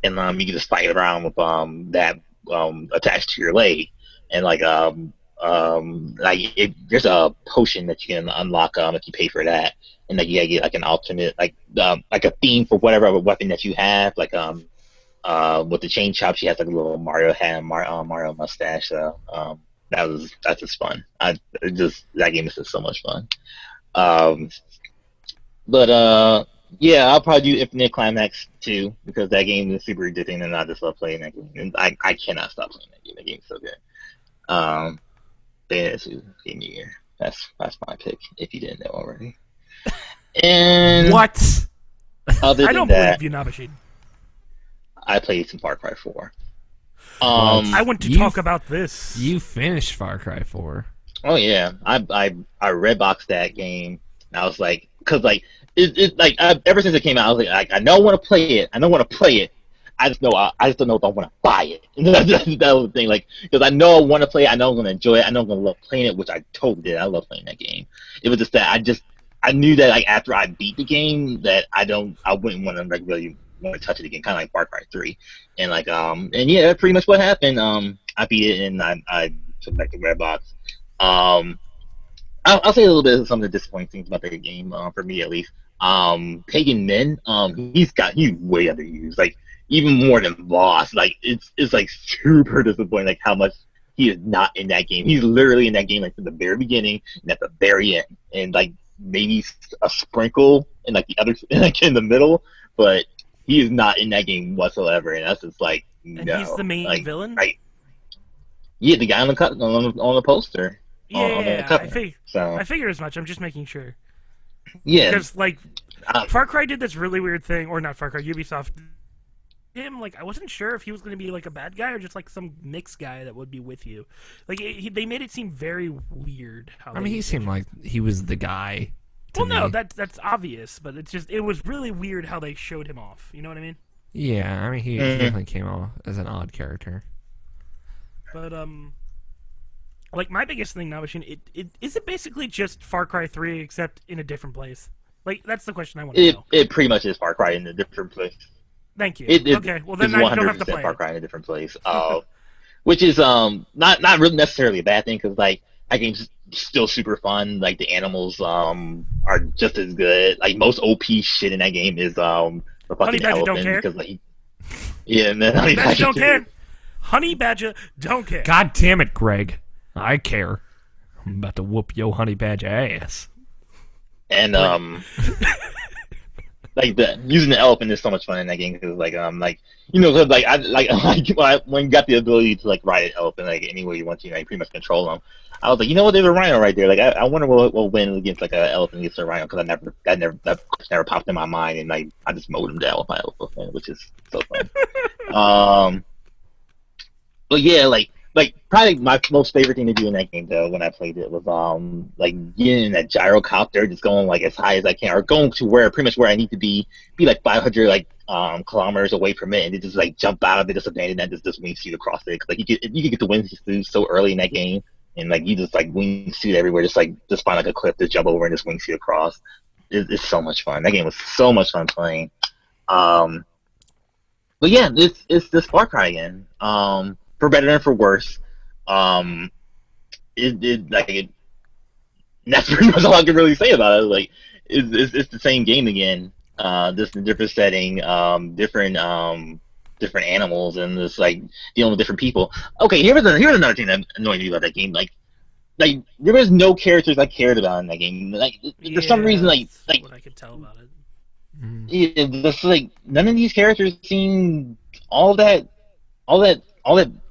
Speaker 4: and you can just fight around with that attached to your leg, and there's a potion that you can unlock if you pay for that, and like you gotta get like an alternate like a theme for whatever weapon that you have, like with the chain chop she has like a little Mario hat, Mario mustache, so that's just fun. That game is just so much fun. But yeah, I'll probably do Infinite Climax too because that game is super addicting, and I just love playing that game. And I cannot stop playing that game. That game's so good. Bayonetta 2 Game of the Year. That's my pick. If you didn't know already. And
Speaker 1: What?
Speaker 4: other
Speaker 5: I
Speaker 4: than
Speaker 5: don't
Speaker 4: that,
Speaker 5: believe you, Nabashin.
Speaker 4: I played some Far Cry 4.
Speaker 5: I want to talk about this.
Speaker 1: You finished Far Cry 4.
Speaker 4: Oh yeah, I red boxed that game. And I was like, because like it like ever since it came out, I was like I know I want to play it. I don't want to play it. I just don't know if I want to buy it. That was the thing, like because I know I want to play it. I know I'm gonna enjoy it. I know I'm gonna love playing it, which I totally did. I love playing that game. It was just that I knew that like after I beat the game that I wouldn't want to like really want to touch it again, kind of like Far Cry 3, and like and yeah, that's pretty much what happened. I beat it and I took back the red box. I'll say a little bit of some of the disappointing things about the game, for me at least. Pagan Min, he's way underused, like even more than Boss. Like it's like super disappointing, like how much he is not in that game. He's literally in that game like from the very beginning and at the very end, and like maybe a sprinkle in like the other like in the middle, but he is not in that game whatsoever. And that's just like no.
Speaker 5: And he's the main villain.
Speaker 4: Right? Yeah, the guy on the poster.
Speaker 5: Yeah,
Speaker 4: So
Speaker 5: I figured as much. I'm just making sure.
Speaker 4: yeah,
Speaker 5: Because, like, Far Cry did this really weird thing, or not Far Cry, Ubisoft. Him, like, I wasn't sure if he was going to be, like, a bad guy or just, like, some mixed guy that would be with you. Like, they made it seem very weird.
Speaker 1: He seemed like he was the guy.
Speaker 5: Well, no, that's obvious, but it was really weird how they showed him off. You know what I mean?
Speaker 1: Yeah, he definitely came off as an odd character.
Speaker 5: But, like, my biggest thing now, Machine, is it basically just Far Cry 3 except in a different place? Like, that's the question I want to know.
Speaker 4: It pretty much is Far Cry in a different place.
Speaker 5: Thank you.
Speaker 4: It
Speaker 5: okay, well then
Speaker 4: is
Speaker 5: I don't have to play
Speaker 4: Far
Speaker 5: it.
Speaker 4: Cry in a different place. Which is not really necessarily a bad thing because like that game's still super fun. Like the animals are just as good. Like most OP shit in that game is the
Speaker 5: Honey
Speaker 4: fucking
Speaker 5: Badger don't
Speaker 4: elephant
Speaker 5: care.
Speaker 4: because like yeah, and then
Speaker 5: Honey Badger don't care. Honey Badger don't care.
Speaker 1: God damn it, Greg. I care. I'm about to whoop yo Honey Badger ass.
Speaker 4: And like using the elephant is so much fun in that game because like you know cause, like I when you got the ability to like ride an elephant like any way you want to, like pretty much control them. I was like, you know what, there's a rhino right there. Like I wonder what will win against like an elephant against a rhino because that never popped in my mind, and like I just mowed him down with my elephant, which is so fun. But yeah, like probably my most favorite thing to do in that game though when I played it was like getting in that gyrocopter, just going like as high as I can, or going to pretty much where I need to be like 500 like kilometers away from it, and it just like jump out of it, just abandon that, just wingsuit across it. Cause, like you can get the wingsuit so early in that game, and like you just like wingsuit everywhere, just find like a cliff to jump over and just wingsuit across. It's so much fun. That game was so much fun playing. But yeah, it's this Far Cry again. For better and for worse. Um, it like it. That's pretty much all I can really say about it. Like, it's the same game again. Just a different setting, different animals, and just like dealing with different people. Okay, here's another thing that annoyed me about that game. Like there was no characters I cared about in that game. Like for some reason,
Speaker 5: that's what I could tell about it.
Speaker 4: just like none of these characters seem all that all that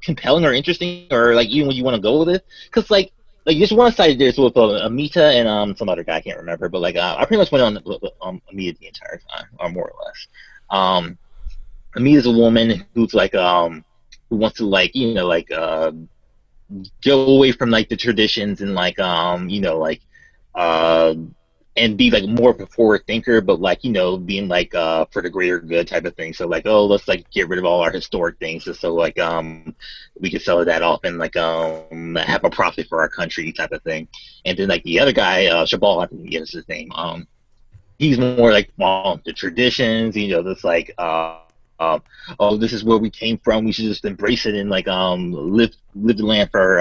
Speaker 4: compelling or interesting, or like even when you want to go with it. Because like just one side there's with Amita and some other guy I can't remember, but like I pretty much went on Amita the entire time, or more or less. Amita's a woman who's like who wants to like go away from like the traditions and like uh and be like more of a forward thinker, but like being like for the greater good type of thing. So like, oh, let's like get rid of all our historic things just so like we can sell that off and like have a profit for our country type of thing. And then like the other guy, Shabal, I think is his name. He's more like, well, the traditions, just like oh, this is where we came from, we should just embrace it and like live the land for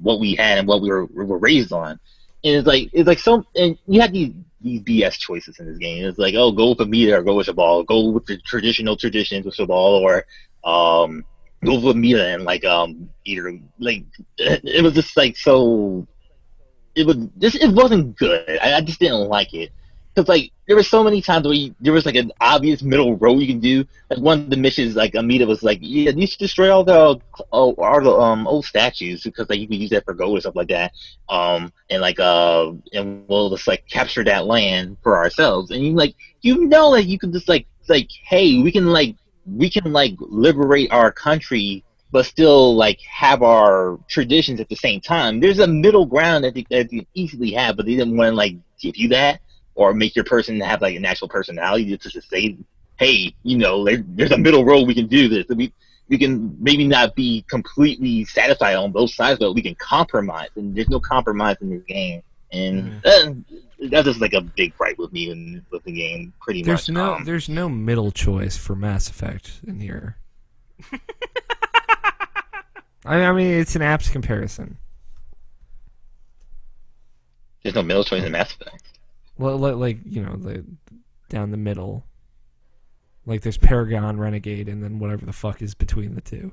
Speaker 4: what we had and what we were raised on. And it's like so, and you have these BS choices in this game. It's like, oh, go with Amita or go with Shabal, go with the traditional traditions with Shabal, or go with Amita and like either like it was just like so it wasn't good. I just didn't like it. Because like there were so many times where there was like an obvious middle road you can do. Like one of the missions, like Amita was like, "Yeah, you should destroy all the old statues because like you can use that for gold or stuff like that." And we'll just like capture that land for ourselves. And like like you can just like hey, we can liberate our country, but still like have our traditions at the same time. There's a middle ground that they easily have, but they didn't want to like give you that, or make your person have like an actual personality to just say, hey, there's a middle road, we can do this. We can maybe not be completely satisfied on both sides, but we can compromise, and there's no compromise in this game. And that's just like a big gripe with me with the game, pretty much.
Speaker 1: There's no middle choice for Mass Effect in here. I mean, it's an apt comparison.
Speaker 4: There's no middle choice in Mass Effect.
Speaker 1: Well, like down the middle. Like there's Paragon, Renegade, and then whatever the fuck is between the two.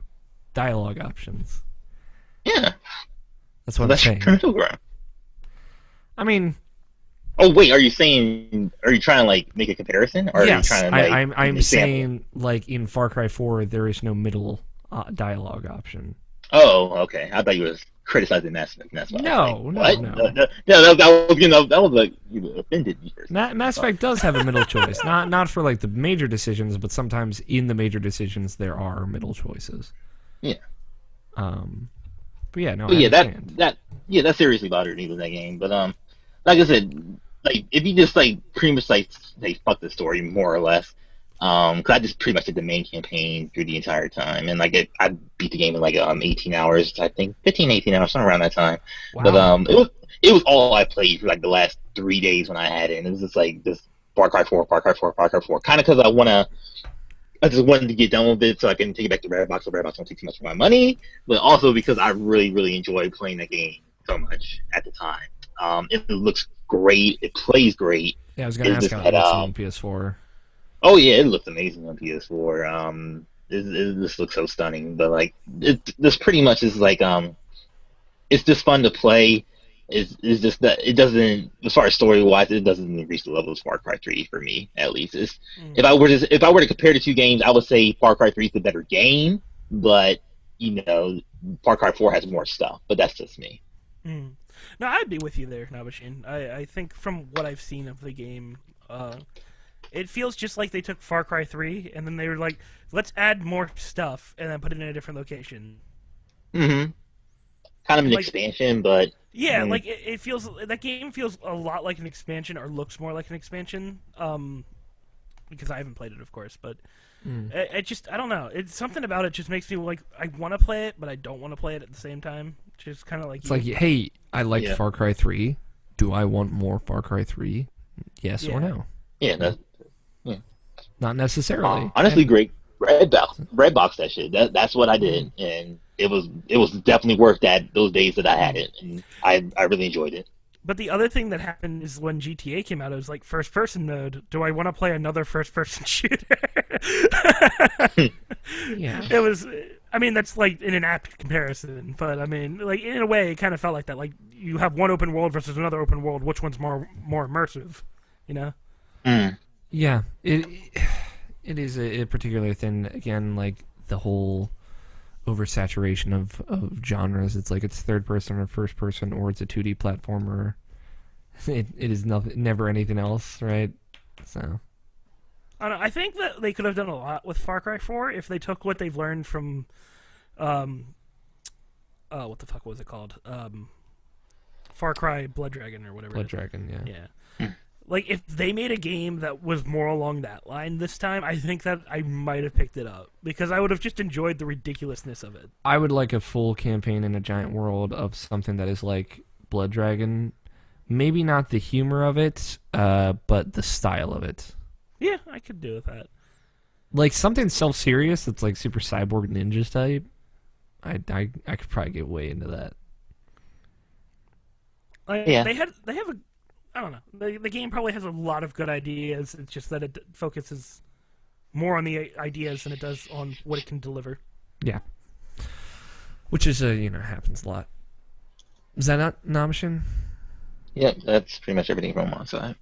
Speaker 1: Dialogue options.
Speaker 4: Yeah.
Speaker 1: That's what I'm saying.
Speaker 4: Middle ground.
Speaker 1: I mean.
Speaker 4: Oh wait, are you trying to like make a comparison? Or
Speaker 1: yes,
Speaker 4: are you trying to, like,
Speaker 1: I'm saying like in Far Cry 4 there is no middle dialogue option.
Speaker 4: Oh, okay. I thought you were criticizing Mass Effect. That's
Speaker 1: No.
Speaker 4: That was like you offended me first.
Speaker 1: Mass Effect does have a middle choice, not for like the major decisions, but sometimes in the major decisions there are middle choices.
Speaker 4: Yeah.
Speaker 1: But yeah, no.
Speaker 4: But that seriously bothered me with that game. But like I said, like if you just like pretty much like say fuck the story more or less. Cause I just pretty much did the main campaign through the entire time, and like I beat the game in like 18 hours, I think 15, 18 hours, somewhere around that time.
Speaker 1: Wow.
Speaker 4: But it was all I played for like the last 3 days when I had it, and it was just like this Far Cry 4, Far Cry 4, Far Cry 4. Kind of because I just wanted to get done with it so I can take it back to Redbox, so Redbox don't take too much of my money, but also because I really, really enjoyed playing that game so much at the time. It looks great, it plays great.
Speaker 1: Yeah, I was gonna ask how it looks on PS4.
Speaker 4: Oh yeah, it looks amazing on PS4. It just looks so stunning. But like, this pretty much is like, it's just fun to play. It's just that it doesn't, as far as story wise, it doesn't reach the level of Far Cry 3 for me, at least. If I were to compare the two games, I would say Far Cry 3 is the better game, but Far Cry 4 has more stuff. But that's just me.
Speaker 5: No, I'd be with you there, Nabashin. I think from what I've seen of the game, it feels just like they took Far Cry 3 and then they were like, let's add more stuff and then put it in a different location.
Speaker 4: Mm-hmm. Kind of an expansion, but...
Speaker 5: Yeah, like, it feels... That game feels a lot like an expansion, or looks more like an expansion, because I haven't played it, of course, but... It just... I don't know. It's something about it just makes me, like, I want to play it, but I don't want to play it at the same time. Just kind of like...
Speaker 1: It's like, hey, I liked Far Cry 3. Do I want more Far Cry 3? Yes or no?
Speaker 4: Yeah,
Speaker 1: Not necessarily.
Speaker 4: Honestly, great red box that shit. That's what I did, and it was definitely worth those days that I had it, and I really enjoyed it.
Speaker 5: But the other thing that happened is when GTA came out, it was like first-person mode. Do I want to play another first-person shooter?
Speaker 1: Yeah.
Speaker 5: It was. I mean, that's like in an apt comparison, but I mean, like in a way, it kind of felt like that. Like you have one open world versus another open world. Which one's more immersive? You know?
Speaker 1: Yeah. It is a particular thing. Again, like the whole oversaturation of genres. It's like it's third person or first person, or it's a 2D platformer. It is never anything else, right? So
Speaker 5: I don't know, I think that they could have done a lot with Far Cry 4 if they took what they've learned from, what the fuck was it called? Far Cry Blood Dragon or whatever.
Speaker 1: Blood Dragon, yeah.
Speaker 5: Yeah. Like, if they made a game that was more along that line this time, I think that I might have picked it up. Because I would have just enjoyed the ridiculousness of it.
Speaker 1: I would like a full campaign in a giant world of something that is like Blood Dragon. Maybe not the humor of it, but the style of it.
Speaker 5: Yeah, I could do with that.
Speaker 1: Like something self-serious that's like super cyborg ninja type. I could probably get way into that.
Speaker 5: Yeah. They have a... I don't know. The game probably has a lot of good ideas. It's just that it focuses more on the ideas than it does on what it can deliver.
Speaker 1: Yeah. Which is, happens a lot. Is that not an option?
Speaker 4: Yeah, that's pretty much everything from my side.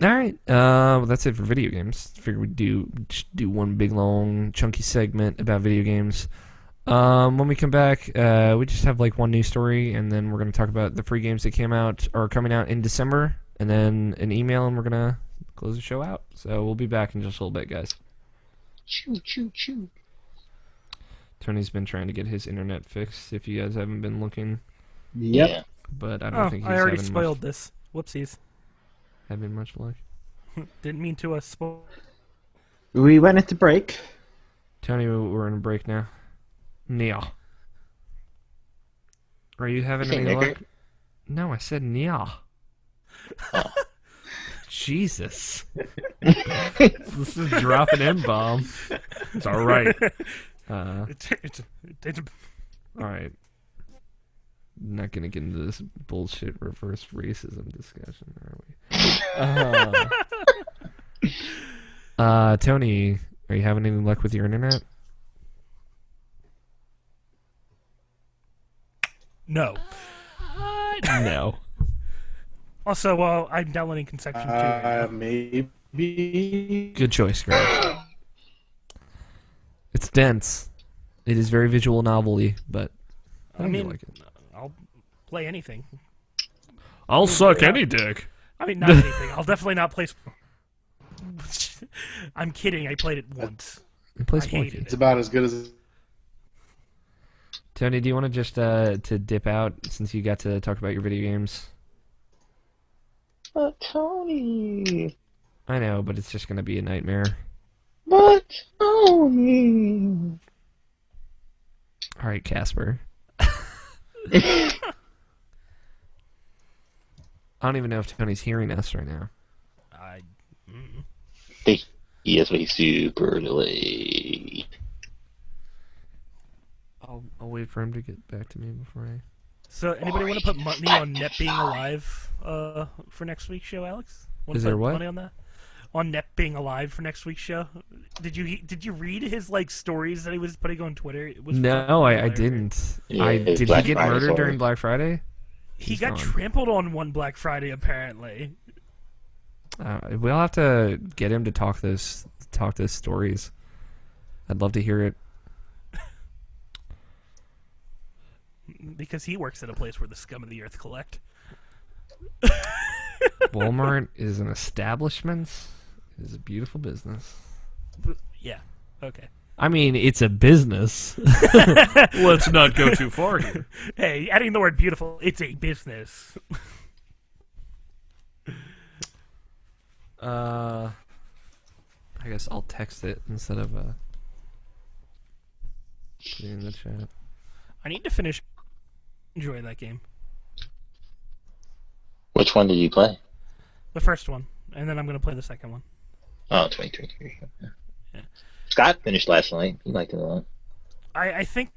Speaker 1: All right. Well, that's it for video games. Figured we'd do one big, long, chunky segment about video games. When we come back, we just have like one news story, and then we're going to talk about the free games that coming out in December, and then an email, and we're going to close the show out. So we'll be back in just a little bit, guys.
Speaker 4: Choo, choo, choo.
Speaker 1: Tony's been trying to get his internet fixed, if you guys haven't been looking.
Speaker 2: Yep.
Speaker 4: Yeah.
Speaker 1: But I don't think he's
Speaker 5: I already
Speaker 1: having
Speaker 5: spoiled this. Whoopsies.
Speaker 1: Having much luck.
Speaker 5: Didn't mean to spoil.
Speaker 2: We went into break.
Speaker 1: Tony, we're in a break now. Nia. Are you having any luck? No, I said Nia.
Speaker 4: Oh.
Speaker 1: Jesus. This is dropping N-bomb. It's all right.
Speaker 5: It's
Speaker 1: All right. Not gonna get into this bullshit reverse racism discussion, are we? Tony, are you having any luck with your internet?
Speaker 5: No.
Speaker 1: No.
Speaker 5: Also, I'm downloading Conception 2 right now.
Speaker 3: Maybe.
Speaker 1: Good choice, Greg. It's dense. It is very visual novelty, but I
Speaker 5: mean,
Speaker 1: like it.
Speaker 5: I'll play anything.
Speaker 1: I'll suck any dick.
Speaker 5: I mean, not anything. I'll definitely not play... I'm kidding. I played it once.
Speaker 1: Play
Speaker 5: I hated
Speaker 1: Spelunky.
Speaker 3: It's about as good as.
Speaker 1: Tony, do you want to just to dip out since you got to talk about your video games?
Speaker 4: But Tony.
Speaker 1: I know, but it's just going to be a nightmare.
Speaker 4: But Tony.
Speaker 1: All right, Casper. I don't even know if Tony's hearing us right now.
Speaker 4: I think he is, but he's super delayed.
Speaker 1: I'll wait for him to get back to me before I...
Speaker 5: So, anybody want to put money on Net being alive for next week's show, Alex? Want
Speaker 1: Is
Speaker 5: to
Speaker 1: there
Speaker 5: put
Speaker 1: what?
Speaker 5: money on that? On Net being alive for next week's show? Did you read his stories that he was putting on Twitter? It was
Speaker 1: No, I didn't.
Speaker 4: Yeah,
Speaker 1: Did he
Speaker 4: Black
Speaker 1: get
Speaker 4: Friday
Speaker 1: murdered
Speaker 4: story.
Speaker 1: during Black Friday?
Speaker 5: He
Speaker 1: He's
Speaker 5: got
Speaker 1: gone.
Speaker 5: trampled on one Black Friday, apparently.
Speaker 1: We'll have to get him to talk this stories. I'd love to hear it.
Speaker 5: Because he works at a place where the scum of the earth collect.
Speaker 1: Walmart is an establishment. It is a beautiful business.
Speaker 5: Yeah, okay.
Speaker 1: I mean, it's a business. Let's not go too far here.
Speaker 5: Hey, adding the word beautiful, it's a business.
Speaker 1: I guess I'll text it instead of putting it in the chat.
Speaker 5: I need to finish enjoying that game.
Speaker 4: Which one did you play?
Speaker 5: The first one, and then I'm going to play the second one.
Speaker 4: Oh, 2023.
Speaker 5: Yeah.
Speaker 4: Scott finished last night. He liked it a lot.
Speaker 5: I think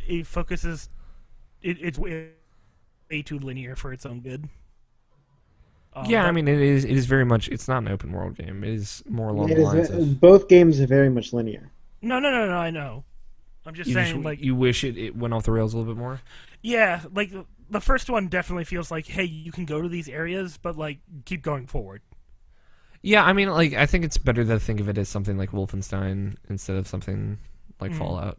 Speaker 5: it focuses. It's way too linear for its own good.
Speaker 1: Yeah, I mean, it is very much. It's not an open world game. It is more along the lines of.
Speaker 2: Both games are very much linear.
Speaker 5: No. I know. I'm just saying, like,
Speaker 1: you wish it went off the rails a little bit more.
Speaker 5: Yeah, like the first one definitely feels like, hey, you can go to these areas, but like keep going forward.
Speaker 1: Yeah, I mean, like, I think it's better to think of it as something like Wolfenstein instead of something like Fallout.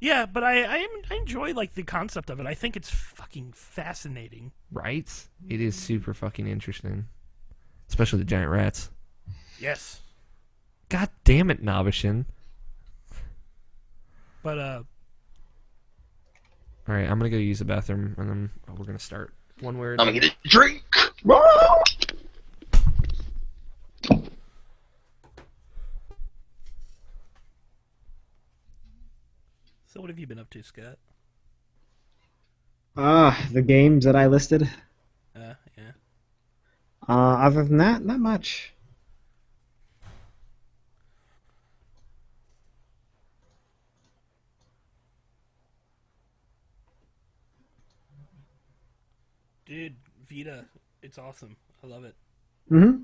Speaker 5: Yeah, but I enjoy like the concept of it. I think it's fucking fascinating.
Speaker 1: Right? It is super fucking interesting, especially the giant rats.
Speaker 5: Yes.
Speaker 1: God damn it, Nobishin.
Speaker 5: But
Speaker 1: all right, I'm gonna go use the bathroom, and then we're gonna start. One word.
Speaker 4: I'm gonna get a drink.
Speaker 5: So what have you been up to, Scott?
Speaker 2: The games that I listed.
Speaker 5: Yeah.
Speaker 2: Other than that, not much.
Speaker 5: Dude, Vita, it's awesome. I love it.
Speaker 2: Mm-hmm.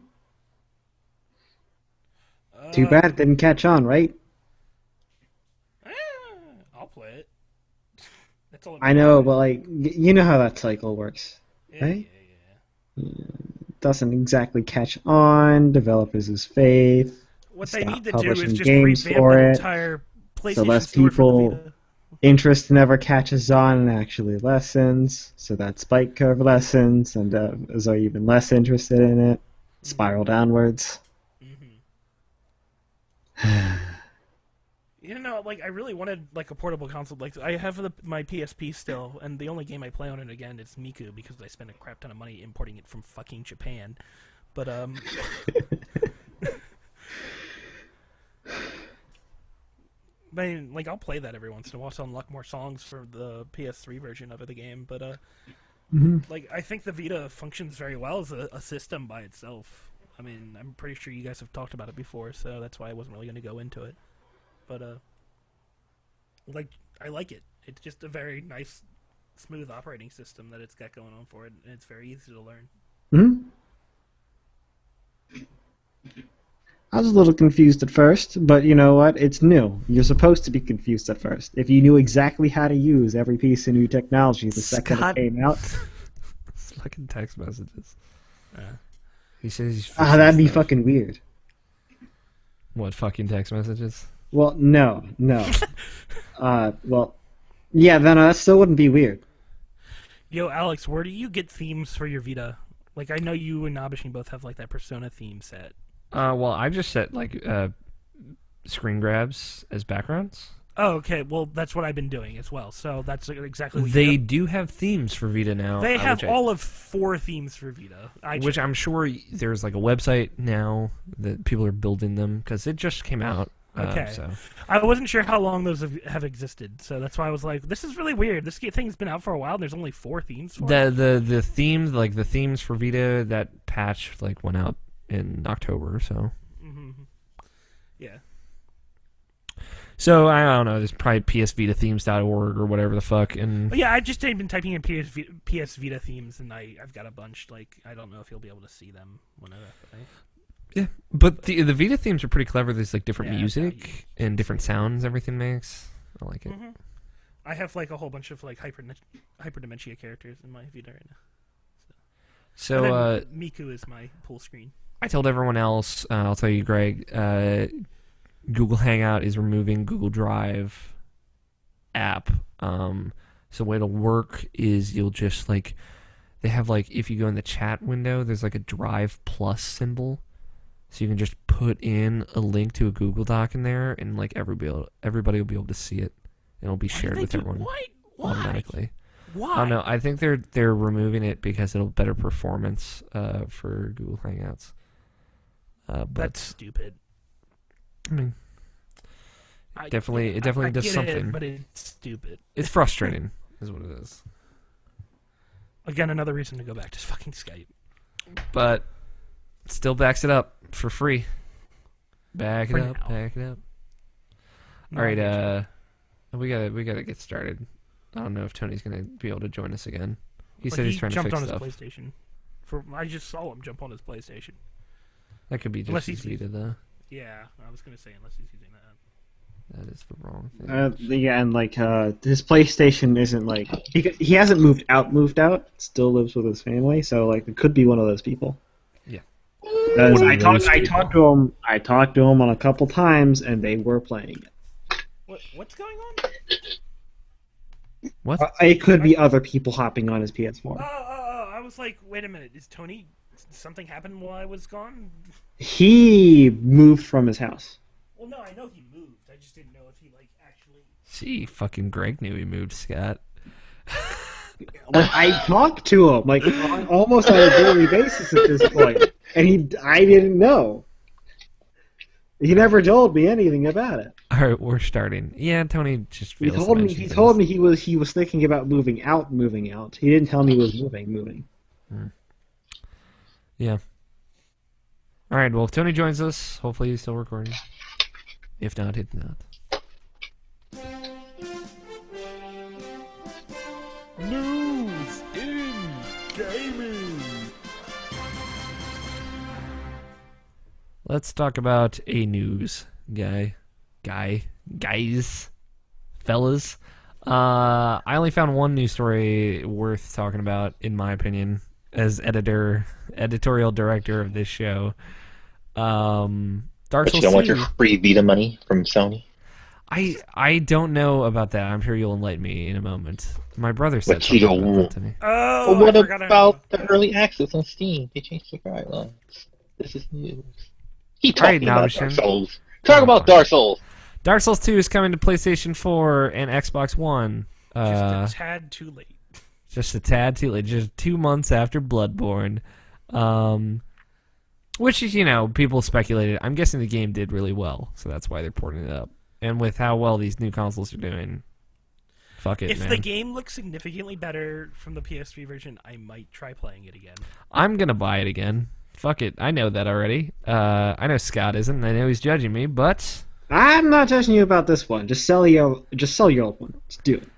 Speaker 2: Too bad it didn't catch on, right?
Speaker 5: I'll play it. That's all.
Speaker 2: I know, but like, you know how that cycle works, right?
Speaker 5: Yeah.
Speaker 2: Doesn't exactly catch on. Developers lose faith.
Speaker 5: What they
Speaker 2: Stop
Speaker 5: need to do is
Speaker 2: publishing
Speaker 5: just
Speaker 2: games
Speaker 5: revamp
Speaker 2: for
Speaker 5: the
Speaker 2: it.
Speaker 5: entire PlayStation
Speaker 2: So less
Speaker 5: Store
Speaker 2: people-
Speaker 5: for the Vita.
Speaker 2: Interest never catches on and actually lessens, so that spike curve lessens, and as are even less interested in it, spiral downwards.
Speaker 5: You know, like I really wanted like a portable console. Like I have my PSP still, and the only game I play on it again is Miku because I spent a crap ton of money importing it from fucking Japan. But I mean, like I'll play that every once in a while to unlock more songs for the PS3 version of the game. But like I think the Vita functions very well as a system by itself. I mean, I'm pretty sure you guys have talked about it before, so that's why I wasn't really going to go into it. But like I like it. It's just a very nice, smooth operating system that it's got going on for it, and it's very easy to learn.
Speaker 2: I was a little confused at first, but you know what? It's new. You're supposed to be confused at first. If you knew exactly how to use every piece of new technology the second it came out.
Speaker 1: It's fucking text messages. He says he's
Speaker 2: That'd be fucking weird.
Speaker 1: What, fucking text messages?
Speaker 2: Well, no. Well, yeah, then that still wouldn't be weird.
Speaker 5: Yo, Alex, where do you get themes for your Vita? Like, I know you and Nabishin both have like that Persona theme set.
Speaker 1: Well, I just set like screen grabs as backgrounds.
Speaker 5: Oh, okay. Well, that's what I've been doing as well. So that's exactly what
Speaker 1: they do have themes for Vita now.
Speaker 5: They have all of 4 themes for Vita.
Speaker 1: Which I'm sure there's like a website now that people are building them because it just came out.
Speaker 5: Okay.
Speaker 1: So.
Speaker 5: I wasn't sure how long those have existed, so that's why I was like, "This is really weird. This thing's been out for a while. And there's only 4 themes for it."
Speaker 1: The themes, like the themes for Vita, that patch like went out in October. So.
Speaker 5: Yeah.
Speaker 1: So I don't know. There's probably psvitathemes.org or whatever the fuck, and
Speaker 5: yeah, I just been typing in PS Vita themes, and I've got a bunch. Like I don't know if you'll be able to see them whenever.
Speaker 1: Yeah, but the Vita themes are pretty clever. There's like different music and different sounds everything makes. I like it.
Speaker 5: I have like a whole bunch of like hyperdementia characters in my Vita right now.
Speaker 1: So
Speaker 5: Miku is my pull screen.
Speaker 1: I told everyone else. I'll tell you, Greg. Google Hangout is removing Google Drive app. So the way it'll work is you'll just like they have like if you go in the chat window, there's like a Drive Plus symbol. So you can just put in a link to a Google Doc in there, and like everybody will be able to see it, and it'll be shared with everyone automatically.
Speaker 5: Why?
Speaker 1: I don't know. I think they're removing it because it'll better performance for Google Hangouts. But
Speaker 5: that's stupid.
Speaker 1: I mean, it definitely does something.
Speaker 5: But it's stupid.
Speaker 1: It's frustrating, is what it is.
Speaker 5: Again, another reason to go back to fucking Skype.
Speaker 1: But it still backs it up for free. Back
Speaker 5: For
Speaker 1: it up.
Speaker 5: now.
Speaker 1: Back it up.
Speaker 5: No,
Speaker 1: All right.
Speaker 5: I'm
Speaker 1: We gotta get started. I don't know if Tony's gonna be able to join us again. He
Speaker 5: But
Speaker 1: said he's trying to
Speaker 5: jumped
Speaker 1: fix
Speaker 5: on
Speaker 1: stuff.
Speaker 5: his PlayStation. I just saw him jump on his PlayStation.
Speaker 1: That could be just
Speaker 5: Unless
Speaker 1: his
Speaker 5: he's-
Speaker 1: Vita, though.
Speaker 5: Yeah, I was gonna say unless he's using that.
Speaker 1: That is the wrong thing.
Speaker 2: Yeah, and like his PlayStation isn't like he hasn't moved out. Still lives with his family, so like it could be one of those people.
Speaker 1: Yeah.
Speaker 2: Because
Speaker 1: One
Speaker 2: I
Speaker 1: of those
Speaker 2: talked to him. I talked to him on a couple times, and they were playing it.
Speaker 5: What's going on?
Speaker 1: What?
Speaker 2: It could be other people hopping on his PS4.
Speaker 5: I was like, wait a minute, is Tony? Something happened while I was gone?
Speaker 2: He moved from his house.
Speaker 5: Well, no, I know he moved. I just didn't know if he like actually.
Speaker 1: See, fucking Greg knew he moved, Scott.
Speaker 2: Like, I talked to him like almost on a daily basis at this point, and I didn't know. He never told me anything about it.
Speaker 1: All right, we're starting. Yeah, Tony just
Speaker 2: He
Speaker 1: feels
Speaker 2: told me.
Speaker 1: mention
Speaker 2: He
Speaker 1: things.
Speaker 2: told me he was thinking about moving out. He didn't tell me he was moving.
Speaker 1: Yeah. All right. Well, if Tony joins us, hopefully he's still recording. If not, hit not.
Speaker 5: News in gaming.
Speaker 1: Let's talk about a news guys, fellas. I only found one news story worth talking about, in my opinion, as editorial director of this show. Dark
Speaker 4: But you
Speaker 1: Souls
Speaker 4: don't
Speaker 1: 2.
Speaker 4: want your free Vita money from Sony?
Speaker 1: I don't know about that. I'm sure you'll enlighten me in a moment. My brother said
Speaker 4: But you
Speaker 1: something
Speaker 4: don't
Speaker 1: about that
Speaker 4: want-
Speaker 1: to me.
Speaker 5: Oh,
Speaker 4: Well, what
Speaker 5: I forgot
Speaker 4: about the early access on Steam? They changed the guidelines. This is news. Keep
Speaker 1: All right,
Speaker 4: talking about
Speaker 1: Nabishin.
Speaker 4: Dark Souls. Talk about Dark Souls.
Speaker 1: Dark Souls 2 is coming to PlayStation 4 and Xbox One.
Speaker 5: just a tad too late.
Speaker 1: Just a tad too late. Just 2 months after Bloodborne. Which is, people speculated. I'm guessing the game did really well, so that's why they're porting it up. And with how well these new consoles are doing, fuck it,
Speaker 5: If
Speaker 1: man.
Speaker 5: the game looks significantly better from the PS3 version, I might try playing it again.
Speaker 1: I'm gonna buy it again. Fuck it. I know that already. I know Scott isn't. And I know he's judging me, but
Speaker 2: I'm not judging you about this one. Just sell your old one. Just do it.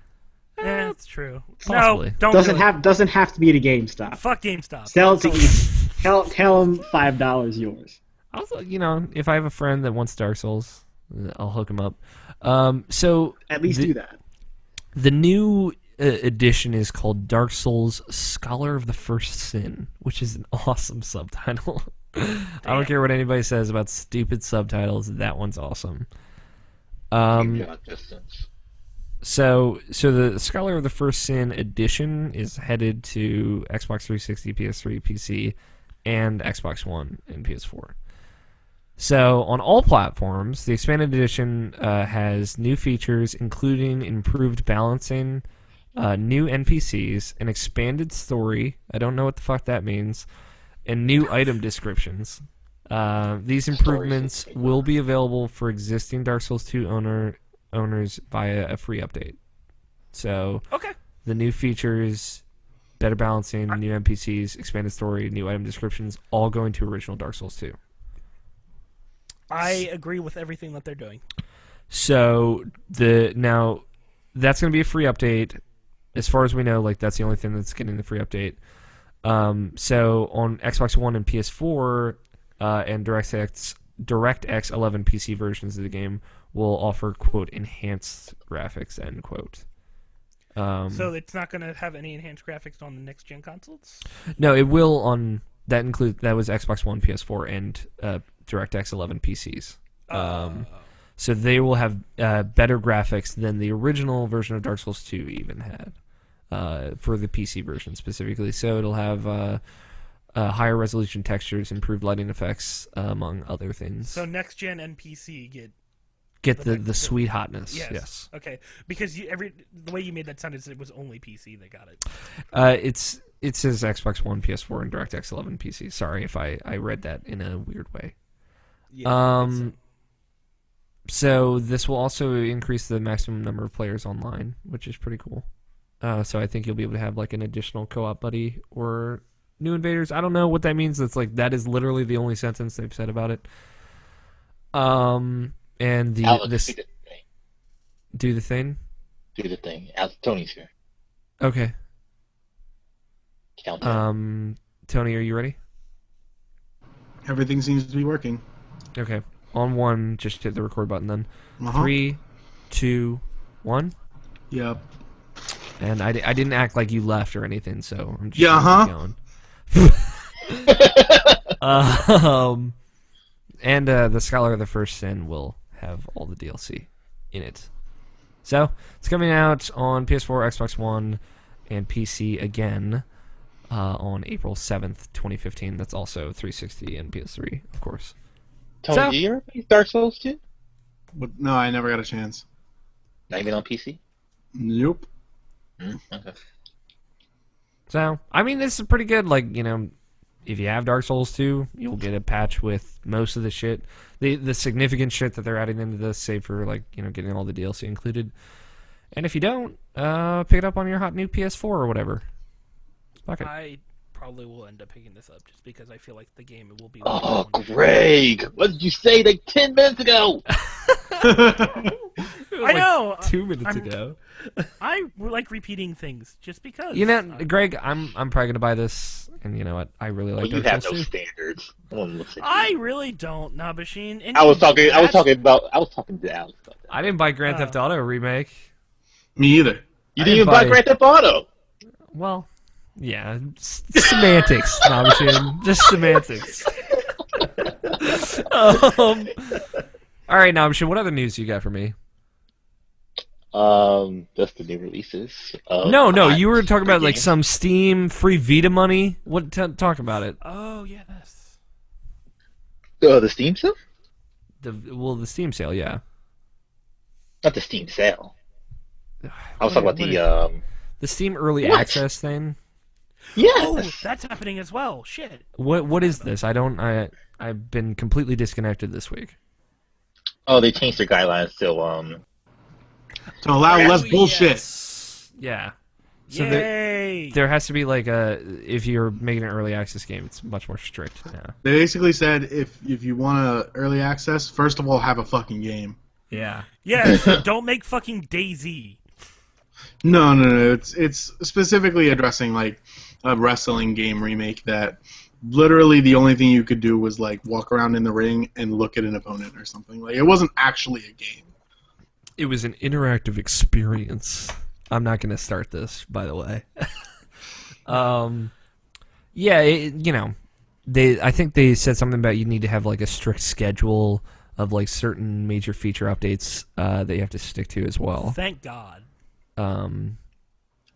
Speaker 5: That's true.
Speaker 1: Possibly.
Speaker 5: No, don't
Speaker 2: Doesn't
Speaker 5: do it.
Speaker 2: doesn't have to be to GameStop.
Speaker 5: Fuck GameStop.
Speaker 2: Sell it to each. Tell them $5 yours.
Speaker 1: also, if I have a friend that wants Dark Souls, I'll hook him up. So
Speaker 2: At least do that.
Speaker 1: the new edition is called Dark Souls Scholar of the First Sin, which is an awesome subtitle. I don't care what anybody says about stupid subtitles. That one's awesome.
Speaker 4: Distance.
Speaker 1: So the Scholar of the First Sin edition is headed to Xbox 360, PS3, PC, and Xbox One and PS4. So on all platforms, the expanded edition has new features, including improved balancing, new NPCs, an expanded story. I don't know what the fuck that means, and new item descriptions. These improvements will be available for existing Dark Souls 2 owners via a free update. So
Speaker 5: Okay.
Speaker 1: the new features, better balancing, new NPCs, expanded story, new item descriptions, all going to original Dark Souls 2.
Speaker 5: I agree with everything that they're doing.
Speaker 1: So now that's going to be a free update. As far as we know, that's the only thing that's getting the free update. So on Xbox One and PS4 and DirectX 11 PC versions of the game will offer, quote, enhanced graphics, end quote.
Speaker 5: So it's not going to have any enhanced graphics on the next gen consoles?
Speaker 1: No, it will on that was Xbox One, PS4, and DirectX 11 PCs. So they will have better graphics than the original version of Dark Souls 2 even had for the PC version specifically. So it'll have higher resolution textures, improved lighting effects, among other things.
Speaker 5: So next gen and PC
Speaker 1: Get the sweet hotness. Yes.
Speaker 5: Okay. Because the way you made that sound is it was only PC that got it.
Speaker 1: It says Xbox One, PS4, and DirectX 11 PC. Sorry if I read that in a weird way.
Speaker 5: Yeah,
Speaker 1: So this will also increase the maximum number of players online, which is pretty cool. So I think you'll be able to have an additional co-op buddy or new invaders. I don't know what that means. That is literally the only sentence they've said about it. And
Speaker 4: Alex,
Speaker 1: this
Speaker 4: do the thing.
Speaker 1: do the thing.
Speaker 4: Do the thing. Alex, Tony's here.
Speaker 1: Okay.
Speaker 4: Countdown.
Speaker 1: Tony, are you ready?
Speaker 3: Everything seems to be working.
Speaker 1: Okay. On one, just hit the record button then.
Speaker 3: Uh-huh.
Speaker 1: 3, 2, 1.
Speaker 3: Yep.
Speaker 1: And I didn't act like you left or anything, so I'm just
Speaker 3: Yeah,
Speaker 1: keep going. And the Scholar of the First Sin will have all the DLC in it. So it's coming out on PS4, Xbox One, and PC again on April 7th, 2015. That's also 360 and PS3, of course.
Speaker 4: Tony,
Speaker 1: So-
Speaker 4: do you ever play Dark Souls 2?
Speaker 3: But no, I never got a chance.
Speaker 4: Not even on PC?
Speaker 3: Nope.
Speaker 4: Okay.
Speaker 1: So, I mean, this is pretty good. Like, you know, if you have Dark Souls 2, you'll get a patch with most of the shit. The significant shit that they're adding into this, save for, like, you know, getting all the DLC included. And if you don't, pick it up on your hot new PS4 or whatever. Fuck it.
Speaker 5: I probably will end up picking this up just because I feel like the game will be.
Speaker 4: Oh, Greg! What did you say like 10 minutes ago?
Speaker 5: I know.
Speaker 1: 2 minutes ago.
Speaker 5: I like repeating things just because.
Speaker 1: You know, Greg, I'm probably gonna buy this, and you know what? I really like
Speaker 4: Well, you
Speaker 1: Dark
Speaker 4: have
Speaker 1: Souls
Speaker 4: no
Speaker 1: 2.
Speaker 4: standards. No one looks at
Speaker 5: I
Speaker 4: you.
Speaker 5: really don't, Nabashin. And
Speaker 4: I was talking to Alex about that.
Speaker 1: I didn't buy Grand Theft Auto remake.
Speaker 3: Me either.
Speaker 4: You
Speaker 1: I
Speaker 4: didn't even
Speaker 1: didn't
Speaker 4: buy
Speaker 1: buy-
Speaker 4: Grand Theft Auto.
Speaker 1: Well, yeah, semantics, Nabashin. Just semantics. All right, Nabashin, what other news you got for me?
Speaker 4: Just the new releases.
Speaker 1: No, you were talking about like
Speaker 4: games.
Speaker 1: some Steam free Vita money. What? Talk about it.
Speaker 5: Oh yes.
Speaker 4: The Steam stuff?
Speaker 1: The Steam sale, yeah.
Speaker 4: Not the Steam sale. I was
Speaker 1: What-
Speaker 4: talking about
Speaker 1: the Steam early
Speaker 4: What?
Speaker 1: access thing.
Speaker 4: Yes.
Speaker 5: Oh, that's happening as well. Shit.
Speaker 1: What is this? I've been completely disconnected this week.
Speaker 4: Oh, they changed their guidelines to
Speaker 3: To allow less
Speaker 5: Oh,
Speaker 3: bullshit.
Speaker 1: Yes. Yeah. So
Speaker 5: Yay!
Speaker 1: there has to be like if you're making an early access game, it's much more strict now.
Speaker 3: They basically said if you want to early access, first of all, have a fucking game.
Speaker 1: Yeah.
Speaker 5: Yeah, so don't make fucking DayZ.
Speaker 3: No. It's specifically addressing like a wrestling game remake that literally the only thing you could do was like walk around in the ring and look at an opponent or something. Like it wasn't actually a game.
Speaker 1: It was an interactive experience. I'm not going to start this, by the way. Yeah, you know, I think they said something about you need to have like a strict schedule of like certain major feature updates that you have to stick to as well.
Speaker 5: Thank God.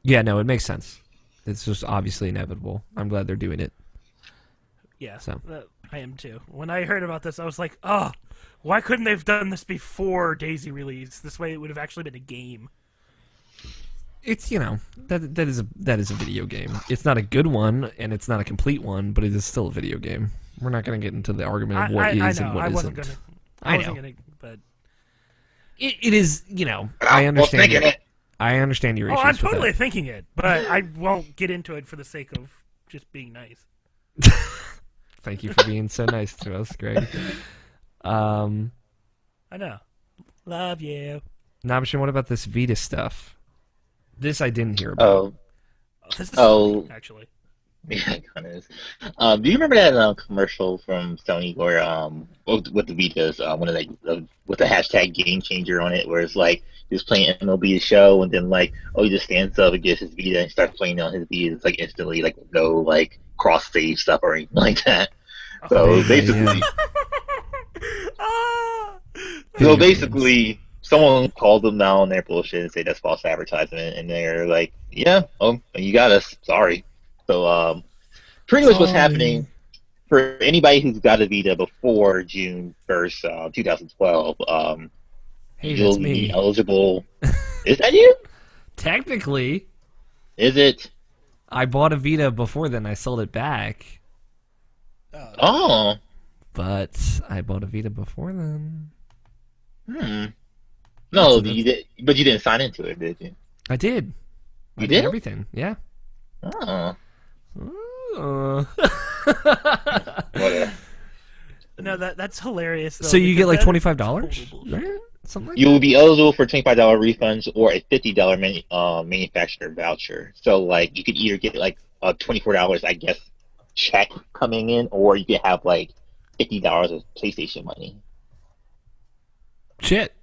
Speaker 1: Yeah, no, it makes sense. It's just obviously inevitable. I'm glad they're doing it.
Speaker 5: Yeah,
Speaker 1: So.
Speaker 5: I am too. When I heard about this, I was like, oh, why couldn't they have done this before DayZ release? This way it would have actually been a game.
Speaker 1: It's, you know, that is a video game. It's not a good one and it's not a complete one, but it is still a video game. We're not going to get into the argument of what
Speaker 5: I
Speaker 1: is
Speaker 5: know.
Speaker 1: and what
Speaker 5: I
Speaker 1: isn't.
Speaker 5: wasn't gonna.
Speaker 1: I
Speaker 5: wasn't
Speaker 1: know.
Speaker 5: gonna. But
Speaker 1: It is, you know, I understand.
Speaker 4: thinking it.
Speaker 1: I understand your
Speaker 5: oh,
Speaker 1: issues
Speaker 5: I'm
Speaker 1: with
Speaker 5: totally
Speaker 1: that.
Speaker 5: thinking it, but I won't get into it for the sake of just being nice.
Speaker 1: Thank you for being so nice to us, Greg.
Speaker 5: I know. Love you.
Speaker 1: Nabashin, what about this Vita stuff? This I didn't hear about.
Speaker 4: Oh,
Speaker 5: This is
Speaker 4: Oh.
Speaker 5: funny, actually.
Speaker 4: yeah, it kind of is. Do you remember that commercial from Sony where with the Vitas, one of with the hashtag Game Changer on it, where it's like he was playing MLB The Show, and then like he just stands up and gets his Vita and starts playing on his Vita. It's like instantly like no like cross save stuff or anything like that. So
Speaker 1: Yeah,
Speaker 4: basically,
Speaker 1: yeah.
Speaker 5: Ah!
Speaker 1: Video
Speaker 4: basically, someone called them now on their bullshit and say that's false advertisement, and they're like, yeah, you got us. Sorry. So pretty much what's happening for anybody who's got a Vita before June 1st, 2012,
Speaker 1: Hey,
Speaker 4: you'll
Speaker 1: that's me.
Speaker 4: be eligible. Is that you?
Speaker 1: Technically,
Speaker 4: Is it?
Speaker 1: I bought a Vita before then. I sold it back,
Speaker 4: Oh.
Speaker 1: but I bought a Vita before then.
Speaker 4: No,
Speaker 1: So
Speaker 4: you did, but you didn't sign into it, did you?
Speaker 1: I did. I
Speaker 4: You did?
Speaker 1: everything. Yeah.
Speaker 4: Oh.
Speaker 1: Uh,
Speaker 4: Whatever.
Speaker 5: No, that's hilarious. Though,
Speaker 1: So you get like
Speaker 5: because that is
Speaker 1: $25,
Speaker 5: total bullshit.
Speaker 1: right? Something like
Speaker 4: You
Speaker 1: that.
Speaker 4: will be eligible for $25 refunds or a $50 manufacturer voucher. So like you could either get like a $24, I guess, check coming in, or you could have like $50 of PlayStation money.
Speaker 1: Shit.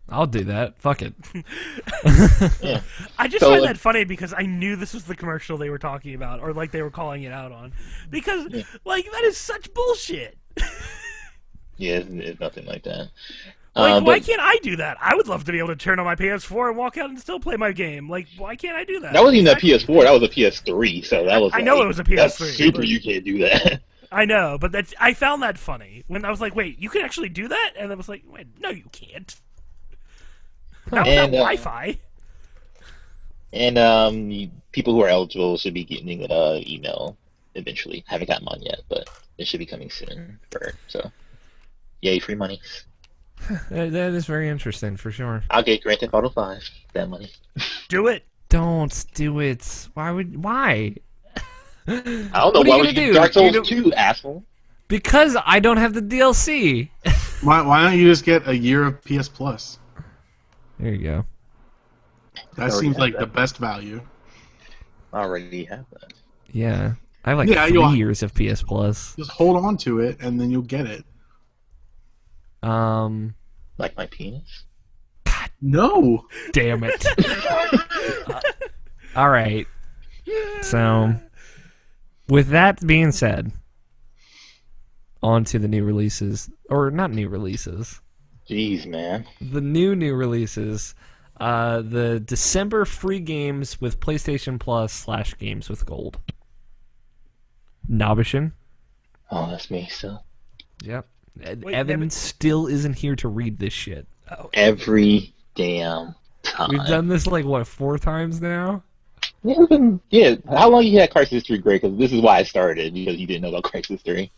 Speaker 1: I'll do that. Fuck it.
Speaker 4: Yeah.
Speaker 5: I just
Speaker 4: So,
Speaker 5: find
Speaker 4: like-
Speaker 5: that funny because I knew this was the commercial they were talking about, or like they were calling it out on. Because like that is such bullshit.
Speaker 4: Yeah, it's nothing like that.
Speaker 5: Like, why
Speaker 4: But
Speaker 5: can't I do that? I would love to be able to turn on my PS4 and walk out and still play my game. Like, why can't I do that?
Speaker 4: that wasn't even
Speaker 5: Exactly.
Speaker 4: a PS4. That was a PS3. So that was.
Speaker 5: I know
Speaker 4: like,
Speaker 5: it was a
Speaker 4: That's
Speaker 5: PS3,
Speaker 4: super.
Speaker 5: but-
Speaker 4: You can't do that.
Speaker 5: I know, but I found that funny when I was like, "Wait, you can actually do that?" And I was like, "Wait, no, you can't." Not without
Speaker 4: And,
Speaker 5: Wi-Fi.
Speaker 4: And people who are eligible should be getting an email eventually. Haven't gotten mine yet, but it should be coming soon. So, yay, free money.
Speaker 1: That is very interesting, for sure.
Speaker 4: I'll get Grand Theft Auto 5. That money.
Speaker 5: Do it.
Speaker 1: Don't do it. Why?
Speaker 4: I don't know.
Speaker 1: What are you
Speaker 4: Why would
Speaker 1: gonna
Speaker 4: you
Speaker 1: do?
Speaker 4: do Dark Souls
Speaker 1: You
Speaker 4: 2, asshole?
Speaker 1: Because I don't have the DLC.
Speaker 3: Why don't you just get a year of PS Plus?
Speaker 1: There you go.
Speaker 3: That
Speaker 4: already
Speaker 3: seems
Speaker 4: have
Speaker 3: like
Speaker 4: that.
Speaker 3: the best value.
Speaker 4: I already have that.
Speaker 1: Yeah. I have like
Speaker 3: Yeah,
Speaker 1: 3
Speaker 3: you'll-
Speaker 1: years of PS Plus.
Speaker 3: Just hold on to it, and then you'll get it.
Speaker 4: Like my penis.
Speaker 3: No.
Speaker 1: Damn it. All right. So, with that being said, on to the new releases. Or not new releases.
Speaker 4: Jeez, man.
Speaker 1: The new releases. The December free games with PlayStation Plus / games with gold. Nobishin.
Speaker 4: Oh, that's me still.
Speaker 1: Yep.
Speaker 5: Wait,
Speaker 1: Evan
Speaker 5: Evan-
Speaker 1: still isn't here to read this shit.
Speaker 5: Oh,
Speaker 4: Every damn time.
Speaker 1: We've done this like, what, 4 times now?
Speaker 4: Yeah, how long you had Crisis 3 Grey? Because this is why I started, because you didn't know about Crisis 3.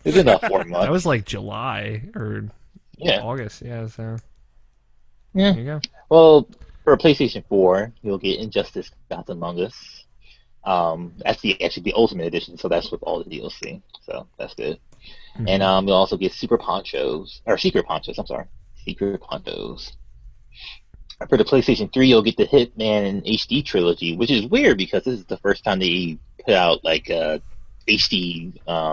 Speaker 4: It's been about 4 months.
Speaker 1: That was like July or
Speaker 4: Yeah.
Speaker 1: August, yeah, so
Speaker 4: Yeah.
Speaker 1: there you go.
Speaker 4: Well, for PlayStation 4, you'll get Injustice Gods Among Us. That's actually the Ultimate Edition, so that's with all the DLC. So that's good. And you'll also get Secret Ponchos. Secret Ponchos. For the PlayStation 3, you'll get the Hitman and HD trilogy, which is weird because this is the first time they put out like a HD, a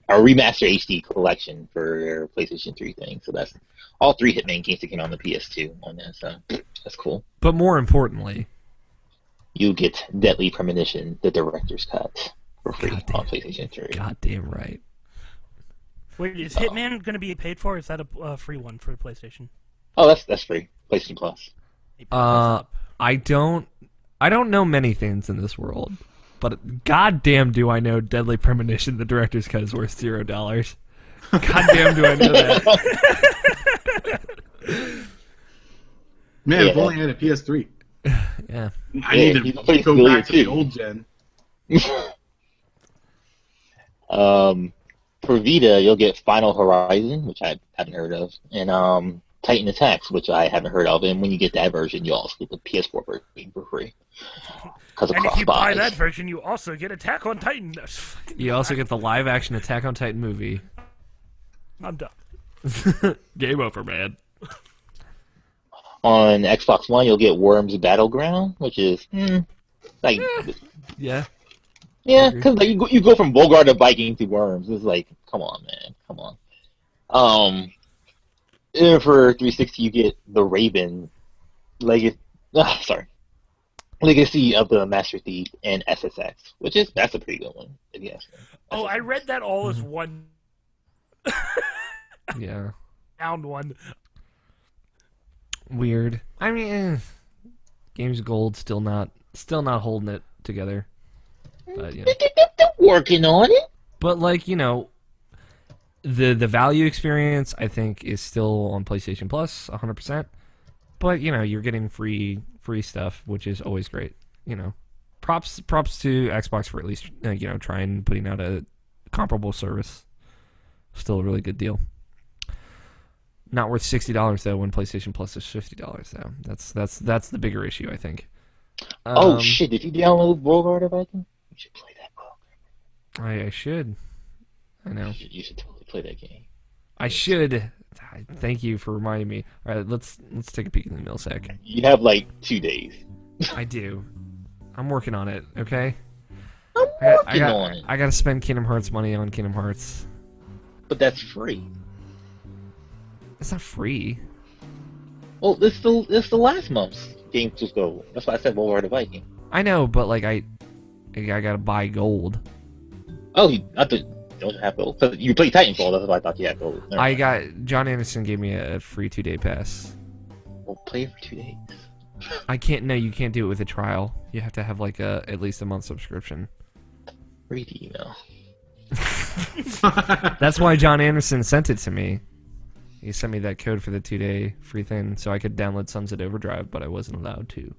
Speaker 4: remaster HD collection for their PlayStation 3 thing. So that's all 3 Hitman games that came out on the PS2 on that. So that's cool.
Speaker 1: But more importantly,
Speaker 4: You get Deadly Premonition, the director's cut, for free
Speaker 1: Goddamn.
Speaker 4: on PlayStation 3.
Speaker 1: goddamn right.
Speaker 5: wait, is Hitman going to be paid for? Or is that a free one for PlayStation?
Speaker 4: Oh, that's free. PlayStation Plus.
Speaker 1: I don't know many things in this world, but goddamn do I know Deadly Premonition, the director's cut, is worth $0. Goddamn do I know that.
Speaker 3: Man, if
Speaker 4: Yeah.
Speaker 3: only I had a PS3.
Speaker 1: Yeah.
Speaker 3: I
Speaker 4: Yeah,
Speaker 3: need
Speaker 4: you
Speaker 3: to
Speaker 4: can play
Speaker 3: go
Speaker 4: Familiar
Speaker 3: back to the
Speaker 4: too.
Speaker 3: old gen.
Speaker 4: For Vita, you'll get Final Horizon, which I haven't heard of, and Titan Attacks, which I haven't heard of. And when you get that version, you also get the PS4 version for free. Because of
Speaker 5: And if you buy
Speaker 4: cross-buys.
Speaker 5: that version, you also get Attack on Titan. That's fucking-
Speaker 1: You also get the live action Attack on Titan movie.
Speaker 5: I'm done.
Speaker 1: Game over, man.
Speaker 4: On Xbox One, you'll get Worms Battleground, which is like
Speaker 1: Yeah.
Speaker 4: yeah,
Speaker 1: agree.
Speaker 4: because like, you go from Bogart to Viking to Worms. It's like, come on, man, come on. And for 360, you get the Raven Legacy of the Master Thief and SSX, that's a pretty good one, if you ask me.
Speaker 5: Oh, I read that all as one
Speaker 1: Yeah.
Speaker 5: sound one.
Speaker 1: Weird. I mean, Games Gold still not holding it together. But you know.
Speaker 4: They're working on it.
Speaker 1: But like, you know, the value experience I think is still on PlayStation Plus 100%. But you know, you're getting free stuff, which is always great. You know, props to Xbox for at least trying putting out a comparable service. Still a really good deal. Not worth $60 though when PlayStation Plus is $50 though. That's the bigger issue, I think.
Speaker 4: Oh shit! Did you download Bogart of Viking? You should play that book.
Speaker 1: I should. I know.
Speaker 4: You should totally play that game.
Speaker 1: I should. Thank you for reminding me. All right, let's take a peek in the mail sack.
Speaker 4: You have like 2 days.
Speaker 1: I do. I'm working on it. Okay.
Speaker 4: I'm working on it.
Speaker 1: I gotta spend Kingdom Hearts money on Kingdom Hearts.
Speaker 4: But that's free.
Speaker 1: It's not free.
Speaker 4: Well, this the last month's game to go. That's why I said War of the Viking.
Speaker 1: I know, but like I gotta buy gold.
Speaker 4: Oh, I thought don't you have gold? Because you play Titanfall. That's why I thought you had gold. Never mind.
Speaker 1: John Anderson gave me a free 2-day pass.
Speaker 4: Well, play it for 2 days.
Speaker 1: I can't. No, you can't do it with a trial. You have to have like at least a month subscription.
Speaker 4: Read the email.
Speaker 1: That's why John Anderson sent it to me. He sent me that code for the 2-day free thing so I could download Sunset Overdrive, but I wasn't allowed to.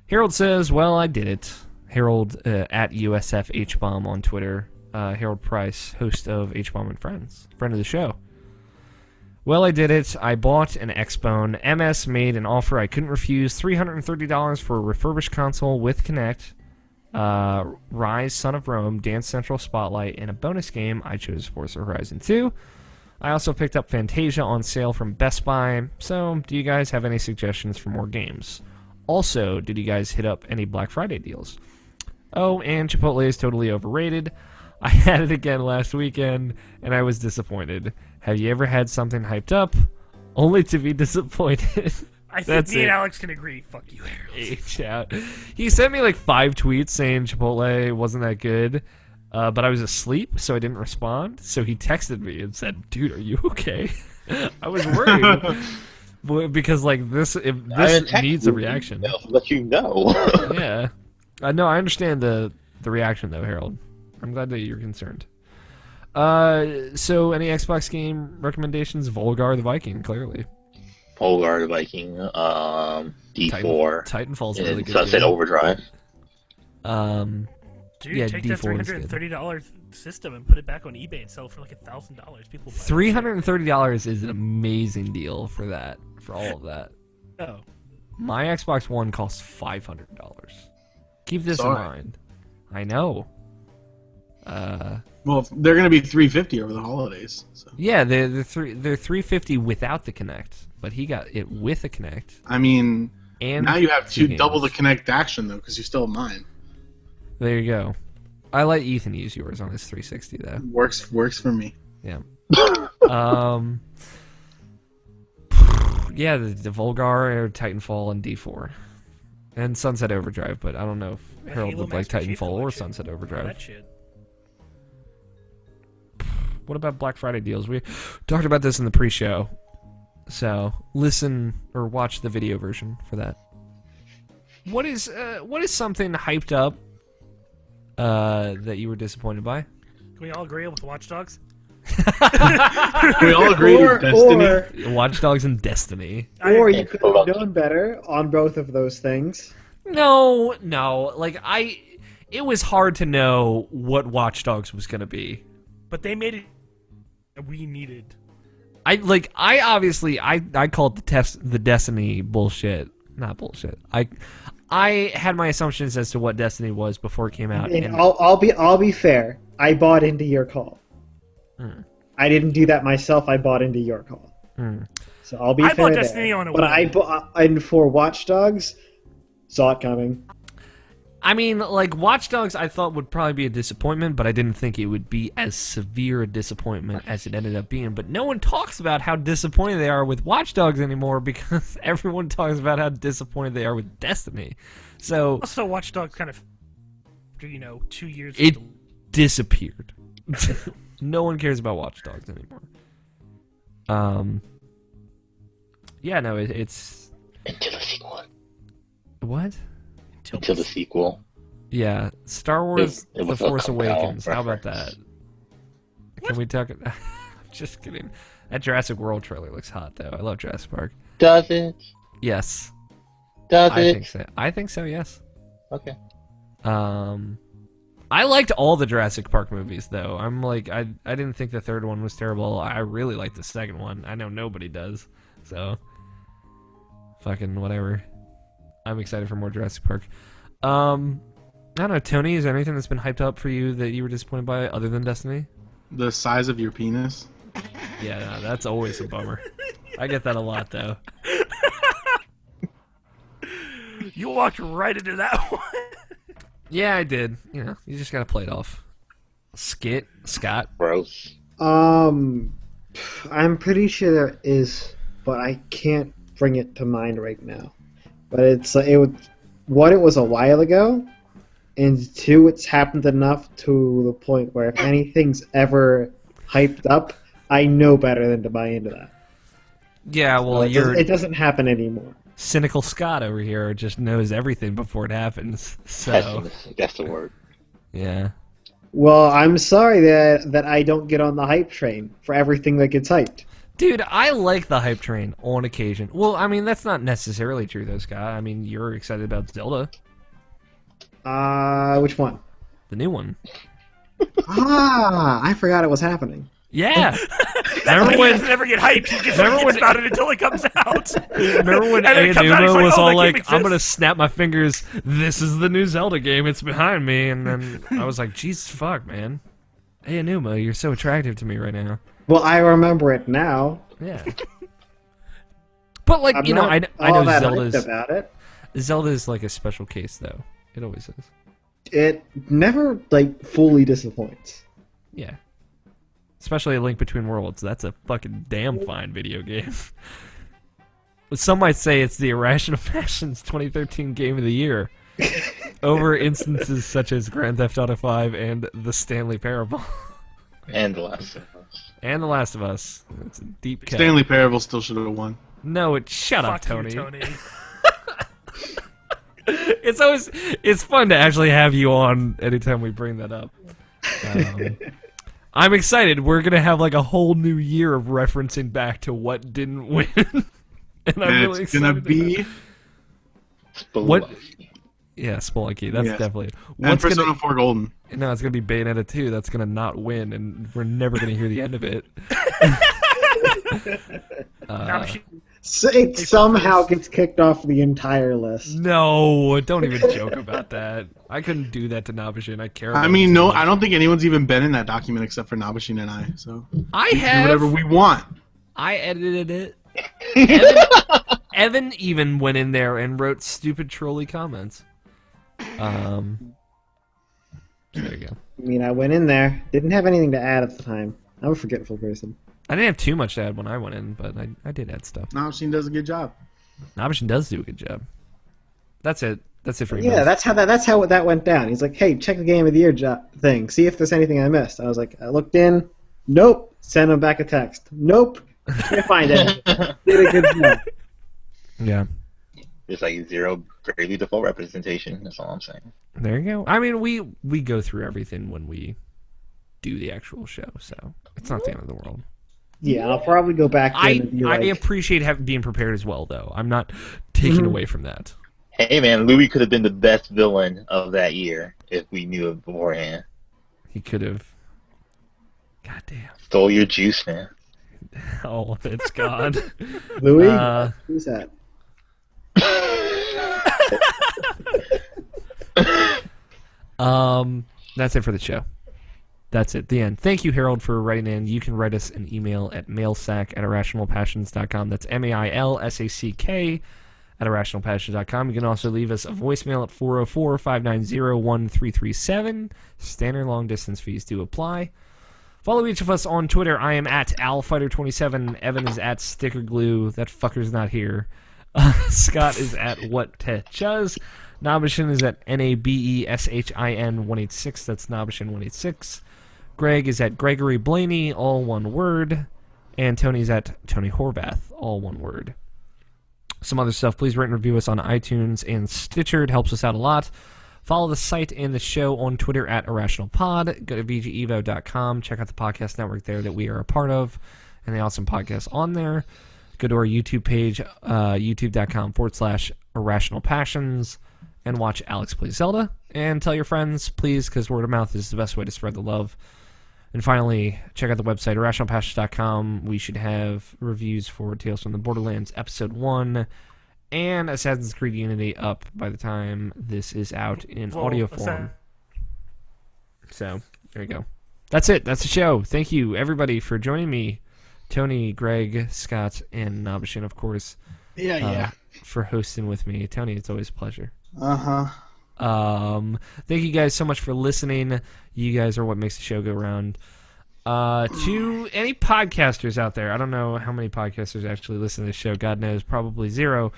Speaker 1: Harold says, well, I did it. Harold at USFHBomb on Twitter. Harold Price, host of H-Bomb and Friends, friend of the show. Well, I did it. I bought an Xbone. MS made an offer I couldn't refuse. $330 for a refurbished console with Kinect. Rise, Son of Rome, Dance Central Spotlight, and a bonus game. I chose Forza Horizon 2. I also picked up Fantasia on sale from Best Buy. So, do you guys have any suggestions for more games? Also, did you guys hit up any Black Friday deals? Oh, and Chipotle is totally overrated. I had it again last weekend, and I was disappointed. Have you ever had something hyped up, only to be disappointed?
Speaker 5: I think me and Alex can agree. Fuck you, Harold.
Speaker 1: H out. He sent me like 5 tweets saying Chipotle wasn't that good, but I was asleep, so I didn't respond. So he texted me and said, "Dude, are you okay?" I was worried because like this needs a reaction.
Speaker 4: I'll let you know.
Speaker 1: Yeah, no, I understand the reaction though, Harold. I'm glad that you're concerned. So any Xbox game recommendations? Volgar the Viking, clearly.
Speaker 4: Volgar the Viking, D4.
Speaker 1: Titanfall's a
Speaker 4: and
Speaker 1: really good
Speaker 4: Sunset
Speaker 1: game.
Speaker 4: Overdrive.
Speaker 5: Dude,
Speaker 1: yeah,
Speaker 5: take
Speaker 1: D4
Speaker 5: that
Speaker 1: is good.
Speaker 5: $330 system and put it back on eBay and sell it for like $1,000. People buy it.
Speaker 1: $330 is an amazing deal for that, for all of that.
Speaker 5: Oh.
Speaker 1: My Xbox One costs $500. Keep this in mind. I know.
Speaker 3: Well, they're going to be $350 over the holidays. So.
Speaker 1: Yeah, they're $350 without the Kinect, but he got it with a Kinect.
Speaker 3: I mean,
Speaker 1: and
Speaker 3: now you have
Speaker 1: games.
Speaker 3: double the Kinect action though, because you still have mine.
Speaker 1: There you go. I let Ethan use yours on his 360 though.
Speaker 3: Works for me.
Speaker 1: Yeah. Yeah, the Volgar, Titanfall, and D4, and Sunset Overdrive. But I don't know if Harold would like Titanfall or Sunset Overdrive.
Speaker 5: That shit.
Speaker 1: What about Black Friday deals? We talked about this in the pre-show, so listen or watch the video version for that. What is something hyped up that you were disappointed by?
Speaker 5: Can we all agree with Watch Dogs?
Speaker 3: We all agree with Destiny.
Speaker 1: Watch Dogs and Destiny.
Speaker 2: Or you could have known better on both of those things.
Speaker 1: No. Like it was hard to know what Watch Dogs was gonna be.
Speaker 5: But they made it we needed.
Speaker 1: I obviously called the Destiny bullshit. Not bullshit. I had my assumptions as to what Destiny was before it came out.
Speaker 2: And I'll be fair. I bought into your call. I didn't do that myself. I bought into your call. So I'll be fair. I bought
Speaker 5: Destiny on a
Speaker 2: whim. And for Watch Dogs, saw it coming.
Speaker 1: I mean, like, Watch Dogs I thought would probably be a disappointment, but I didn't think it would be as severe a disappointment as it ended up being. But no one talks about how disappointed they are with Watch Dogs anymore because everyone talks about how disappointed they are with Destiny. So
Speaker 5: also, Watch Dogs kind of, 2 years.
Speaker 1: It disappeared. No one cares about Watch Dogs anymore. Yeah, no, it's
Speaker 4: Until the sequel.
Speaker 1: What?
Speaker 4: Until the sequel.
Speaker 1: Yeah, Star Wars:
Speaker 4: It
Speaker 1: The Force Awakens. How about
Speaker 4: reference.
Speaker 1: that? Can we talk? I'm just kidding. That Jurassic World trailer looks hot, though. I love Jurassic Park.
Speaker 4: Does it?
Speaker 1: Yes.
Speaker 4: Does
Speaker 1: I
Speaker 4: it?
Speaker 1: think so. I think so. Yes.
Speaker 4: Okay.
Speaker 1: I liked all the Jurassic Park movies, though. I'm like, I didn't think the third one was terrible. I really liked the second one. I know nobody does, so fucking whatever. I'm excited for more Jurassic Park. I don't know, Tony, is there anything that's been hyped up for you that you were disappointed by other than Destiny?
Speaker 3: The size of your penis.
Speaker 1: Yeah, no, that's always a bummer. I get that a lot, though.
Speaker 5: You walked right into that one.
Speaker 1: Yeah, I did. You know, you just gotta play it off. Scott.
Speaker 4: Gross.
Speaker 2: I'm pretty sure there is, but I can't bring it to mind right now. But it was a while ago, and two, it's happened enough to the point where if anything's ever hyped up, I know better than to buy into that.
Speaker 1: Yeah, well,
Speaker 2: it doesn't happen anymore.
Speaker 1: Cynical Scott over here just knows everything before it happens. So
Speaker 4: That's the word.
Speaker 1: yeah.
Speaker 2: Well, I'm sorry that I don't get on the hype train for everything that gets hyped.
Speaker 1: Dude, I like the hype train on occasion. Well, I mean, that's not necessarily true, though, Scott. I mean, you're excited about Zelda,
Speaker 2: Which one?
Speaker 1: the new one.
Speaker 2: I forgot it was happening.
Speaker 1: Yeah.
Speaker 5: Remember
Speaker 1: Remember
Speaker 5: when he
Speaker 1: when?
Speaker 5: doesn't ever get hyped? He just forgets about it until it comes out.
Speaker 1: Remember when
Speaker 5: And then it comes out, he's
Speaker 1: Aonuma
Speaker 5: like,
Speaker 1: was
Speaker 5: "Oh,
Speaker 1: all
Speaker 5: that game
Speaker 1: like, "I'm
Speaker 5: exists."
Speaker 1: gonna snap my fingers. This is the new Zelda game. It's behind me." And then I was like, "Jesus fuck, man, Aonuma, you're so attractive to me right now."
Speaker 2: Well, I remember it now.
Speaker 1: Yeah. But like,
Speaker 2: I'm
Speaker 1: you know, I
Speaker 2: not
Speaker 1: know
Speaker 2: all that
Speaker 1: Zelda's
Speaker 2: hyped about it.
Speaker 1: Zelda's like a special case, though. It always is.
Speaker 2: It never fully disappoints.
Speaker 1: Yeah. Especially A Link Between Worlds. That's a fucking damn fine video game. Some might say it's the Irrational Passions 2013 Game of the Year. Over instances such as Grand Theft Auto 5 and The Stanley Parable.
Speaker 4: And The Last of Us.
Speaker 1: And The Last of Us. It's a deep cut.
Speaker 3: Stanley Parable still should have won.
Speaker 1: No, shut up,
Speaker 5: Fuck
Speaker 1: Tony.
Speaker 5: you, Tony.
Speaker 1: It's fun to actually have you on anytime we bring that up. I'm excited. We're gonna have like a whole new year of referencing back to what didn't win, and I'm really
Speaker 3: It's
Speaker 1: excited.
Speaker 3: gonna be
Speaker 1: What? Yeah, Spelunky. That's
Speaker 3: Yes.
Speaker 1: definitely.
Speaker 3: and
Speaker 1: What's
Speaker 3: Persona
Speaker 1: gonna?
Speaker 3: 4 Golden.
Speaker 1: No, it's gonna be Bayonetta 2. That's gonna not win, and we're never gonna hear the end of it.
Speaker 5: Now she-
Speaker 2: So it somehow gets kicked off the entire list.
Speaker 1: No, don't even joke about that. I couldn't do that to Nabashin. I care. About
Speaker 3: I mean,
Speaker 1: him too
Speaker 3: no,
Speaker 1: much.
Speaker 3: I don't think anyone's even been in that document except for Nabashin and I. So
Speaker 1: I
Speaker 3: do
Speaker 1: have.
Speaker 3: whatever we want.
Speaker 1: I edited it. Evan even went in there and wrote stupid trolly comments. So there you go.
Speaker 2: I mean, I went in there, didn't have anything to add at the time. I'm a forgetful person.
Speaker 1: I didn't have too much to add when I went in, but I did add stuff.
Speaker 3: Nabashin does a good job.
Speaker 1: Nabashin does do a good job. That's it. That's it for you.
Speaker 2: Yeah, that's how that went down. He's like, "Hey, check the Game of the Year thing. See if there's anything I missed." I was like, I looked in. Nope. Send him back a text. Nope. Can't find anything. Did a good job.
Speaker 1: Yeah.
Speaker 4: There's like zero Bravely Default representation. That's all I'm saying.
Speaker 1: There you go. I mean, we go through everything when we do the actual show, so it's not the end of the world.
Speaker 2: Yeah, I'll probably go back in and be
Speaker 1: I
Speaker 2: like,
Speaker 1: appreciate being prepared as well, though. I'm not taking away from that.
Speaker 4: Hey man, Louis could have been the best villain of that year if we knew it beforehand.
Speaker 1: He could have. God damn.
Speaker 4: Stole your juice, man.
Speaker 1: All of it's gone.
Speaker 2: Louis?
Speaker 1: Uh,
Speaker 2: Who's that?
Speaker 1: That's it for the show. That's it. The end. Thank you, Harold, for writing in. You can write us an email at mailsack@irrationalpassions.com. That's mailsack @irrationalpassions.com. You can also leave us a voicemail at 404-590-1337. Standard long distance fees do apply. Follow each of us on Twitter. I am at AlFighter27. Evan is at StickerGlue. That fucker's not here. Scott is at WhatTechuz. Nabashin is at NABESHIN186. That's Nabashin186. Greg is at Gregory Blaney, all one word. And Tony's at Tony Horvath, all one word. Some other stuff, please rate and review us on iTunes and Stitcher. It helps us out a lot. Follow the site and the show on Twitter at IrrationalPod. Go to VGEvo.com. Check out the podcast network there that we are a part of and the awesome podcasts on there. Go to our YouTube page, youtube.com/IrrationalPassions, and watch Alex play Zelda. And tell your friends, please, because word of mouth is the best way to spread the love. And finally, check out the website, IrrationalPassions.com. We should have reviews for Tales from the Borderlands Episode 1 and Assassin's Creed Unity up by the time this is out in audio form. So, there you go. That's it. That's the show. Thank you, everybody, for joining me. Tony, Greg, Scott, and Nabashin, of course.
Speaker 3: Yeah.
Speaker 1: For hosting with me. Tony, it's always a pleasure.
Speaker 3: Uh-huh.
Speaker 1: Thank you guys so much for listening. You guys are what makes the show go round. To any podcasters out there, I don't know how many podcasters actually listen to this show. God knows, probably 0.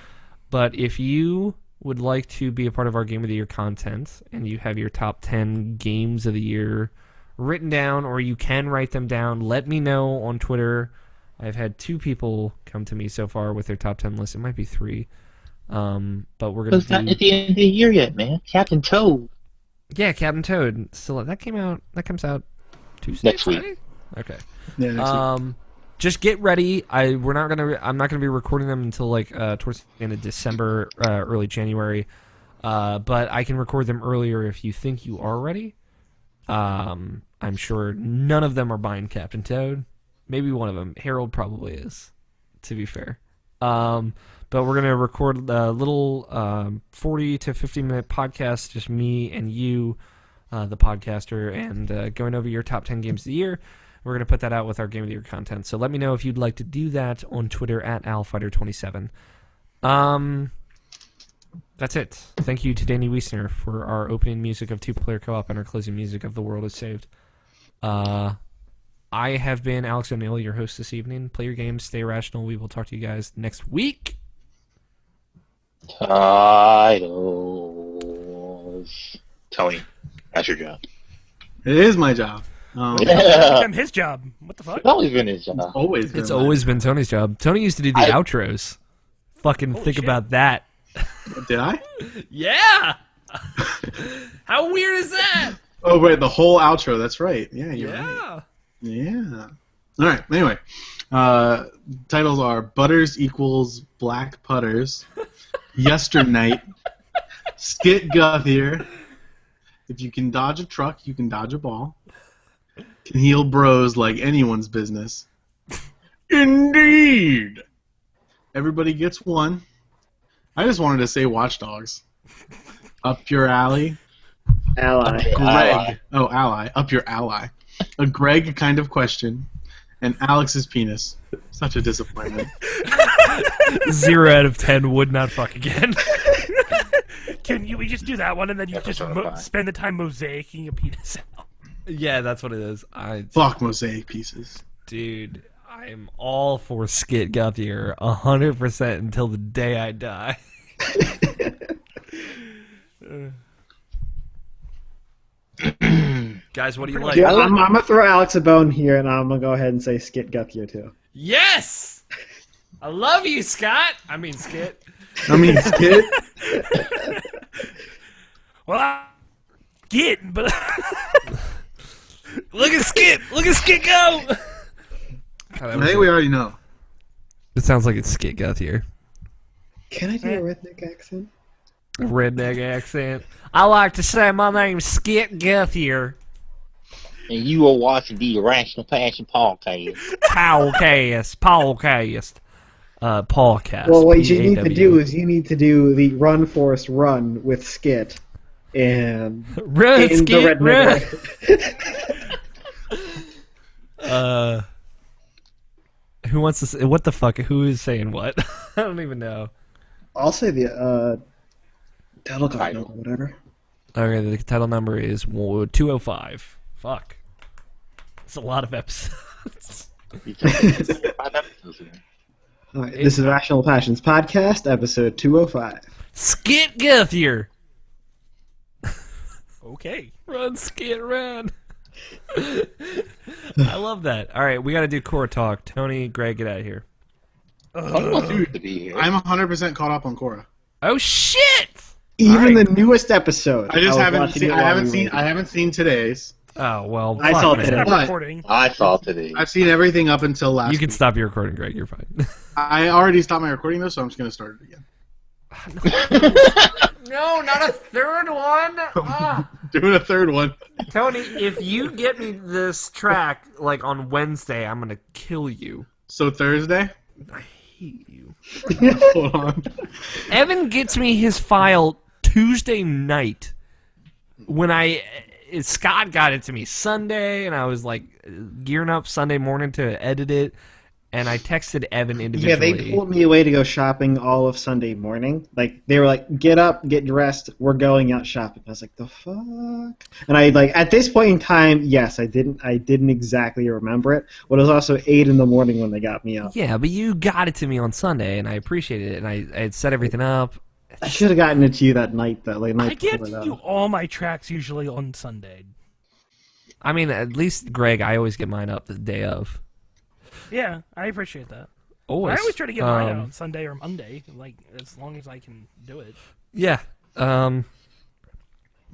Speaker 1: But if you would like to be a part of our Game of the Year content and you have your top 10 games of the year written down, or you can write them down, let me know on Twitter. I've had 2 people come to me so far with their top 10 list. It might be 3. But we're going to do...
Speaker 4: It's not at the end of the year yet, man. Captain Toad.
Speaker 1: Yeah, Captain Toad. Still, that comes out Tuesday,
Speaker 4: Next week.
Speaker 1: Friday? Okay.
Speaker 3: Yeah, next week.
Speaker 1: Just get ready. I'm not gonna be recording them until towards the end of December, early January. But I can record them earlier if you think you are ready. I'm sure none of them are buying Captain Toad. Maybe one of them. Harold probably is, to be fair. But we're gonna record a little 40 to 50-minute podcast, just me and you, the podcaster, and going over your top 10 games of the year. We're going to put that out with our Game of the Year content. So let me know if you'd like to do that on Twitter at AlFighter27. That's it. Thank you to Danny Wiesner for our opening music of 2-Player Co-op and our closing music of The World is Saved. I have been Alex O'Neill, your host this evening. Play your games, stay rational. We will talk to you guys next week.
Speaker 4: Titles. Tony, that's your job.
Speaker 3: It is my job.
Speaker 5: It's his job. What the fuck?
Speaker 4: It's always been his job.
Speaker 1: It's always been Tony's job. Tony used to do the outros. Fucking think
Speaker 5: shit.
Speaker 1: about that.
Speaker 3: Did I?
Speaker 1: Yeah! How weird is that?
Speaker 3: Oh, wait, the whole outro. That's right. Yeah, you're right. Yeah. All right. Anyway, titles are Butters equals Black Putters, Yesternight, Skit Guthier, If You Can Dodge a Truck, You Can Dodge a Ball, Can Heal Bros Like Anyone's Business. Indeed! Everybody Gets One. I just wanted to say Watch Dogs. Up Your Alley.
Speaker 2: Ally.
Speaker 3: Greg. Oh, ally. Up Your Ally. A Greg Kind of Question. And Alex's Penis. Such a disappointment.
Speaker 1: 0 out of 10 would not fuck again.
Speaker 5: Can we just do that one and then you just spend the time mosaicing a penis out?
Speaker 1: Yeah, that's what it is.
Speaker 3: Fuck mosaic pieces.
Speaker 1: Dude, I'm all for Skit Guthier 100% until the day I die. Guys, what do you like?
Speaker 2: Yeah, I'm gonna throw Alex a bone here, and I'm gonna go ahead and say Skit Guthier too.
Speaker 1: Yes! I love you, Scott! I mean, Skit.
Speaker 3: Skit?
Speaker 5: Well, I get, but
Speaker 1: Look at Skit! Look at Skit go!
Speaker 3: I think we already know.
Speaker 1: It sounds like it's Skit Guthier.
Speaker 2: Can I do a redneck accent?
Speaker 1: A redneck accent. I like to say my name's Skit Guthier.
Speaker 4: And you are watching the Irrational Passion podcast.
Speaker 1: Paulcast.
Speaker 2: Well, what you need to do is you need to do the Run Forest Run with Skit and
Speaker 1: Run,
Speaker 2: in
Speaker 1: Skit,
Speaker 2: the
Speaker 1: run. Who wants to say, what the fuck? Who is saying what? I don't even know.
Speaker 2: I'll say the title card number, whatever.
Speaker 1: Okay, the title number is 205. Fuck. It's a lot of episodes.
Speaker 2: All right, this is Rational Passions Podcast, episode 205.
Speaker 1: Skit Guthier.
Speaker 5: okay.
Speaker 1: Run, Skit, run. I love that. All right, we got to do core talk. Tony, Greg, get out of here.
Speaker 4: I'm
Speaker 3: 100% caught up on Korra.
Speaker 1: Oh shit!
Speaker 2: Even the newest episode.
Speaker 3: I haven't seen today's.
Speaker 1: Oh well.
Speaker 2: I saw today.
Speaker 4: I saw today.
Speaker 3: I've seen everything up until last.
Speaker 1: You can
Speaker 3: week.
Speaker 1: stop your recording, Greg. You're fine.
Speaker 3: I already stopped my recording though, so I'm just gonna start it again.
Speaker 1: No, not a third one.
Speaker 3: Doing a third one.
Speaker 1: Tony, if you get me this track like on Wednesday, I'm gonna kill you.
Speaker 3: So Thursday.
Speaker 1: I hate you.
Speaker 3: Hold on.
Speaker 1: Evan gets me his file Tuesday night when Scott got it to me Sunday, and I was like gearing up Sunday morning to edit it, and I texted Evan individually.
Speaker 2: Yeah, they pulled me away to go shopping all of Sunday morning. Like, they were like, get up, get dressed, we're going out shopping. I was like, the fuck? And I, like, at this point in time, yes, I didn't exactly remember it, but it was also 8 in the morning when they got me up.
Speaker 1: Yeah, but you got it to me on Sunday, and I appreciated it, and I had set everything up.
Speaker 2: I should have gotten it to you that night, though. Like,
Speaker 5: I get you all my tracks usually on Sunday.
Speaker 1: I mean, at least, Greg, I always get mine up the day of.
Speaker 5: Yeah, I appreciate that.
Speaker 1: Always.
Speaker 5: I always try to get mine out on Sunday or Monday, like as long as I can do it.
Speaker 1: Yeah.
Speaker 3: When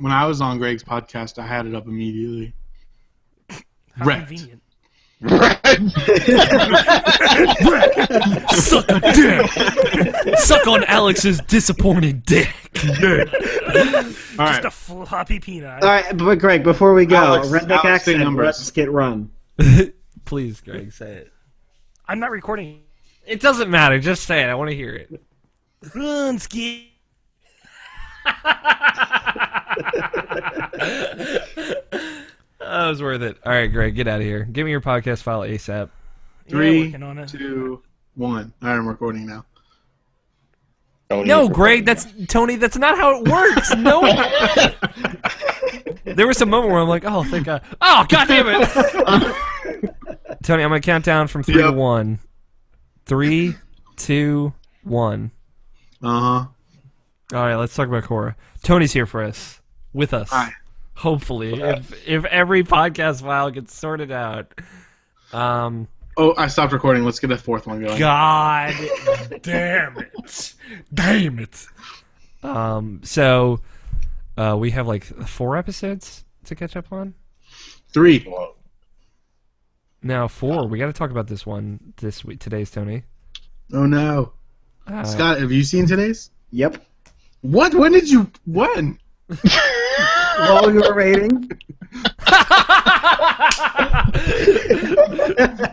Speaker 3: I was on Greg's podcast, I had it up immediately.
Speaker 5: How
Speaker 3: Wrecked.
Speaker 5: convenient.
Speaker 1: Suck a dick! Suck on Alex's disappointing dick!
Speaker 3: All right.
Speaker 5: Just a floppy peanut.
Speaker 2: All right, but Greg, before we go,
Speaker 3: Alex,
Speaker 2: redneck
Speaker 3: Alex, say
Speaker 2: accent,
Speaker 3: numbers.
Speaker 2: let's get run.
Speaker 1: Please, Greg, say it.
Speaker 5: I'm not recording.
Speaker 1: It doesn't matter. Just say it. I want to hear it.
Speaker 5: Runsky.
Speaker 1: That was worth it. All right, Greg, get out of here. Give me your podcast file ASAP.
Speaker 3: 3,
Speaker 5: working on it.
Speaker 3: 2, 1. All right, I'm recording now.
Speaker 1: No, Greg, that's Tony. That's not how it works. No. There was a moment where I'm like, oh, thank God. Oh, God damn it. Tony, I'm gonna count down from 3 to 1. 3, 2, 1.
Speaker 3: Uh-huh.
Speaker 1: All right, let's talk about Korra. Tony's here for us, with us.
Speaker 3: Hi.
Speaker 1: Hopefully, if every podcast file gets sorted out.
Speaker 3: Oh, I stopped recording. Let's get a fourth one going.
Speaker 1: God damn it! Damn it! So we have like 4 episodes to catch up on.
Speaker 3: 3.
Speaker 1: No, 4. We got to talk about this one this week. Today's Tony.
Speaker 3: Oh no. Scott, have you seen today's?
Speaker 2: Yep.
Speaker 3: What? When did you? When?
Speaker 2: While you were rating.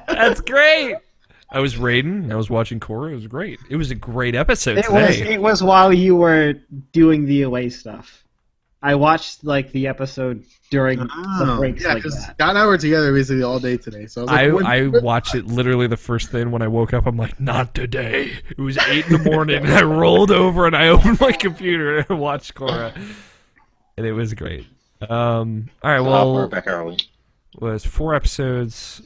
Speaker 1: That's great. I was raiding. I was watching Korra. It was great. It was a great episode today.
Speaker 2: It was while you were doing the away stuff. I watched like the episode during some breaks like
Speaker 3: because
Speaker 2: that.
Speaker 3: Scott and I were together basically all day today. So I was like,
Speaker 1: I watched it literally the first thing when I woke up. I'm like, not today. It was 8 in the morning, and I rolled over and I opened my computer and watched Korra, and it was great. All right, well,
Speaker 4: back early.
Speaker 1: was 4 episodes.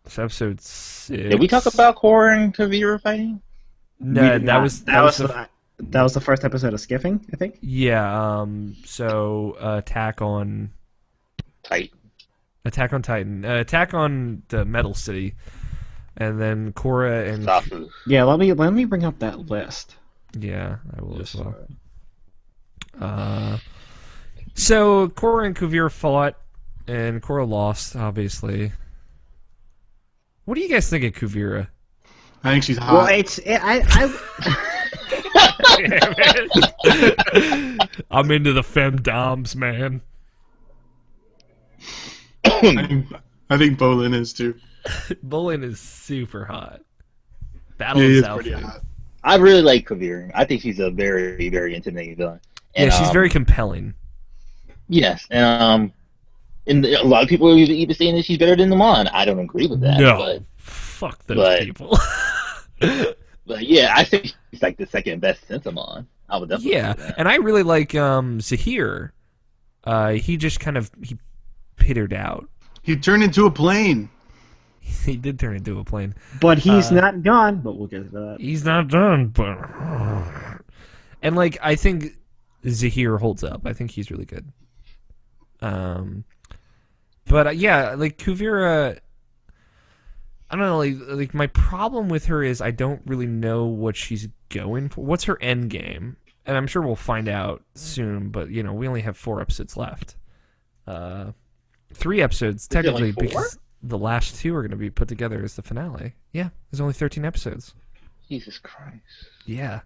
Speaker 1: It's episode 6.
Speaker 4: Did we talk about Korra and Kavira fighting?
Speaker 1: No, that was
Speaker 2: the first episode of Skiffing, I think.
Speaker 1: Yeah. So Attack on
Speaker 4: Titan.
Speaker 1: Attack on the Metal City, and then Korra and
Speaker 4: Safu.
Speaker 2: Yeah, let me bring up that list.
Speaker 1: yeah, I will as well. So Korra and Kuvira fought, and Korra lost, obviously. What do you guys think of Kuvira?
Speaker 3: I think she's hot.
Speaker 2: Well,
Speaker 1: I'm into the femdoms, man.
Speaker 3: I think Bolin is too.
Speaker 1: Bolin is super hot.
Speaker 3: He
Speaker 1: Battle of
Speaker 3: is
Speaker 1: South.
Speaker 3: pretty hot.
Speaker 4: I really like Kavira. I think she's a very, very intimidating villain. And,
Speaker 1: Yeah, she's very compelling.
Speaker 4: Yes, and a lot of people are even saying that she's better than Lamon. I don't agree with that.
Speaker 1: No, fuck those people.
Speaker 4: But yeah, I think she's like the second best since Amon. I would definitely say that.
Speaker 1: And I really like Zahir. He just kind of petered out.
Speaker 3: He turned into a plane.
Speaker 1: He did turn into a plane.
Speaker 2: but he's not gone. But we'll get to that.
Speaker 1: He's not done, but and like I think Zahir holds up. I think he's really good. But yeah, like Kuvira, I don't know. Like my problem with her is I don't really know what she's going for. What's her end game? And I'm sure we'll find out soon. But you know, we only have 4 episodes left. 3 episodes technically,
Speaker 4: only 4?
Speaker 1: because the last 2 are going to be put together as the finale. Yeah, there's only 13 episodes.
Speaker 4: Jesus Christ.
Speaker 1: Yeah,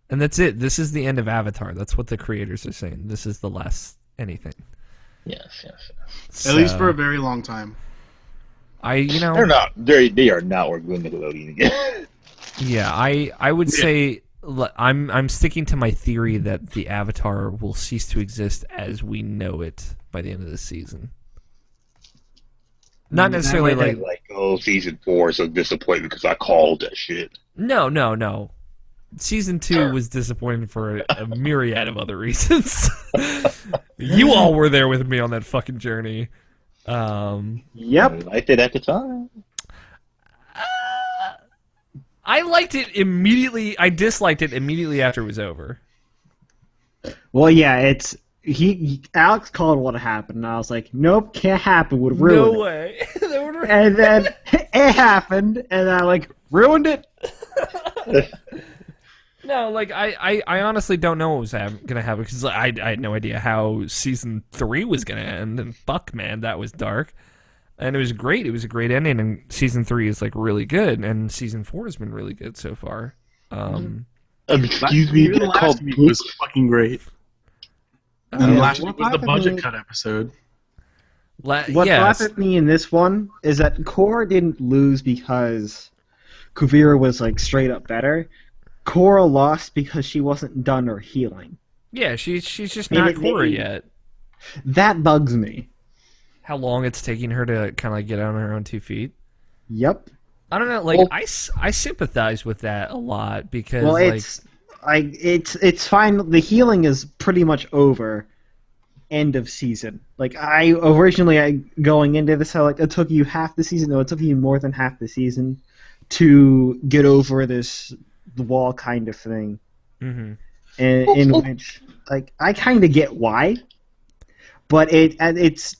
Speaker 1: and that's it. This is the end of Avatar. That's what the creators are saying. This is the last anything.
Speaker 4: Yes.
Speaker 3: At least for a very long time.
Speaker 4: They're not. They are not working with Nickelodeon again.
Speaker 1: Yeah, I would say I'm sticking to my theory that the Avatar will cease to exist as we know it by the end of the season. Not necessarily
Speaker 4: like season 4 is so disappointing because I called that shit.
Speaker 1: No. Season 2 was disappointing for a myriad of other reasons. You all were there with me on that fucking journey.
Speaker 2: Yep.
Speaker 4: I liked it at the time.
Speaker 1: I liked it immediately. I disliked it immediately after it was over.
Speaker 2: Well, yeah, it's Alex called what happened, and I was like, nope, can't happen. Would ruin
Speaker 1: No
Speaker 2: it.
Speaker 1: way.
Speaker 2: And then it happened, and I ruined it.
Speaker 1: No, I honestly don't know what was gonna happen because I had no idea how season 3 was gonna end, and fuck, man, that was dark. And it was great. It was a great ending, and season 3 is really good, and season 4 has been really good so far.
Speaker 4: Excuse me,
Speaker 3: the last week was fucking great. And last week was the budget cut episode.
Speaker 2: What laughed at me in this one is that Korra didn't lose because Kuvira was straight up better. Korra lost because she wasn't done her healing.
Speaker 1: Yeah, she's just not Korra yet.
Speaker 2: That bugs me.
Speaker 1: How long it's taking her to kind of get on her own 2 feet?
Speaker 2: Yep.
Speaker 1: I don't know. I sympathize with that a lot because
Speaker 2: it's fine. The healing is pretty much over. End of season. I originally going into this, it took you half the season. No, it took you more than half the season to get over the wall kind of thing.
Speaker 1: Mm-hmm.
Speaker 2: In which I kind of get why, but it's.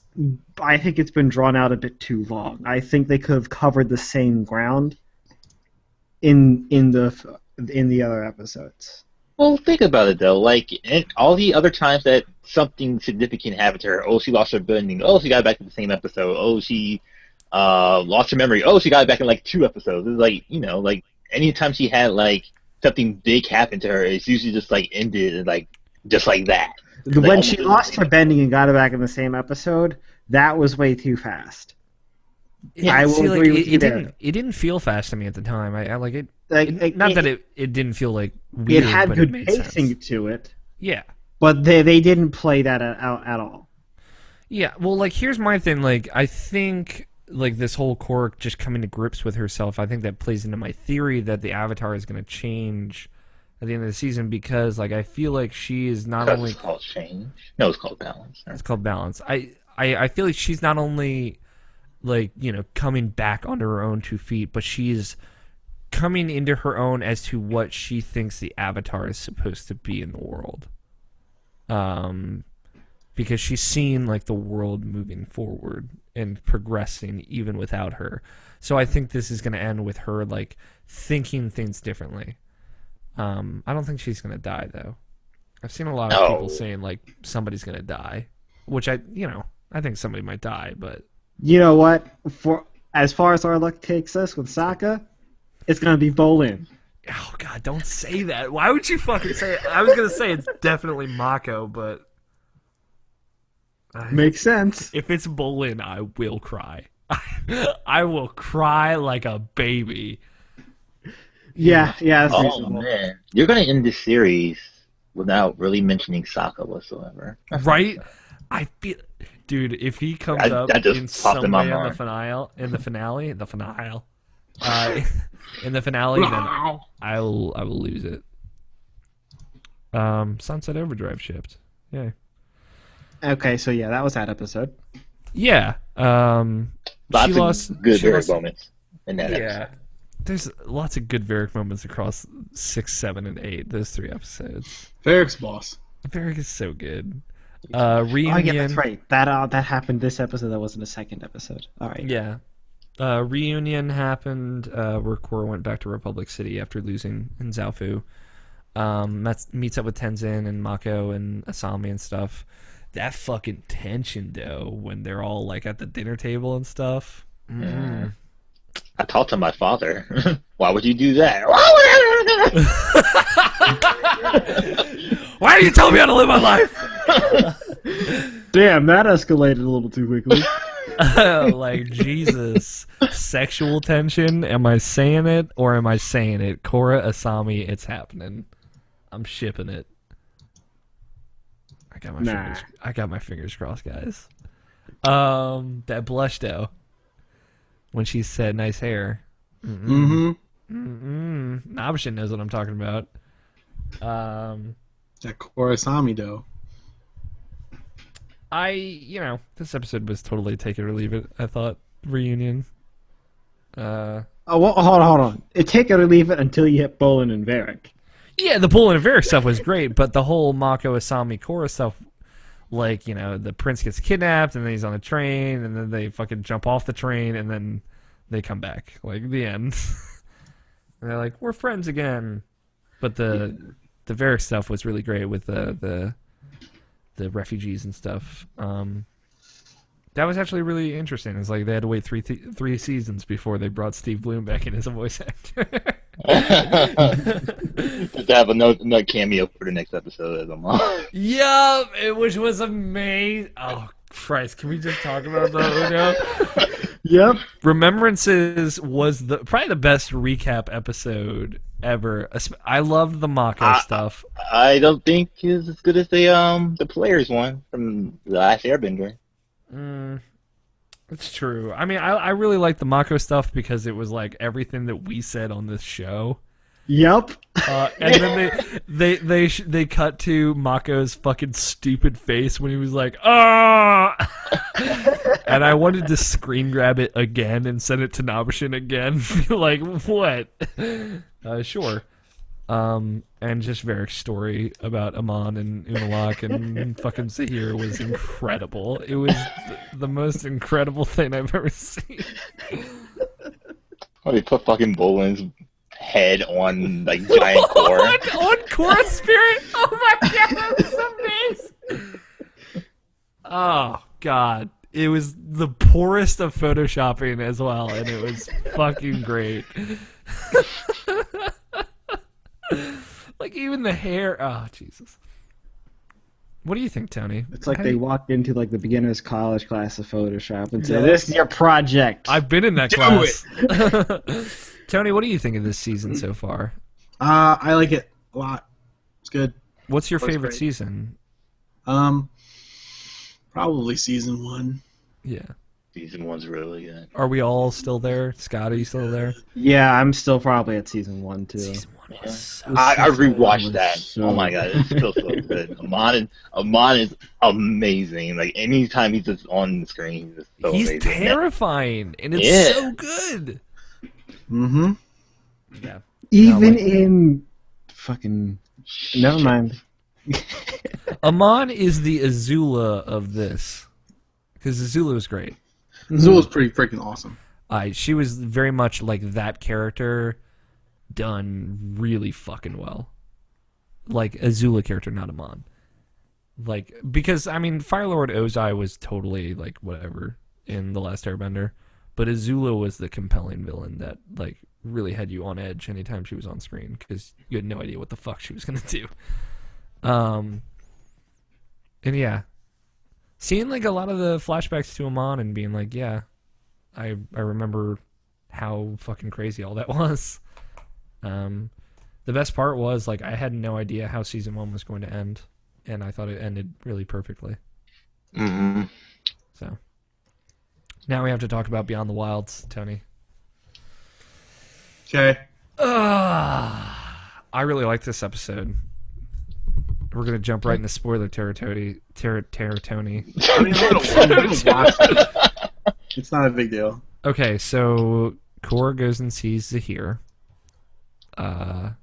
Speaker 2: I think it's been drawn out a bit too long. I think they could have covered the same ground in the other episodes.
Speaker 4: Well, think about it though. And all the other times that something significant happened to her. Oh, she lost her bending. Oh, she got back in the same episode. Oh, she lost her memory. Oh, she got back in 2 episodes. It's anytime she had something big happen to her, it's usually just ended just like that.
Speaker 2: When she lost her bending and got it back in the same episode, that was way too fast.
Speaker 1: Yeah,
Speaker 2: I will agree with you there.
Speaker 1: It didn't feel fast to me at the time. I like it. Not that it didn't feel weird.
Speaker 2: It had
Speaker 1: but
Speaker 2: good
Speaker 1: it made
Speaker 2: pacing
Speaker 1: sense.
Speaker 2: to it.
Speaker 1: Yeah.
Speaker 2: But they didn't play that out at all.
Speaker 1: Yeah. Well, here's my thing. I think this whole Korra just coming to grips with herself. I think that plays into my theory that the Avatar is going to change at the end of the season because I feel she is not only.
Speaker 4: It's called change. No, it's called balance.
Speaker 1: It's called balance. I feel she's not only coming back onto her own 2 feet, but she's coming into her own as to what she thinks the Avatar is supposed to be in the world. Because she's seen the world moving forward and progressing even without her. So I think this is going to end with her thinking things differently. I don't think she's going to die though. I've seen a lot of people saying somebody's going to die, which I think somebody might die, but
Speaker 2: you know what? For as far as our luck takes us with Sokka, it's going to be Bolin.
Speaker 1: Oh God, don't say that. Why would you fucking say it? I was going to say it's definitely Mako, but
Speaker 2: makes sense.
Speaker 1: If it's Bolin, I will cry. I will cry like a baby.
Speaker 2: Yeah.
Speaker 4: Oh man, you're gonna end this series without really mentioning Sokka whatsoever,
Speaker 1: right? I feel, dude, if he comes up in some way in the finale, then I will lose it. Sunset Overdrive shipped. Yeah.
Speaker 2: Okay, so yeah, that was that episode.
Speaker 1: Yeah.
Speaker 4: Lots of good Varric moments in that episode.
Speaker 1: There's lots of good Varric moments across 6, 7, and 8. Those 3 episodes.
Speaker 3: Varric's boss.
Speaker 1: Varric is so good. Reunion.
Speaker 2: Oh yeah, that's right. That happened this episode. That wasn't a second episode. All right.
Speaker 1: Yeah. Reunion happened where Korra went back to Republic City after losing in Zaofu. Meets up with Tenzin and Mako and Asami and stuff. That fucking tension though, when they're all at the dinner table and stuff. Mm.
Speaker 4: I talked to my father. Why would you do that?
Speaker 1: Why are you telling me how to live my life?
Speaker 2: Damn, that escalated a little too quickly.
Speaker 1: Jesus. Sexual tension. Am I saying it or am I saying it? Korra, Asami, it's happening. I'm shipping it. I got my fingers crossed, guys. That blush though, when she said "nice hair." Nabashin knows what I'm talking about.
Speaker 3: That Korosami dough.
Speaker 1: This episode was totally take it or leave it. I thought reunion.
Speaker 2: Oh, well, hold on. Take it or leave it until you hit Bolin and Varric.
Speaker 1: Yeah, the Bolin and Varric stuff was great, but the whole Mako Asami Korra stuff, like, the prince gets kidnapped, and then he's on a train, and then they fucking jump off the train, and then they come back. Like, the end. And they're like, we're friends again. But the Varric stuff was really great with the refugees and stuff. That was actually really interesting. It's like they had to wait three seasons before they brought Steve Bloom back in as a voice actor.
Speaker 4: Just to have another cameo for the next episode as a mom.
Speaker 1: Yup, which was amazing. Oh, Christ, can we just talk about that now?
Speaker 2: Yep.
Speaker 1: Remembrances was probably the best recap episode ever. I loved the Mako stuff.
Speaker 4: I don't think it's as good as the Players one from The Last Airbender.
Speaker 1: It's true. I mean, I really like the Mako stuff because it was like everything that we said on this show.
Speaker 2: Yep.
Speaker 1: And then they cut to Mako's fucking stupid face when he was like, "Ah!" And I wanted to screen grab it again and send it to Nabashin again. Like, what? Sure. And just Varric's story about Amon and Unalak and fucking Zahir was incredible. It was the most incredible thing I've ever seen.
Speaker 4: Oh, they put fucking Bolin's head on like giant core.
Speaker 1: on Korra's spirit? Oh my god, that was amazing. Oh god. It was the poorest of photoshopping as well, and it was fucking great. Like, even the hair. Oh, Jesus. What do you think, Tony?
Speaker 2: It's like they walked into like the beginner's college class of Photoshop and said, "This is your project."
Speaker 1: I've been in that class. Tony, what do you think of this season so far?
Speaker 3: I like it a lot. It's good.
Speaker 1: What's your favorite
Speaker 3: great.
Speaker 1: season?
Speaker 3: Probably season 1.
Speaker 1: Yeah.
Speaker 4: Season 1's really good.
Speaker 1: Are we all still there? Scott, are you still there?
Speaker 2: Yeah, I'm still probably at season 1 too.
Speaker 1: Season 1 was so
Speaker 4: I rewatched
Speaker 2: was
Speaker 4: that.
Speaker 2: so
Speaker 4: Oh my god, it's still so good. Amon is amazing. Like, anytime he's just on the screen, he's just so
Speaker 1: He's
Speaker 4: amazing.
Speaker 1: terrifying, and it's so good.
Speaker 3: Mm-hmm.
Speaker 1: Yeah.
Speaker 2: Even in fucking... Never mind.
Speaker 1: Amon is the Azula of this. Because Azula was great.
Speaker 3: Zula's pretty freaking awesome.
Speaker 1: She was very much like that character done really fucking well. Like Azula character, not Amon. Like, because, I mean, Firelord Ozai was totally, like, whatever in The Last Airbender. But Azula was the compelling villain that, like, really had you on edge anytime she was on screen. Because you had no idea what the fuck she was going to do. And yeah. Seeing, like, a lot of the flashbacks to Amon and being like, yeah, I remember how fucking crazy all that was. The best part was, like, I had no idea how season 1 was going to end, and I thought it ended really perfectly.
Speaker 4: Mm-hmm.
Speaker 1: So, now we have to talk about Beyond the Wilds, Tony.
Speaker 3: Okay.
Speaker 1: I really like this episode. We're gonna jump right into spoiler territory. Tony.
Speaker 3: I mean, I'm gonna watch it. It's not a big deal.
Speaker 1: Okay, so Korra goes and sees Zahir. What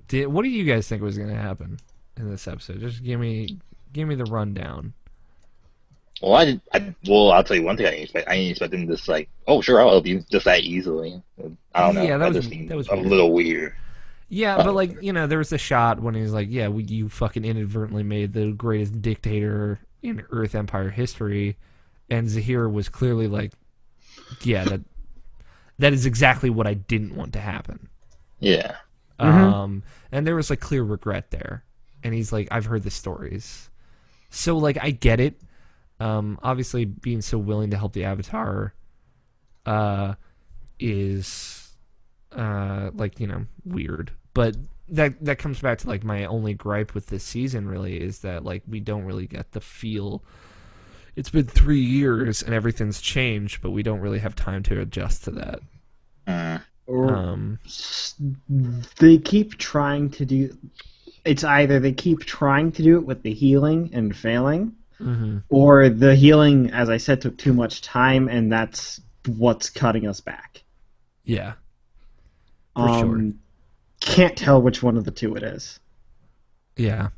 Speaker 1: do you guys think was gonna happen in this episode? Just give me the rundown.
Speaker 4: Well, I'll tell you one thing I didn't expect. I didn't expect them to just like, oh, sure, I'll help you just that easily. I don't know.
Speaker 1: Yeah, that
Speaker 4: seemed
Speaker 1: was
Speaker 4: a
Speaker 1: weird.
Speaker 4: little weird.
Speaker 1: Yeah, but like, there was a shot when he's like, yeah, you fucking inadvertently made the greatest dictator in Earth Empire history, and Zahir was clearly like, yeah, that is exactly what I didn't want to happen.
Speaker 4: Yeah.
Speaker 1: And there was like clear regret there, and he's like, I've heard the stories, so like I get it. Obviously, being so willing to help the Avatar, is like, weird. But that comes back to like my only gripe with this season really is that like we don't really get the feel. It's been 3 years and everything's changed, but we don't really have time to adjust to that.
Speaker 2: They keep trying to do. It's either they keep trying to do it with the healing and failing, or the healing, as I said, took too much time, and that's what's cutting us back.
Speaker 1: Yeah, for sure.
Speaker 2: Can't tell which one of the two it is.
Speaker 1: Yeah,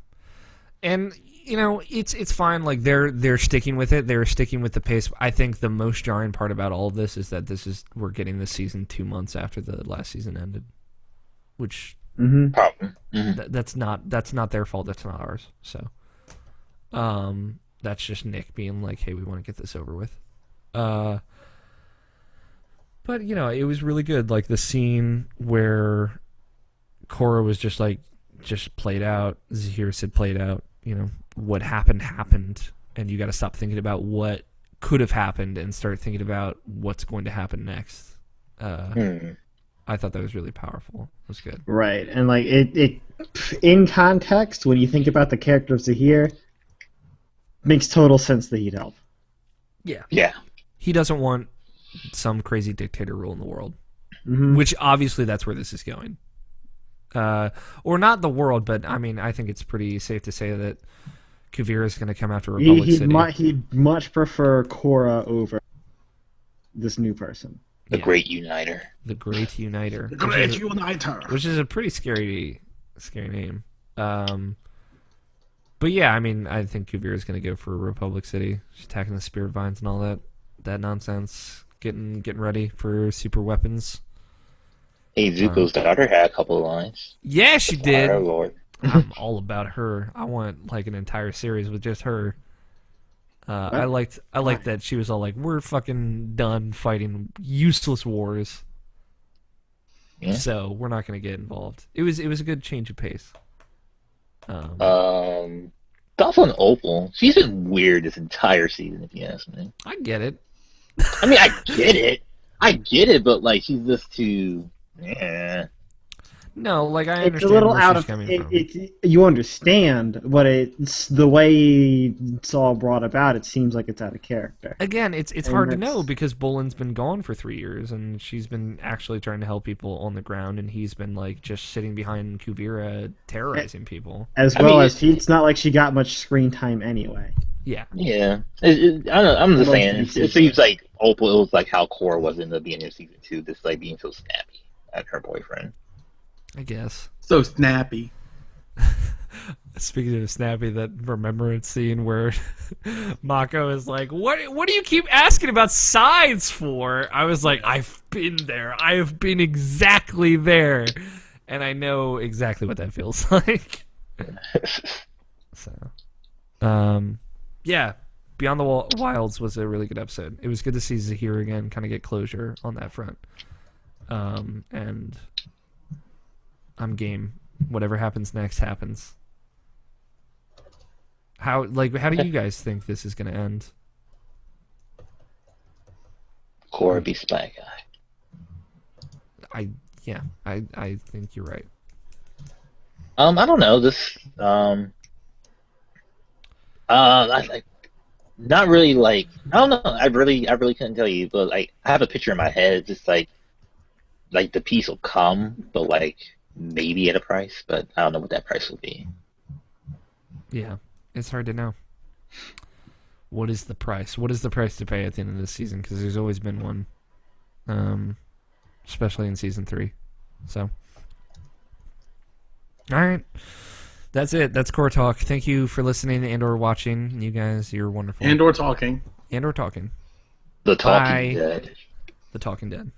Speaker 1: and you know it's fine. Like they're sticking with it. They're sticking with the pace. I think the most jarring part about all of this is that we're getting this season 2 months after the last season ended, which that's not their fault. That's not ours. So, that's just Nick being like, "Hey, we want to get this over with." But you know, it was really good. Like the scene where Korra was just played out. Zahir said played out. You know, what happened, and you got to stop thinking about what could have happened and start thinking about what's going to happen next. I thought that was really powerful. It was good.
Speaker 2: Right, and like it in context, when you think about the character of Zahir, makes total sense that he'd help.
Speaker 1: Yeah. He doesn't want some crazy dictator rule in the world, which obviously that's where this is going. Or not the world, but I mean, I think it's pretty safe to say that Kuvira is going to come after Republic City.
Speaker 2: He'd much prefer Korra over this new person.
Speaker 4: The Great Uniter.
Speaker 1: The Great Uniter.
Speaker 3: The Great Uniter.
Speaker 1: Which is a pretty scary name. But yeah, I mean, I think Kuvira is going to go for Republic City. She's attacking the Spirit Vines and all that nonsense. Getting ready for super weapons.
Speaker 4: Hey, Zuko's daughter had a couple of lines.
Speaker 1: Yeah, she did.
Speaker 4: Our Lord.
Speaker 1: I'm all about her. I want like an entire series with just her. I liked that she was all like, "We're fucking done fighting useless wars, so we're not going to get involved." It was a good change of pace.
Speaker 4: Thoughts on Opal? She's been weird this entire season, if you ask me.
Speaker 1: I get it.
Speaker 4: I mean, I get it, but like she's just too. Yeah.
Speaker 1: No, like I
Speaker 2: It's
Speaker 1: understand
Speaker 2: a little
Speaker 1: where
Speaker 2: out
Speaker 1: she's
Speaker 2: of
Speaker 1: coming from.
Speaker 2: you understand, but it's the way it's all brought about. It seems like it's out of character.
Speaker 1: Again, it's hard to know because Bolin's been gone for 3 years, and she's been actually trying to help people on the ground, and he's been like just sitting behind Kuvira terrorizing people.
Speaker 2: As it's not like she got much screen time anyway.
Speaker 1: Yeah.
Speaker 4: Yeah. I don't know, I'm just saying. It seems like Opal. It was like how Korra was in the beginning of season 2, just like being so snappy at her boyfriend.
Speaker 1: I guess.
Speaker 3: So snappy.
Speaker 1: Speaking of snappy, that remembrance scene where Mako is like, what do you keep asking about sides for? I was like, I've been there. I have been exactly there. And I know exactly what that feels like. So, yeah, Beyond the Wilds was a really good episode. It was good to see Zahir again, kind of get closure on that front. And I'm game. Whatever happens next happens. How do you guys think this is going to end?
Speaker 4: Korra beats the bad guy.
Speaker 1: I think you're right.
Speaker 4: I don't know. This not really like I don't know. I really couldn't tell you, but like I have a picture in my head. It's just like the piece will come, but like maybe at a price, but I don't know what that price will be.
Speaker 1: Yeah, it's hard to know. What is the price? What is the price to pay at the end of this season? Because there's always been one, especially in season 3. So, all right, that's it. That's Core Talk. Thank you for listening and/or watching. You guys, you're wonderful.
Speaker 3: And/or talking.
Speaker 1: And/or talking.
Speaker 4: The Talking Dead.
Speaker 1: The Talking Dead.